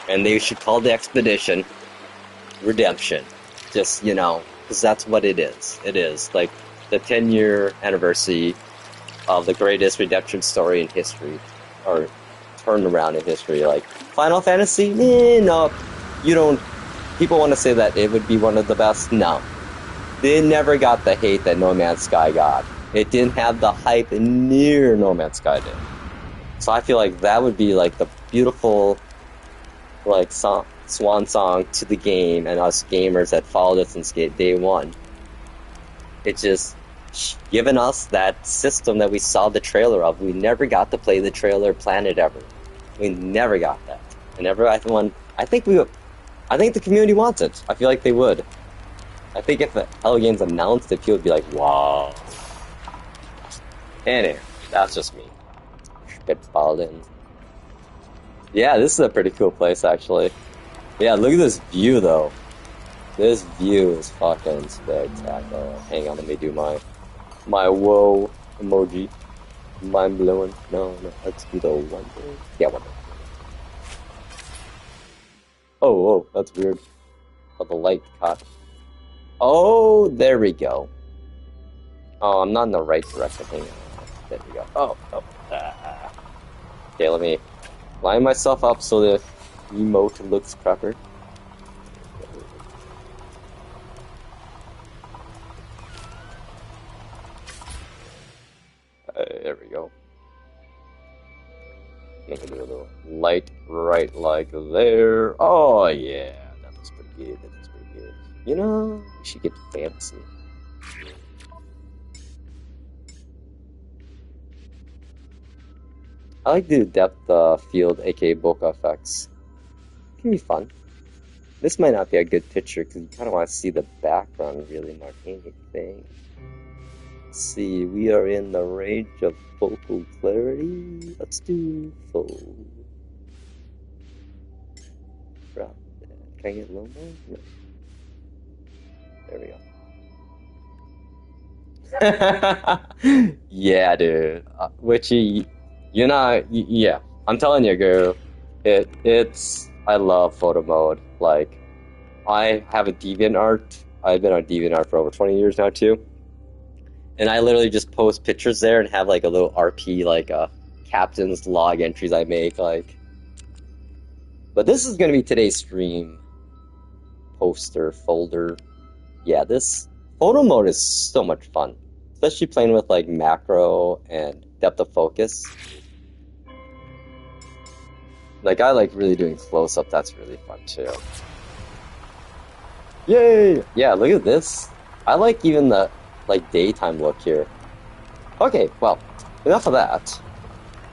And they should call the expedition Redemption. Just, because that's what it is. It is. Like, the 10-year anniversary of the greatest redemption story in history, or turnaround in history. Like Final Fantasy, no, you don't. People want to say that it would be one of the best. No, they never got the hate that No Man's Sky got. It didn't have the hype near No Man's Sky did. So I feel like that would be like the beautiful, like swan song to the game and us gamers that followed it since day one. It's just given us that system that we saw the trailer of. We never got to play the trailer Planet ever. We never got that. And everyone, I think the community wants it. I feel like they would. I think if Hello Games announced it, people would be like, wow. Anyway, that's just me. Spitballed in. Yeah, this is a pretty cool place, actually. Yeah, look at this view, though. This view is fucking spectacular. Hang on, let me do my whoa emoji. Mind blowing. No, let's do the one. Yeah, one. Oh, that's weird. Oh, the light caught. Oh, there we go. Oh, I'm not in the right direction. Hang on. There we go. Oh. Okay, let me line myself up so the emote looks proper. There we go. I'm gonna do a little light right like there. Oh yeah, that looks pretty good. That looks pretty good. You know, we should get fancy. I like the depth field, aka bokeh effects. It can be fun. This might not be a good picture because you kind of want to see the background really more than anything. Let's see, we are in the range of focal clarity. Let's do full. Drop that. Can I get a little more? No. There we go. Yeah, dude. Witchy, yeah. I'm telling you, girl. It's. I love photo mode. Like, I have a DeviantArt. I've been on DeviantArt for over 20 years now too. And I literally just post pictures there and have like a little RP, like captain's log entries I make, like. But this is gonna be today's stream poster folder. Yeah, this photo mode is so much fun, especially playing with like macro and depth of focus. Like I like really doing close up. That's really fun too. Yay! Yeah, look at this. I like even the like daytime look here. Okay, well, enough of that.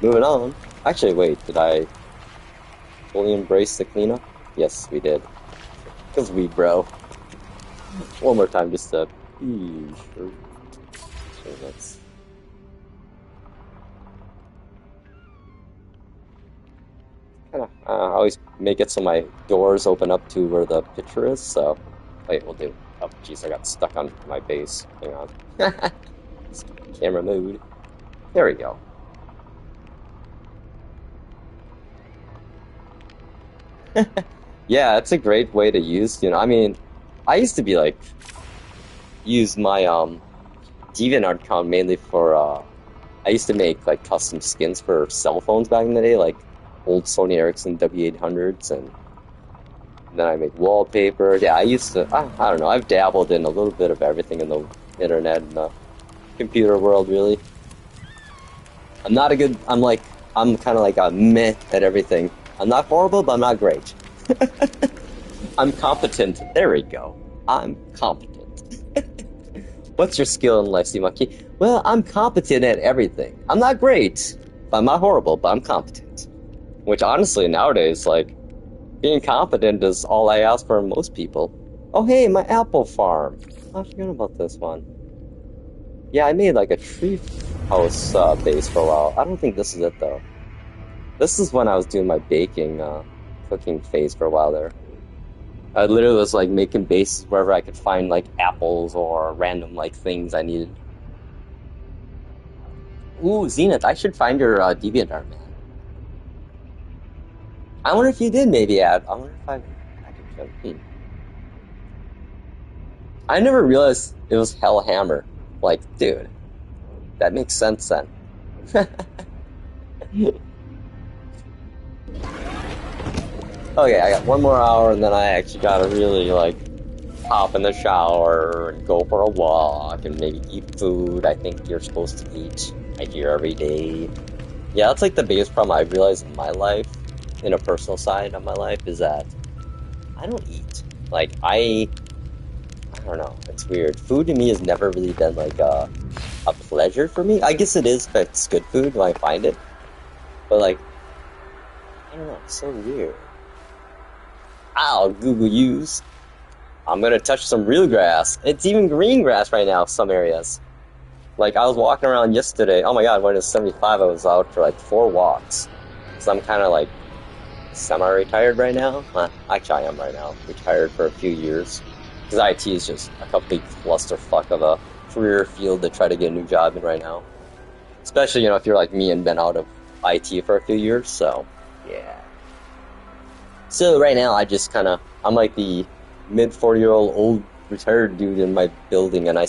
Moving on. Actually, wait, did I fully embrace the cleanup? Yes, we did. Because we, bro. One more time, just to be sure. So let's. Kind of, I always make it so my doors open up to where the picture is. So, wait, we'll do. Oh, jeez, I got stuck on my base. Hang on. Camera mode. There we go. Yeah, it's a great way to use, I mean, I used to be like, use my DeviantArt account mainly for, I used to make like custom skins for cell phones back in the day, like old Sony Ericsson W800s, and then I make wallpaper. Yeah, I used to, I don't know, I've dabbled in a little bit of everything in the internet and the computer world, really. I'm kind of like a meh at everything. I'm not horrible, but I'm not great. I'm competent. There we go. I'm competent. What's your skill in life, Sea Monkey? Well, I'm competent at everything. I'm not great, but I'm not horrible, but I'm competent. Which honestly, nowadays, like, being competent is all I ask for in most people. Oh, hey, my apple farm. I forgot about this one. Yeah, I made like a tree house base for a while. I don't think this is it, though. This is when I was doing my baking, cooking phase for a while there. I literally was like making bases wherever I could find like apples or random like things I needed. Ooh, Zenith, I should find your DeviantArt, man. I wonder if you did maybe add. I wonder if I added him. I never realized it was Hellhammer. Like, dude, that makes sense then. Okay, I got one more hour and then I actually gotta really like hop in the shower and go for a walk and maybe eat food I think you're supposed to eat. I hear every day. Yeah, that's like the biggest problem I've realized in my life, in a personal side of my life, is that I don't eat. Like I don't know. It's weird. Food to me has never really been like a pleasure for me. I guess it is if it's good food when I find it. But like I don't know. It's so weird. I'll Google use. I'm gonna touch some real grass. It's even green grass right now, some areas. Like, I was walking around yesterday. Oh my god, when it was 75, I was out for like 4 walks. So I'm kind of like semi-retired right now. Actually, I am right now. Retired for a few years. Because IT is just a complete clusterfuck of a career field to try to get a new job in right now. Especially, if you're like me and been out of IT for a few years. So, yeah. So right now, I'm like the mid-40-year-old old retired dude in my building, and I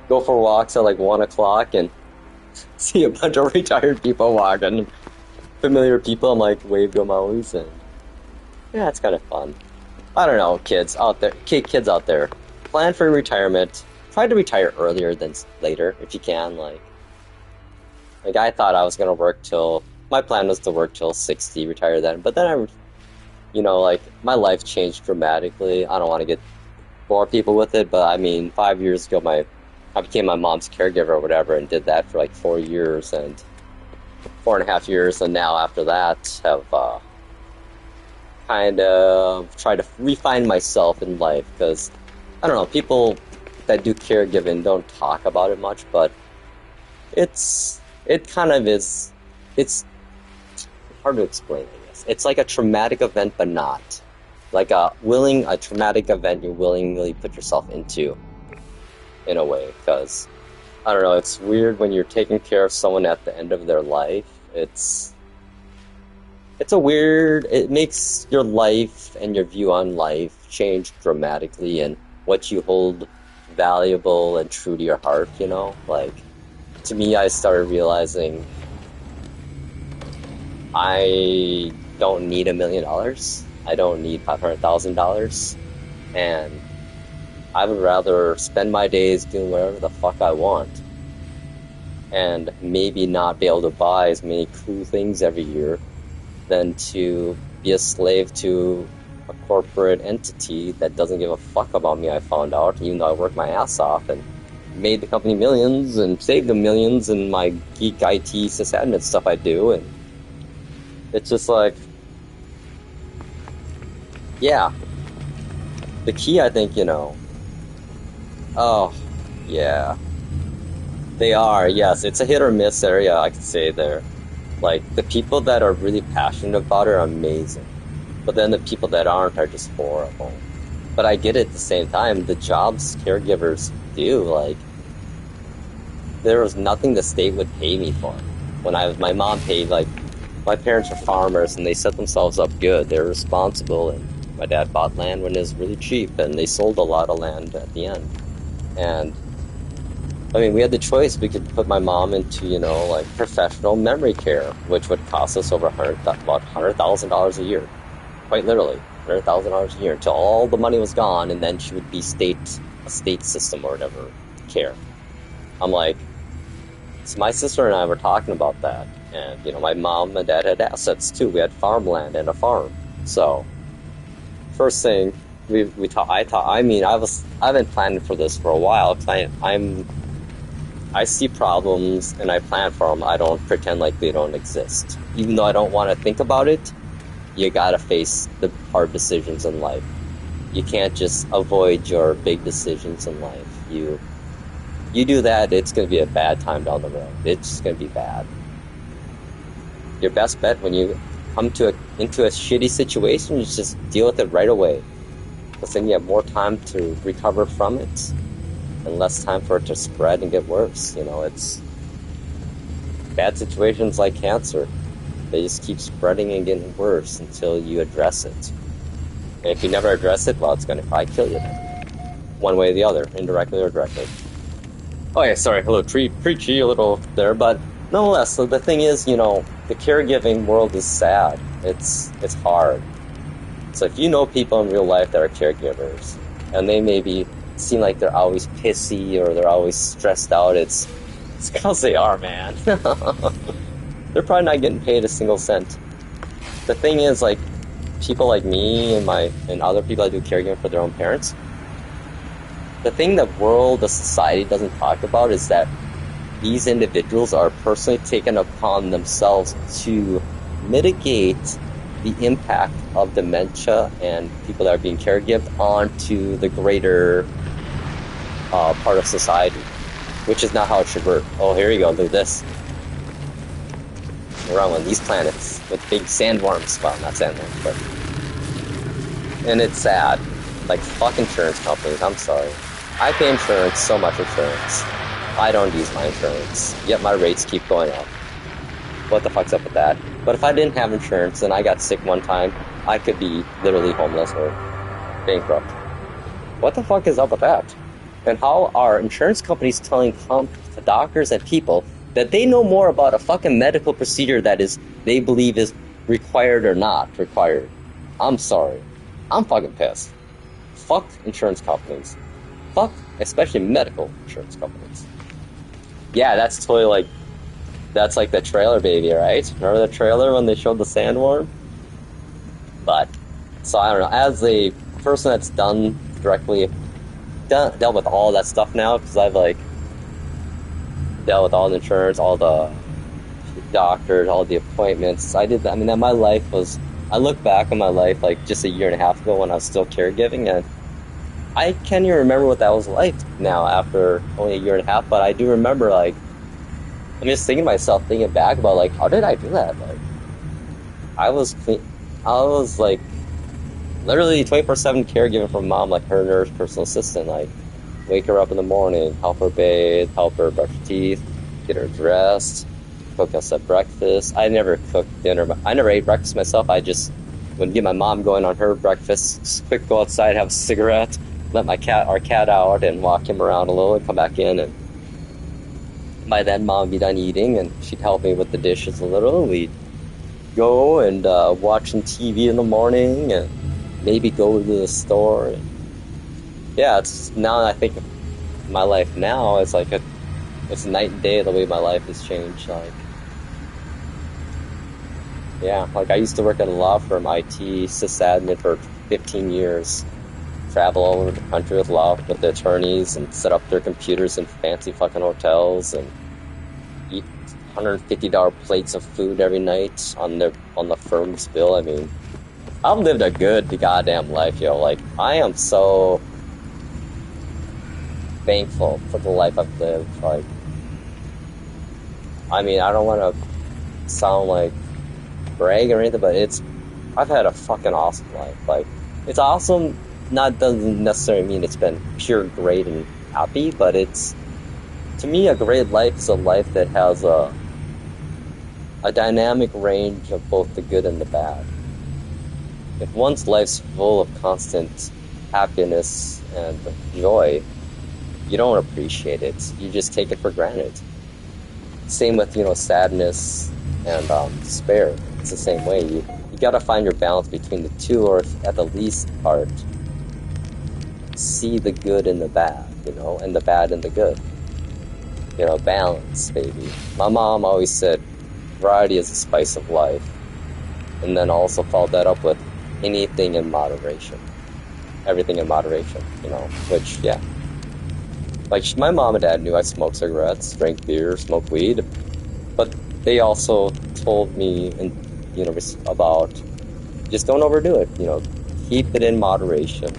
go for walks at like 1 o'clock and see a bunch of retired people walking, familiar people. I'm like, wave to them always, and yeah, it's kind of fun. I don't know, kids out there, plan for retirement. Try to retire earlier than later if you can. Like I thought I was gonna my plan was to work till 60, retire then, but then like my life changed dramatically. I don't want to bore people with it, but I mean, 5 years ago, I became my mom's caregiver or whatever, and did that for like 4 years and 4.5 years, and now after that, have kind of tried to refine myself in life because I don't know, people that do caregiving don't talk about it much, but it kind of is. It's hard to explain, I guess. It's like a traumatic event, but not. Like a traumatic event you willingly put yourself into, in a way, because, I don't know, it's weird when you're taking care of someone at the end of their life. It makes your life and your view on life change dramatically, and what you hold valuable and true to your heart, Like, to me, I started realizing I don't need $1 million. I don't need $500,000. And I would rather spend my days doing whatever the fuck I want. And maybe not be able to buy as many cool things every year than to be a slave to a corporate entity that doesn't give a fuck about me, I found out, even though I worked my ass off and made the company millions and saved them millions in my geek IT sysadmin stuff I do. And it's just like, yeah. The key, I think, oh, yeah. They are, yes. It's a hit or miss area, I could say there. Like, the people that are really passionate about it are amazing. But then the people that aren't are just horrible. But I get it at the same time. The jobs caregivers do, like, there was nothing the state would pay me for. My mom paid, like, my parents are farmers and they set themselves up good. They're responsible, and my dad bought land when it was really cheap, and they sold a lot of land at the end. And I mean, we had the choice. We could put my mom into, like professional memory care, which would cost us about $100,000 a year. Quite literally, $100,000 a year until all the money was gone, and then she would be a state system or whatever care. I'm like, so my sister and I were talking about that, and my mom and dad had assets too. We had farmland and a farm. So first thing I've been planning for this for a while. Cause I see problems and I plan for them. I don't pretend like they don't exist. Even though I don't want to think about it, you gotta face the hard decisions in life. You can't just avoid your big decisions in life. You do that, it's gonna be a bad time down the road. It's just gonna be bad. Your best bet when you come into a shitty situation is just deal with it right away. Because then you have more time to recover from it, and less time for it to spread and get worse. It's bad situations like cancer. They just keep spreading and getting worse until you address it. And if you never address it, well, it's going to probably kill you. One way or the other, indirectly or directly. Oh yeah, sorry, a little preachy, a little there, but nonetheless. So the thing is, the caregiving world is sad. It's hard. So if you know people in real life that are caregivers, and they maybe seem like they're always pissy or they're always stressed out, it's because they are, man. They're probably not getting paid a single cent. The thing is, like, people like me and other people that do caregiving for their own parents, the thing the society doesn't talk about is that these individuals are personally taken upon themselves to mitigate the impact of dementia and people that are being caregived onto the greater part of society, which is not how it should work. Oh, here you go, look at this. We're on one of these planets with big sandworms. Well, not sandworms, but... And it's sad. Like, fuck insurance companies, I'm sorry. I pay insurance, so much insurance. I don't use my insurance, yet my rates keep going up. What the fuck's up with that? But if I didn't have insurance and I got sick one time, I could be literally homeless or bankrupt. What the fuck is up with that? And how are insurance companies telling doctors and people that they know more about a fucking medical procedure that they believe is required or not required? I'm sorry. I'm fucking pissed. Fuck insurance companies. Fuck, especially medical insurance companies. Yeah, that's totally that's like the trailer baby, right? Remember the trailer when they showed the sandworm? But, so I don't know, as a person that's dealt with all that stuff now, because I've dealt with all the insurance, all the doctors, all the appointments. I look back on my life like just a year and a half ago when I was still caregiving, and I can't even remember what that was like now after only a year and a half, but I do remember, I'm just thinking back about, how did I do that? I was literally 24/7 caregiving for mom, her nurse, personal assistant, wake her up in the morning, help her bathe, help her brush her teeth, get her dressed, cook us a breakfast. I never cooked dinner. I never ate breakfast myself. I just would get my mom going on her breakfast, just quick go outside, have a cigarette, let our cat out and walk him around a little and come back in, and by then mom would be done eating and she'd help me with the dishes a little. We'd go and watch some TV in the morning and maybe go to the store. And yeah, it's now that I think of my life now, it's it's night and day the way my life has changed. I used to work at a law firm, IT sysadmin for 15 years. Travel all over the country with the attorneys and set up their computers in fancy fucking hotels and eat $150 plates of food every night on the firm's bill. I mean, I've lived a good goddamn life, yo. I am so thankful for the life I've lived. I mean, I don't want to sound like brag or anything, but I've had a fucking awesome life. It's awesome. Doesn't necessarily mean it's been pure great and happy, but to me, a great life is a life that has a dynamic range of both the good and the bad. If one's life's full of constant happiness and joy, you don't appreciate it. You just take it for granted. Same with, sadness and despair. It's the same way. You gotta find your balance between the two, or at the least part, see the good in the bad, and the bad in the good. Balance, baby. My mom always said, variety is the spice of life. And then also followed that up with anything in moderation. Everything in moderation, which, yeah. My mom and dad knew I smoked cigarettes, drank beer, smoked weed, but they also told me, about just don't overdo it, keep it in moderation.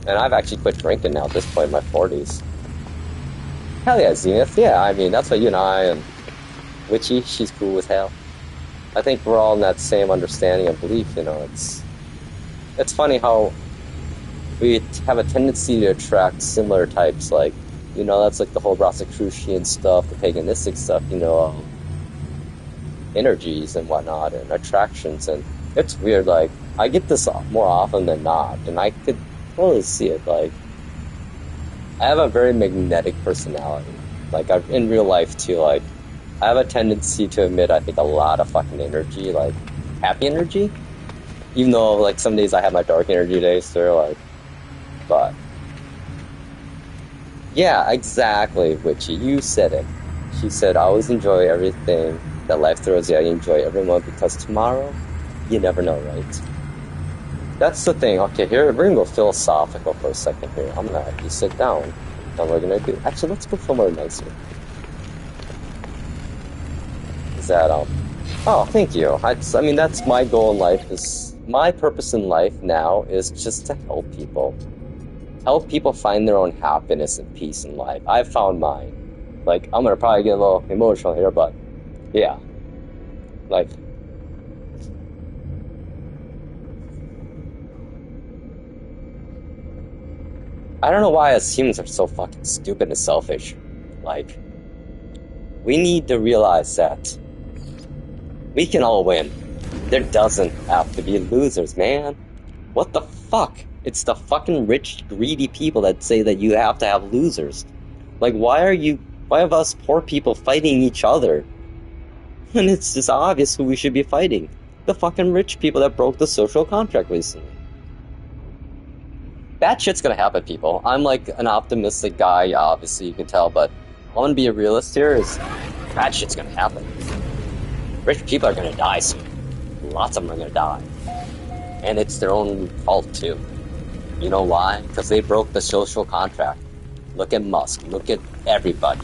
And I've actually quit drinking now at this point in my 40s. Hell yeah, Zenith. Yeah, I mean, that's what you and I and Witchy, she's cool as hell. I think we're all in that same understanding and belief, It's funny how we have a tendency to attract similar types, that's the whole Rosicrucian stuff, the paganistic stuff, energies and whatnot, and attractions, and it's weird, I get this more often than not, and I could totally see it, I have a very magnetic personality. Like in real life too. Like I have a tendency to emit, I think, a lot of fucking energy, like happy energy. Even though like some days I have my dark energy days, so like, but yeah, exactly, Witchy. You said it. She said, I always enjoy everything that life throws you. I enjoy everyone because tomorrow, you never know, right? That's the thing. Okay, here, we're gonna go philosophical for a second here. I'm gonna have you sit down. And we're gonna do. Actually, let's go somewhere nicer. Is that, oh, thank you. I mean, that's my goal in life is, my purpose in life now is just to help people. Help people find their own happiness and peace in life. I've found mine. Like, I'm gonna probably get a little emotional here, but yeah. Like, I don't know why us humans are so fucking stupid and selfish. Like, we need to realize that we can all win. There doesn't have to be losers, man. What the fuck? It's the fucking rich, greedy people that say that you have to have losers. Like, why have us poor people fighting each other? And it's just obvious who we should be fighting. The fucking rich people that broke the social contract recently. Bad shit's gonna happen, people. I'm like an optimistic guy, obviously you can tell, but I'm gonna be a realist here is bad shit's gonna happen. Rich people are gonna die soon. Lots of them are gonna die. And it's their own fault too. You know why? Because they broke the social contract. Look at Musk. Look at everybody.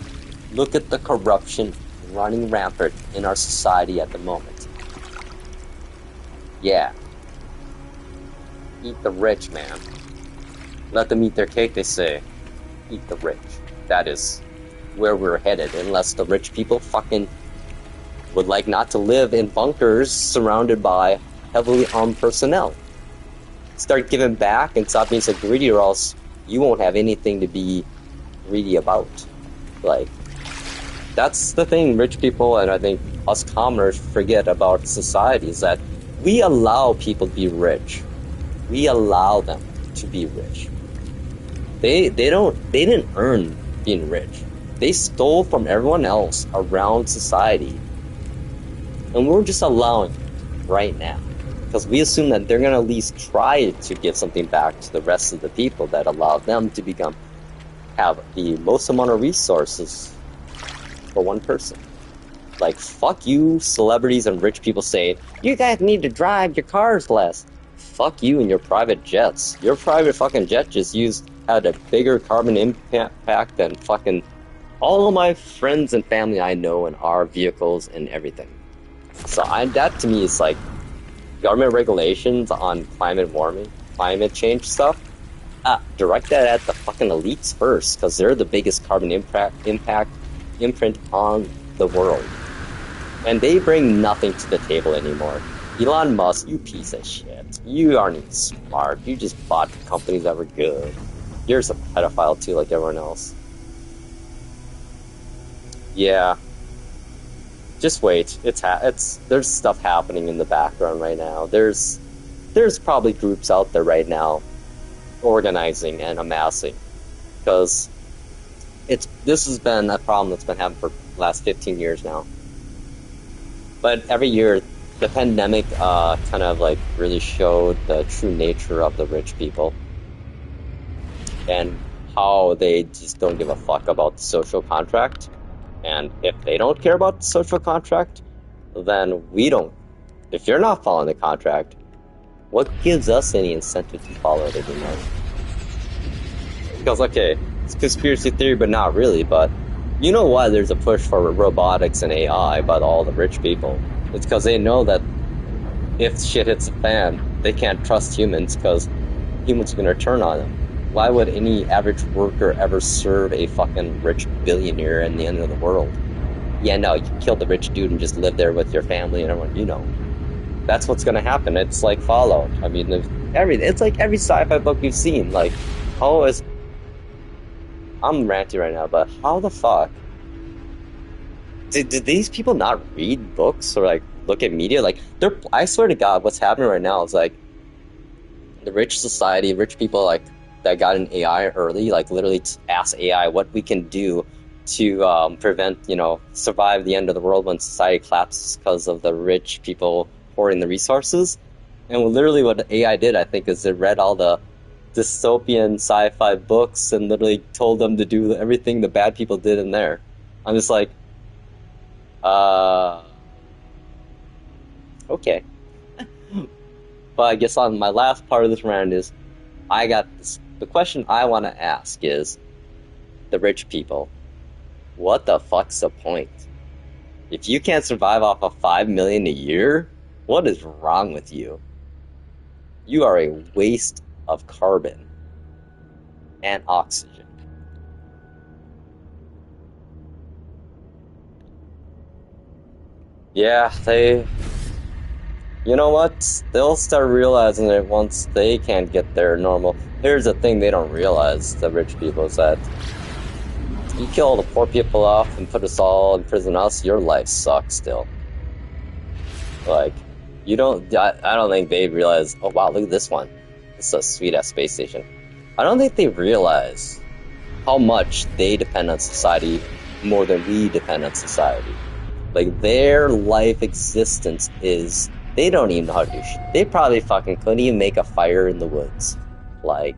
Look at the corruption running rampant in our society at the moment. Yeah. Eat the rich, man. Let them eat their cake, they say. Eat the rich. That is where we're headed, unless the rich people fucking would like not to live in bunkers surrounded by heavily armed personnel. Start giving back and stop being so greedy, or else you won't have anything to be greedy about. Like, that's the thing rich people and I think us commoners forget about society, is that we allow people to be rich. We allow them to be rich. They didn't earn being rich. They stole from everyone else around society. And we're just allowing it right now. Because we assume that they're going to at least try to give something back to the rest of the people that allow them to have the most amount of resources for one person. Like, fuck you, celebrities and rich people saying, you guys need to drive your cars less. Fuck you and your private jets. Your private fucking jet just had a bigger carbon impact than fucking all of my friends and family I know in our vehicles and everything. So that to me is like government regulations on climate change stuff. Direct that at the fucking elites first, because they're the biggest carbon imprint on the world. And they bring nothing to the table anymore. Elon Musk, you piece of shit. You aren't even smart. You just bought companies that were good. You're just a pedophile too, like everyone else. Yeah. Just wait. There's stuff happening in the background right now. There's probably groups out there right now organizing and amassing, because this has been a problem that's been happening for the last 15 years now. But every year, the pandemic kind of like really showed the true nature of the rich people and how they just don't give a fuck about the social contract. And if they don't care about the social contract, then we don't. If you're not following the contract, what gives us any incentive to follow it anymore? Because, okay, it's conspiracy theory, but not really. But you know why there's a push for robotics and AI by all the rich people? It's because they know that if shit hits the fan, they can't trust humans, because humans are going to turn on them. Why would any average worker ever serve a fucking rich billionaire in the end of the world? Yeah, no, you kill the rich dude and just live there with your family and everyone, you know. That's what's gonna happen. It's like Fallout. I mean, it's like every sci-fi book you've seen. Like, I'm ranty right now, but how the fuck did these people not read books or like look at media? Like, I swear to God, what's happening right now is like the rich society, rich people, like that got an AI early, like literally asked AI what we can do to prevent, survive the end of the world when society collapses because of the rich people hoarding the resources. And literally what AI did, I think, is it read all the dystopian sci-fi books and literally told them to do everything the bad people did in there. I'm just like, uh, okay. But I guess on my last part of this round is, I got this. The question I want to ask is, the rich people, what the fuck's the point? If you can't survive off of 5 million a year, what is wrong with you? You are a waste of carbon and oxygen. Yeah, you know what? They'll start realizing it once they can't get their normal. Here's the thing they don't realize, the rich people, is that you kill all the poor people off and put us all in prison house, your life sucks still. Like, I don't think they realize, oh wow, look at this one. It's a sweet ass space station. I don't think they realize how much they depend on society more than we depend on society. Like, their life existence is, they don't even know how to do shit. They probably fucking couldn't even make a fire in the woods. Like,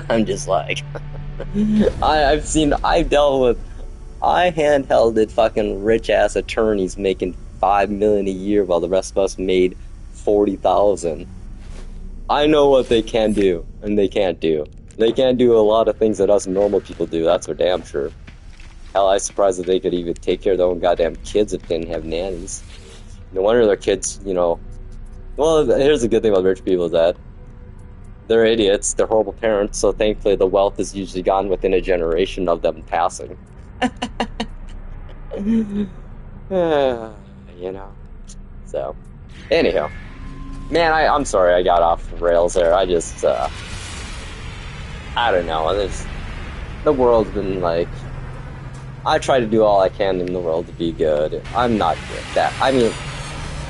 I'm just like, I handhelded fucking rich ass attorneys making 5 million a year while the rest of us made 40,000. I know what they can do and they can't do. They can't do a lot of things that us normal people do, that's for damn sure. Hell, I'm surprised that they could even take care of their own goddamn kids if they didn't have nannies. No wonder their kids, Well, here's the good thing about rich people, is that they're idiots, they're horrible parents, so thankfully the wealth is usually gone within a generation of them passing. So, anyhow. Man, I'm sorry I got off the rails there. I just, I don't know. The world's been like, I try to do all I can in the world to be good. I'm not good at that. I mean,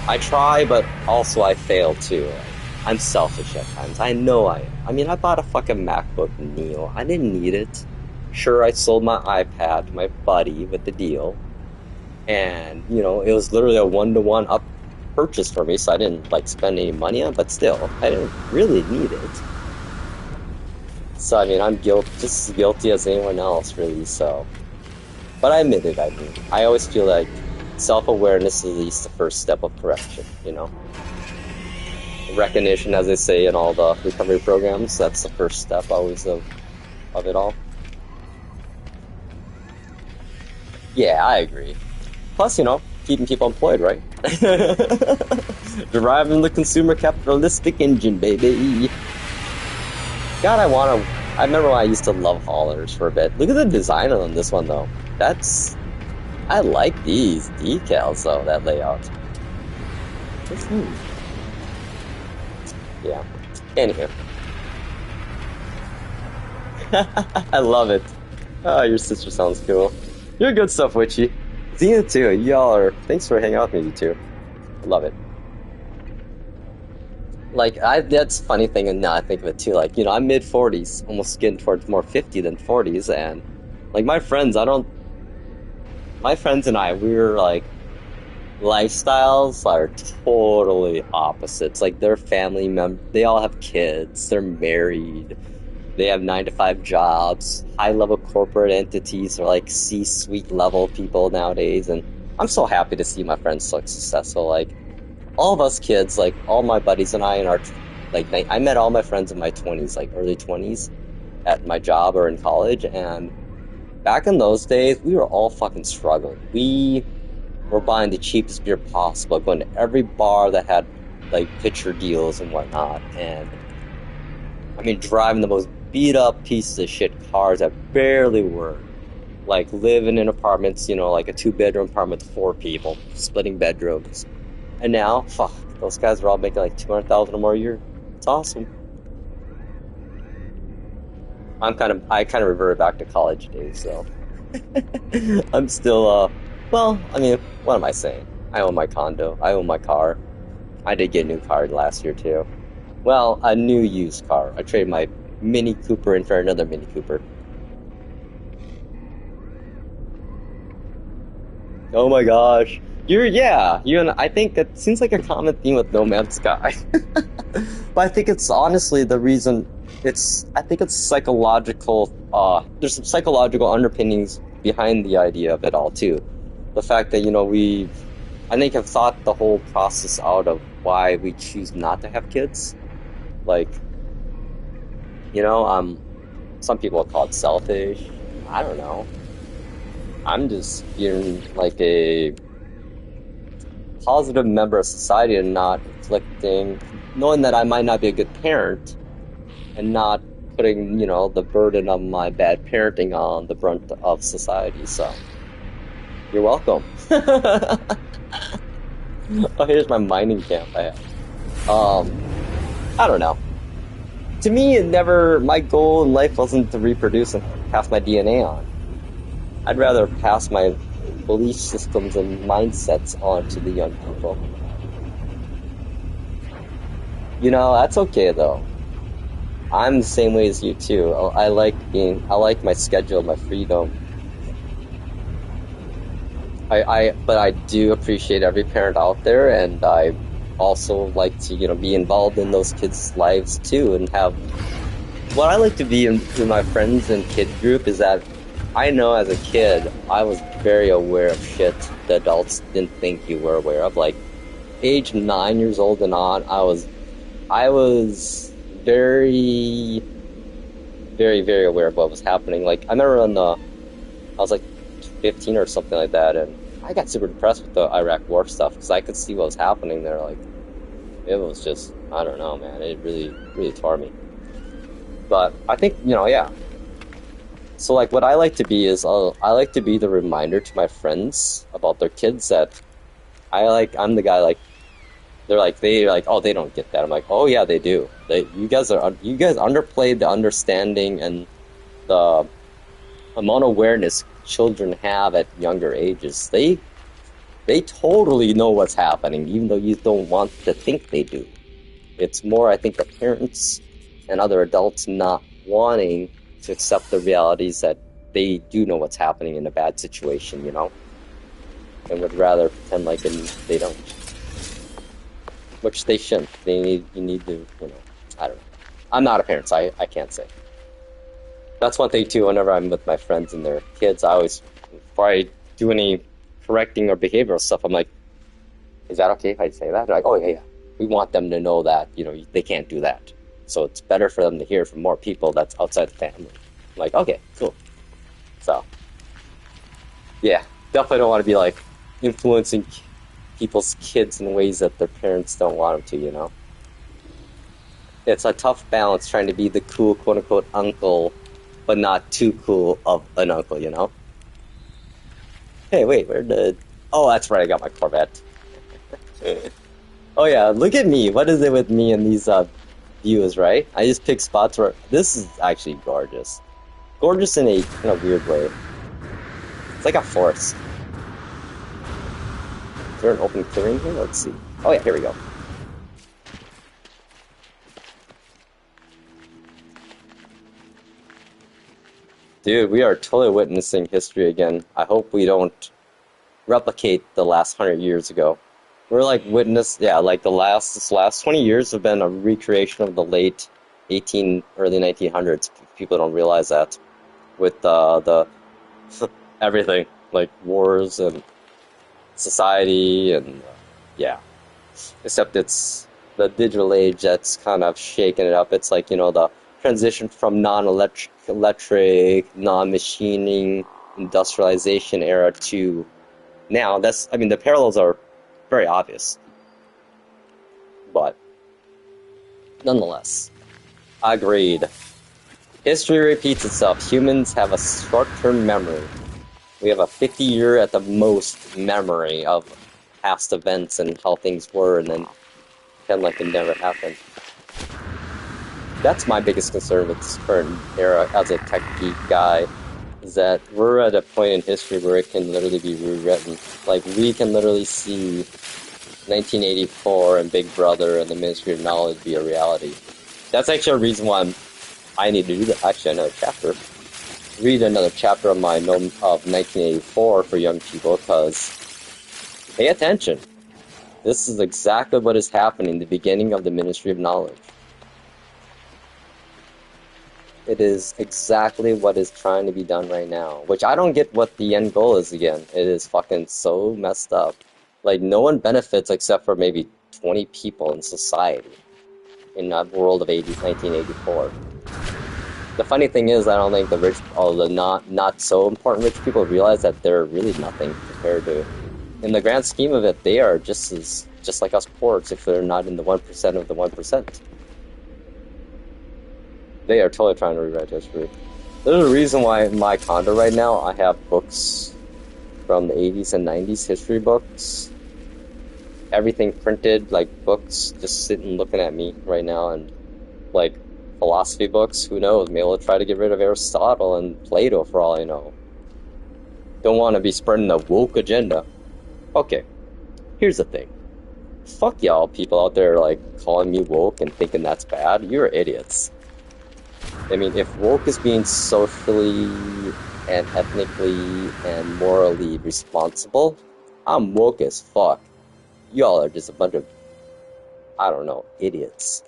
I try, but also I fail too. I'm selfish at times. I know I am. I mean, I bought a fucking MacBook Neo. I didn't need it. Sure, I sold my iPad to my buddy with the deal. And, it was literally a one-to-one up purchase for me, so I didn't, spend any money on it, but still, I didn't really need it. So, I mean, I'm just as guilty as anyone else, really, so. But I admit it, I always feel like self-awareness is at least the first step of correction, Recognition, as they say in all the recovery programs, that's the first step always of it all. Yeah, I agree. Plus, keeping people employed, right? Deriving the consumer capitalistic engine, baby. God, I remember when I used to love haulers for a bit. Look at the design on this one, though. I like these decals, though, that layout. Yeah. Anywho. I love it. Oh, your sister sounds cool. You're good stuff, Witchy. Xena too. Thanks for hanging out with me, you two. I love it. That's a funny thing, and now I think of it too. I'm mid 40s, almost getting towards more 50 than 40s, and my friends and I, we're lifestyles are totally opposites. Their family they all have kids, they're married, they have 9-to-5 jobs, high-level corporate entities are C-suite level people nowadays, and I'm so happy to see my friends so successful. All of us kids, all my buddies and I in our, I met all my friends in my 20s, early 20s, at my job or in college, and back in those days, we were all fucking struggling. We were buying the cheapest beer possible, going to every bar that had, pitcher deals and whatnot, and, driving the most beat-up pieces of shit cars that barely work. Living in apartments, a 2-bedroom apartment with 4 people, splitting bedrooms. And now, fuck, those guys are all making 200,000 or more a year. It's awesome. I kind of reverted back to college days, so. I'm still, what am I saying? I own my condo, I own my car. I did get a new car last year, too. Well, a new used car. I traded my Mini Cooper in for another Mini Cooper. Oh my gosh. You and I think that seems like a common theme with No Man's Sky. But I think it's honestly the reason I think it's psychological, there's some psychological underpinnings behind the idea of it all too. The fact that, I think have thought the whole process out of why we choose not to have kids. Like, you know, um, some people call it selfish. I don't know. I'm just being like a positive member of society and not inflicting, knowing that I might not be a good parent and not putting, the burden of my bad parenting on the brunt of society. So, you're welcome. Oh, here's my mining camp I have. I don't know. To me, my goal in life wasn't to reproduce and pass my DNA on. I'd rather pass my belief systems and mindsets on to the young people. That's okay though. I'm the same way as you too. I like my schedule, my freedom. But I do appreciate every parent out there, and I also like to, be involved in those kids' lives too, and have what I like to be in my friends and kid group is that I know as a kid I was very aware of shit the adults didn't think you were aware of. Like age 9 years old and on, I was very, very, very aware of what was happening. Like I remember I was like 15 or something like that, and I got super depressed with the Iraq war stuff because I could see what was happening there. Like it was just, I don't know, man. It really, really tore me. But I think, yeah. So like what I like to be is I like to be the reminder to my friends about their kids that I'm the guy like they're like, oh, they don't get that. I'm like, oh yeah, they do. You guys underplayed the understanding and the amount of awareness children have at younger ages. They totally know what's happening, even though you don't want to think they do. It's more, I think, the parents and other adults not wanting to accept the realities that they do know what's happening in a bad situation, and would rather pretend like they don't. Which they shouldn't. You need to, I don't know. I'm not a parent, so I can't say. That's one thing too, whenever I'm with my friends and their kids, before I do any correcting or behavioral stuff, I'm like, is that okay if I say that? They're like, oh yeah, yeah. We want them to know that, they can't do that. So it's better for them to hear from more people that's outside the family. I'm like, okay, cool. So, yeah, definitely don't want to be like influencing people's kids in ways that their parents don't want them to, It's a tough balance trying to be the cool, quote-unquote, uncle, but not too cool of an uncle, Hey, wait, oh, that's right, I got my Corvette. Oh yeah, look at me. What is it with me and these views, right? I just pick spots where this is actually gorgeous. Gorgeous in a weird way. It's like a forest. Is there an open clearing here? Let's see. Oh yeah, here we go. Dude, we are totally witnessing history again. I hope we don't replicate the last 100 years ago. We're like like this last 20 years have been a recreation of the late early 1900s. People don't realize that with the everything, like wars and society and yeah. Except it's the digital age that's kind of shaking it up. It's like, the transition from non-electric, non-machining, industrialization era to now. The parallels are very obvious. But nonetheless, agreed. History repeats itself. Humans have a short-term memory. We have a 50-year at the most memory of past events and how things were, and then pretend like it never happened. That's my biggest concern with this current era as a tech geek guy, is that we're at a point in history where it can literally be rewritten. Like, we can literally see 1984 and Big Brother and the Ministry of Knowledge be a reality. That's actually a reason why I need to do that. Actually, another chapter. Read another chapter of my Gnome of 1984 for young people, because pay attention. This is exactly what is happening, the beginning of the Ministry of Knowledge. It is exactly what is trying to be done right now, which I don't get what the end goal is again. It is fucking so messed up. Like, no one benefits except for maybe 20 people in society in that world of 1984. The funny thing is, I don't think the rich, or the not so important rich people realize that they're really nothing compared to, in the grand scheme of it, they are just like us poors if they're not in the 1% of the 1%. They are totally trying to rewrite history. There's a reason why in my condo right now I have books from the 80s and 90s, history books. Everything printed, like books just sitting looking at me right now, and like philosophy books, who knows, maybe we'll try to get rid of Aristotle and Plato for all I know. Don't want to be spreading the woke agenda. Okay, here's the thing. Fuck y'all people out there like calling me woke and thinking that's bad. You're idiots. I mean, if woke is being socially and ethnically and morally responsible, I'm woke as fuck. Y'all are just a bunch of, I don't know, idiots.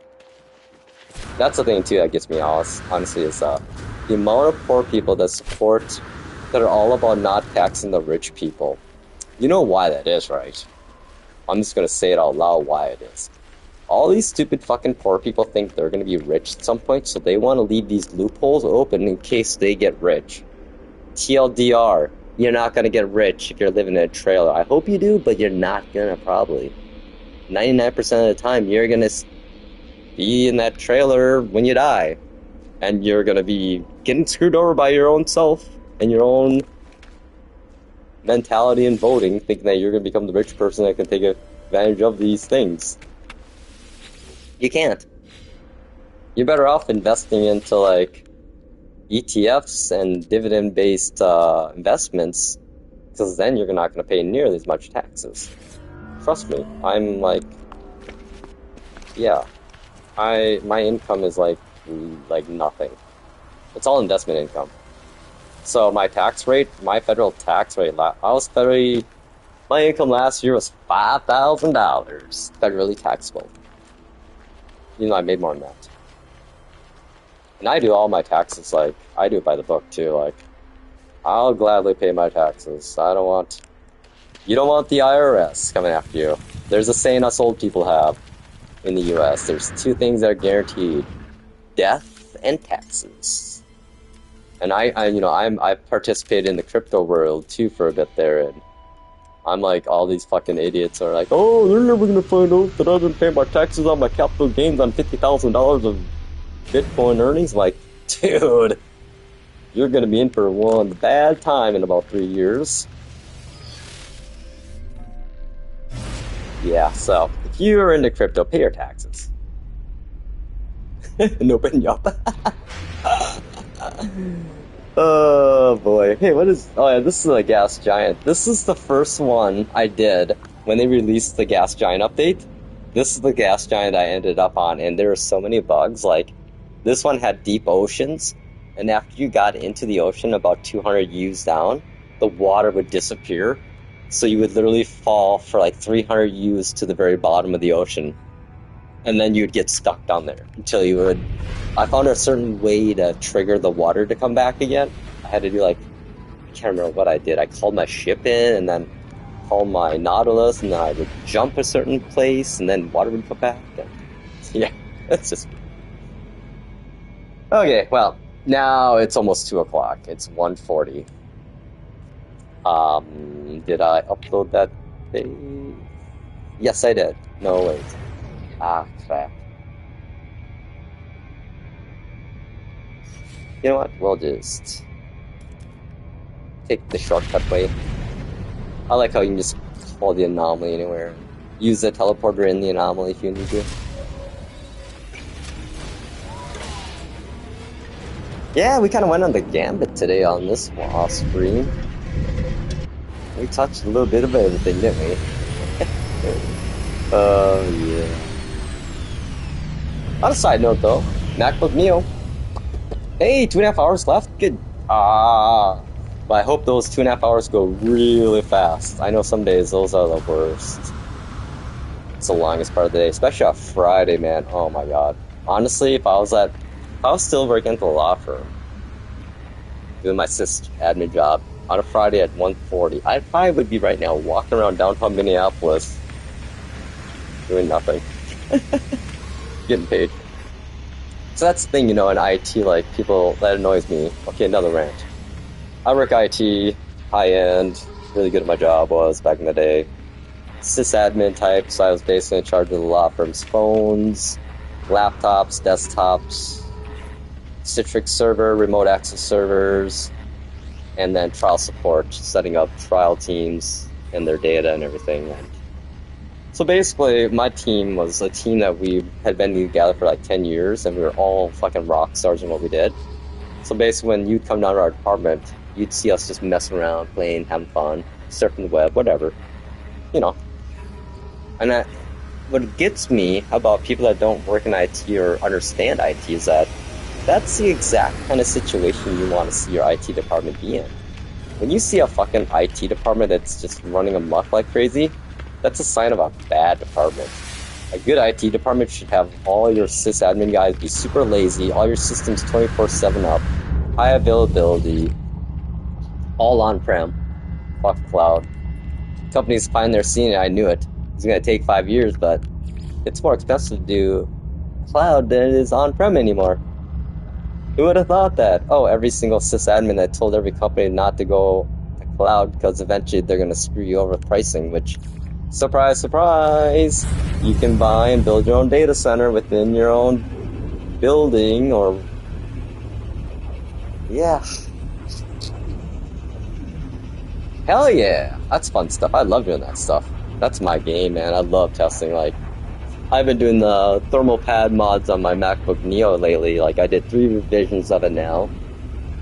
That's the thing too that gets me honestly, is the amount of poor people that are all about not taxing the rich people. You know why that is, right? I'm just gonna say it out loud why it is. All these stupid fucking poor people think they're gonna be rich at some point, so they want to leave these loopholes open in case they get rich. TLDR, you're not gonna get rich if you're living in a trailer. I hope you do, but you're not gonna probably. 99% of the time, you're gonna be in that trailer when you die. And you're gonna be getting screwed over by your own self and your own mentality and voting, thinking that you're gonna become the rich person that can take advantage of these things. You can't. You're better off investing into like ETFs and dividend-based investments, because then you're not going to pay nearly as much taxes. Trust me, I'm like, yeah, my income is like nothing. It's all investment income. So my tax rate, my federal tax rate, my income last year was $5,000 federally taxable. You know, I made more than that. And I do all my taxes, like, I do it by the book, too, like, I'll gladly pay my taxes. You don't want the IRS coming after you. There's a saying us old people have in the US. There's two things that are guaranteed: death and taxes. And I've participated in the crypto world, too, for a bit there, and I'm like, all these fucking idiots are like, oh, they're never gonna find out that I didn't pay my taxes on my capital gains on $50,000 of Bitcoin earnings. Like, dude, you're gonna be in for one bad time in about 3 years. Yeah, so if you're into crypto, pay your taxes. No, but no. Oh boy. Hey, what is... Oh yeah, this is a Gas Giant. This is the first one I did when they released the Gas Giant update. This is the Gas Giant I ended up on, and there were so many bugs. Like, this one had deep oceans, and after you got into the ocean about 200 U's down, the water would disappear. So you would literally fall for like 300 U's to the very bottom of the ocean. And then you'd get stuck down there until you would... I found a certain way to trigger the water to come back again. I had to do like... I can't remember what I did. I called my ship in and then called my Nautilus, and then I would jump a certain place and then water would come back. And, yeah, it's just... Okay, well, now it's almost 2 o'clock. It's 1:40. Did I upload that thing? Yes, I did. No, wait. Ah, crap. You know what? We'll just take the shortcut way. I like how you can just call the anomaly anywhere. Use the teleporter in the anomaly if you need to. Yeah, we kind of went on the gambit today on this stream. We touched a little bit of everything, didn't we? Oh, yeah. On a side note, though, MacBook Neo, Hey, 2.5 hours left? Good. Ah. But I hope those 2.5 hours go really fast. I know some days those are the worst. It's the longest part of the day, especially on Friday, man. Oh my God. Honestly, if I was still working at the law firm, doing my sys admin job on a Friday at 1:40, I probably would be right now walking around downtown Minneapolis doing nothing, getting paid. So that's the thing, in IT, like people, that annoys me. Okay, another rant. I work IT, high end, really good at my job was back in the day. Sysadmin type, so I was basically in charge of the law firm's phones, laptops, desktops, Citrix server, remote access servers, and then trial support, setting up trial teams and their data and everything. And so basically, my team was a team that we had been together for like 10 years, and we were all fucking rock stars in what we did. So basically, when you'd come down to our department, you'd see us just messing around, playing, having fun, surfing the web, whatever, you know. And what gets me about people that don't work in IT or understand IT is that that's the exact kind of situation you want to see your IT department be in. When you see a fucking IT department that's just running amok like crazy, that's a sign of a bad department. A good IT department should have all your sysadmin guys be super lazy, all your systems 24/7 up, high availability, all on-prem, fuck cloud. Companies find they're seeing it, I knew it. It's going to take 5 years, but it's more expensive to do cloud than it is on-prem anymore. Who would have thought that? Oh, every single sysadmin that told every company not to go to cloud because eventually they're going to screw you over with pricing, which, surprise, surprise, you can buy and build your own data center within your own building or... Yeah. Hell yeah. That's fun stuff. I love doing that stuff. That's my game, man. I love testing, like, I've been doing the thermal pad mods on my MacBook Neo lately. Like, I did 3 revisions of it now.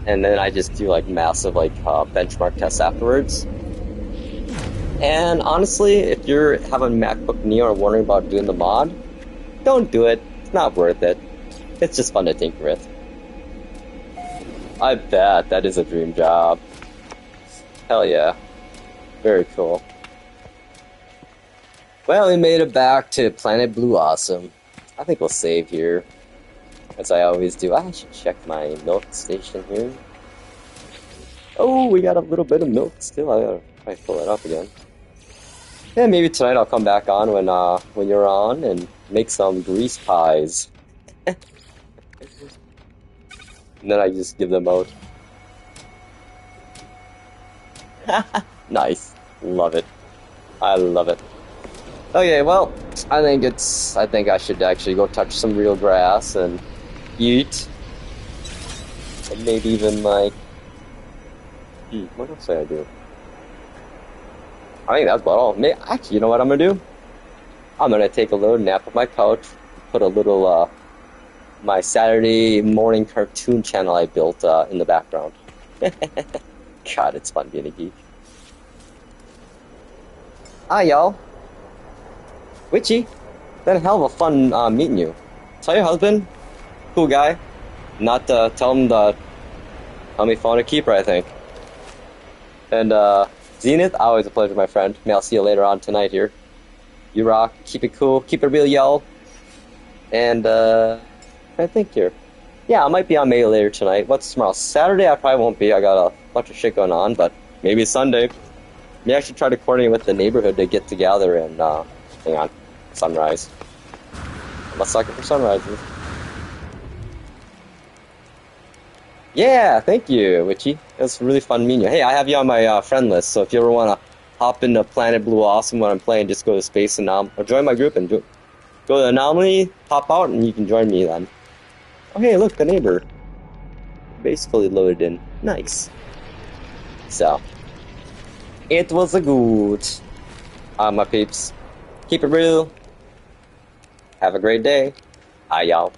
And then I just do, like, massive, like, benchmark tests afterwards. And honestly, if you're having MacBook Neo or wondering about doing the mod, don't do it. It's not worth it. It's just fun to tinker with. I bet that is a dream job. Hell yeah. Very cool. Well, we made it back to Planet Blue Awesome. I think we'll save here, as I always do. I should check my milk station here. Oh, we got a little bit of milk still. I gotta probably fill it up again. Yeah, maybe tonight I'll come back on when you're on and make some grease pies. And then I just give them out. Nice. Love it. I love it. Okay, well, I think I should actually go touch some real grass and eat. And maybe even like... what else did I do? I think that's about all. Actually, you know what I'm gonna do? I'm gonna take a little nap on my couch, put a little, my Saturday morning cartoon channel I built, in the background. God, it's fun being a geek. Hi, y'all. Witchy, been a hell of a fun meeting you. Tell your husband, cool guy, not to tell him to help me phone a keeper, I think. And Zenith, always a pleasure, my friend. May I'll see you later on tonight here. You rock, keep it cool, keep it real, y'all. And I think here. Yeah, I might be on May later tonight. What's tomorrow? Saturday I probably won't be. I got a bunch of shit going on, but maybe Sunday. Maybe I should try to coordinate with the neighborhood to get together and hang on. Sunrise. I'm a sucker for sunrises. Yeah, thank you, Witchy. It was really fun meeting you. Hey, I have you on my friend list, so if you ever want to hop into Planet Blue Awesome when I'm playing, just go to Space Anomaly, or join my group and go to Anomaly, pop out, and you can join me then. Oh, hey, look, the neighbor. Base fully loaded in. Nice. So, it was a good. My peeps. Keep it real. Have a great day. Hi, y'all.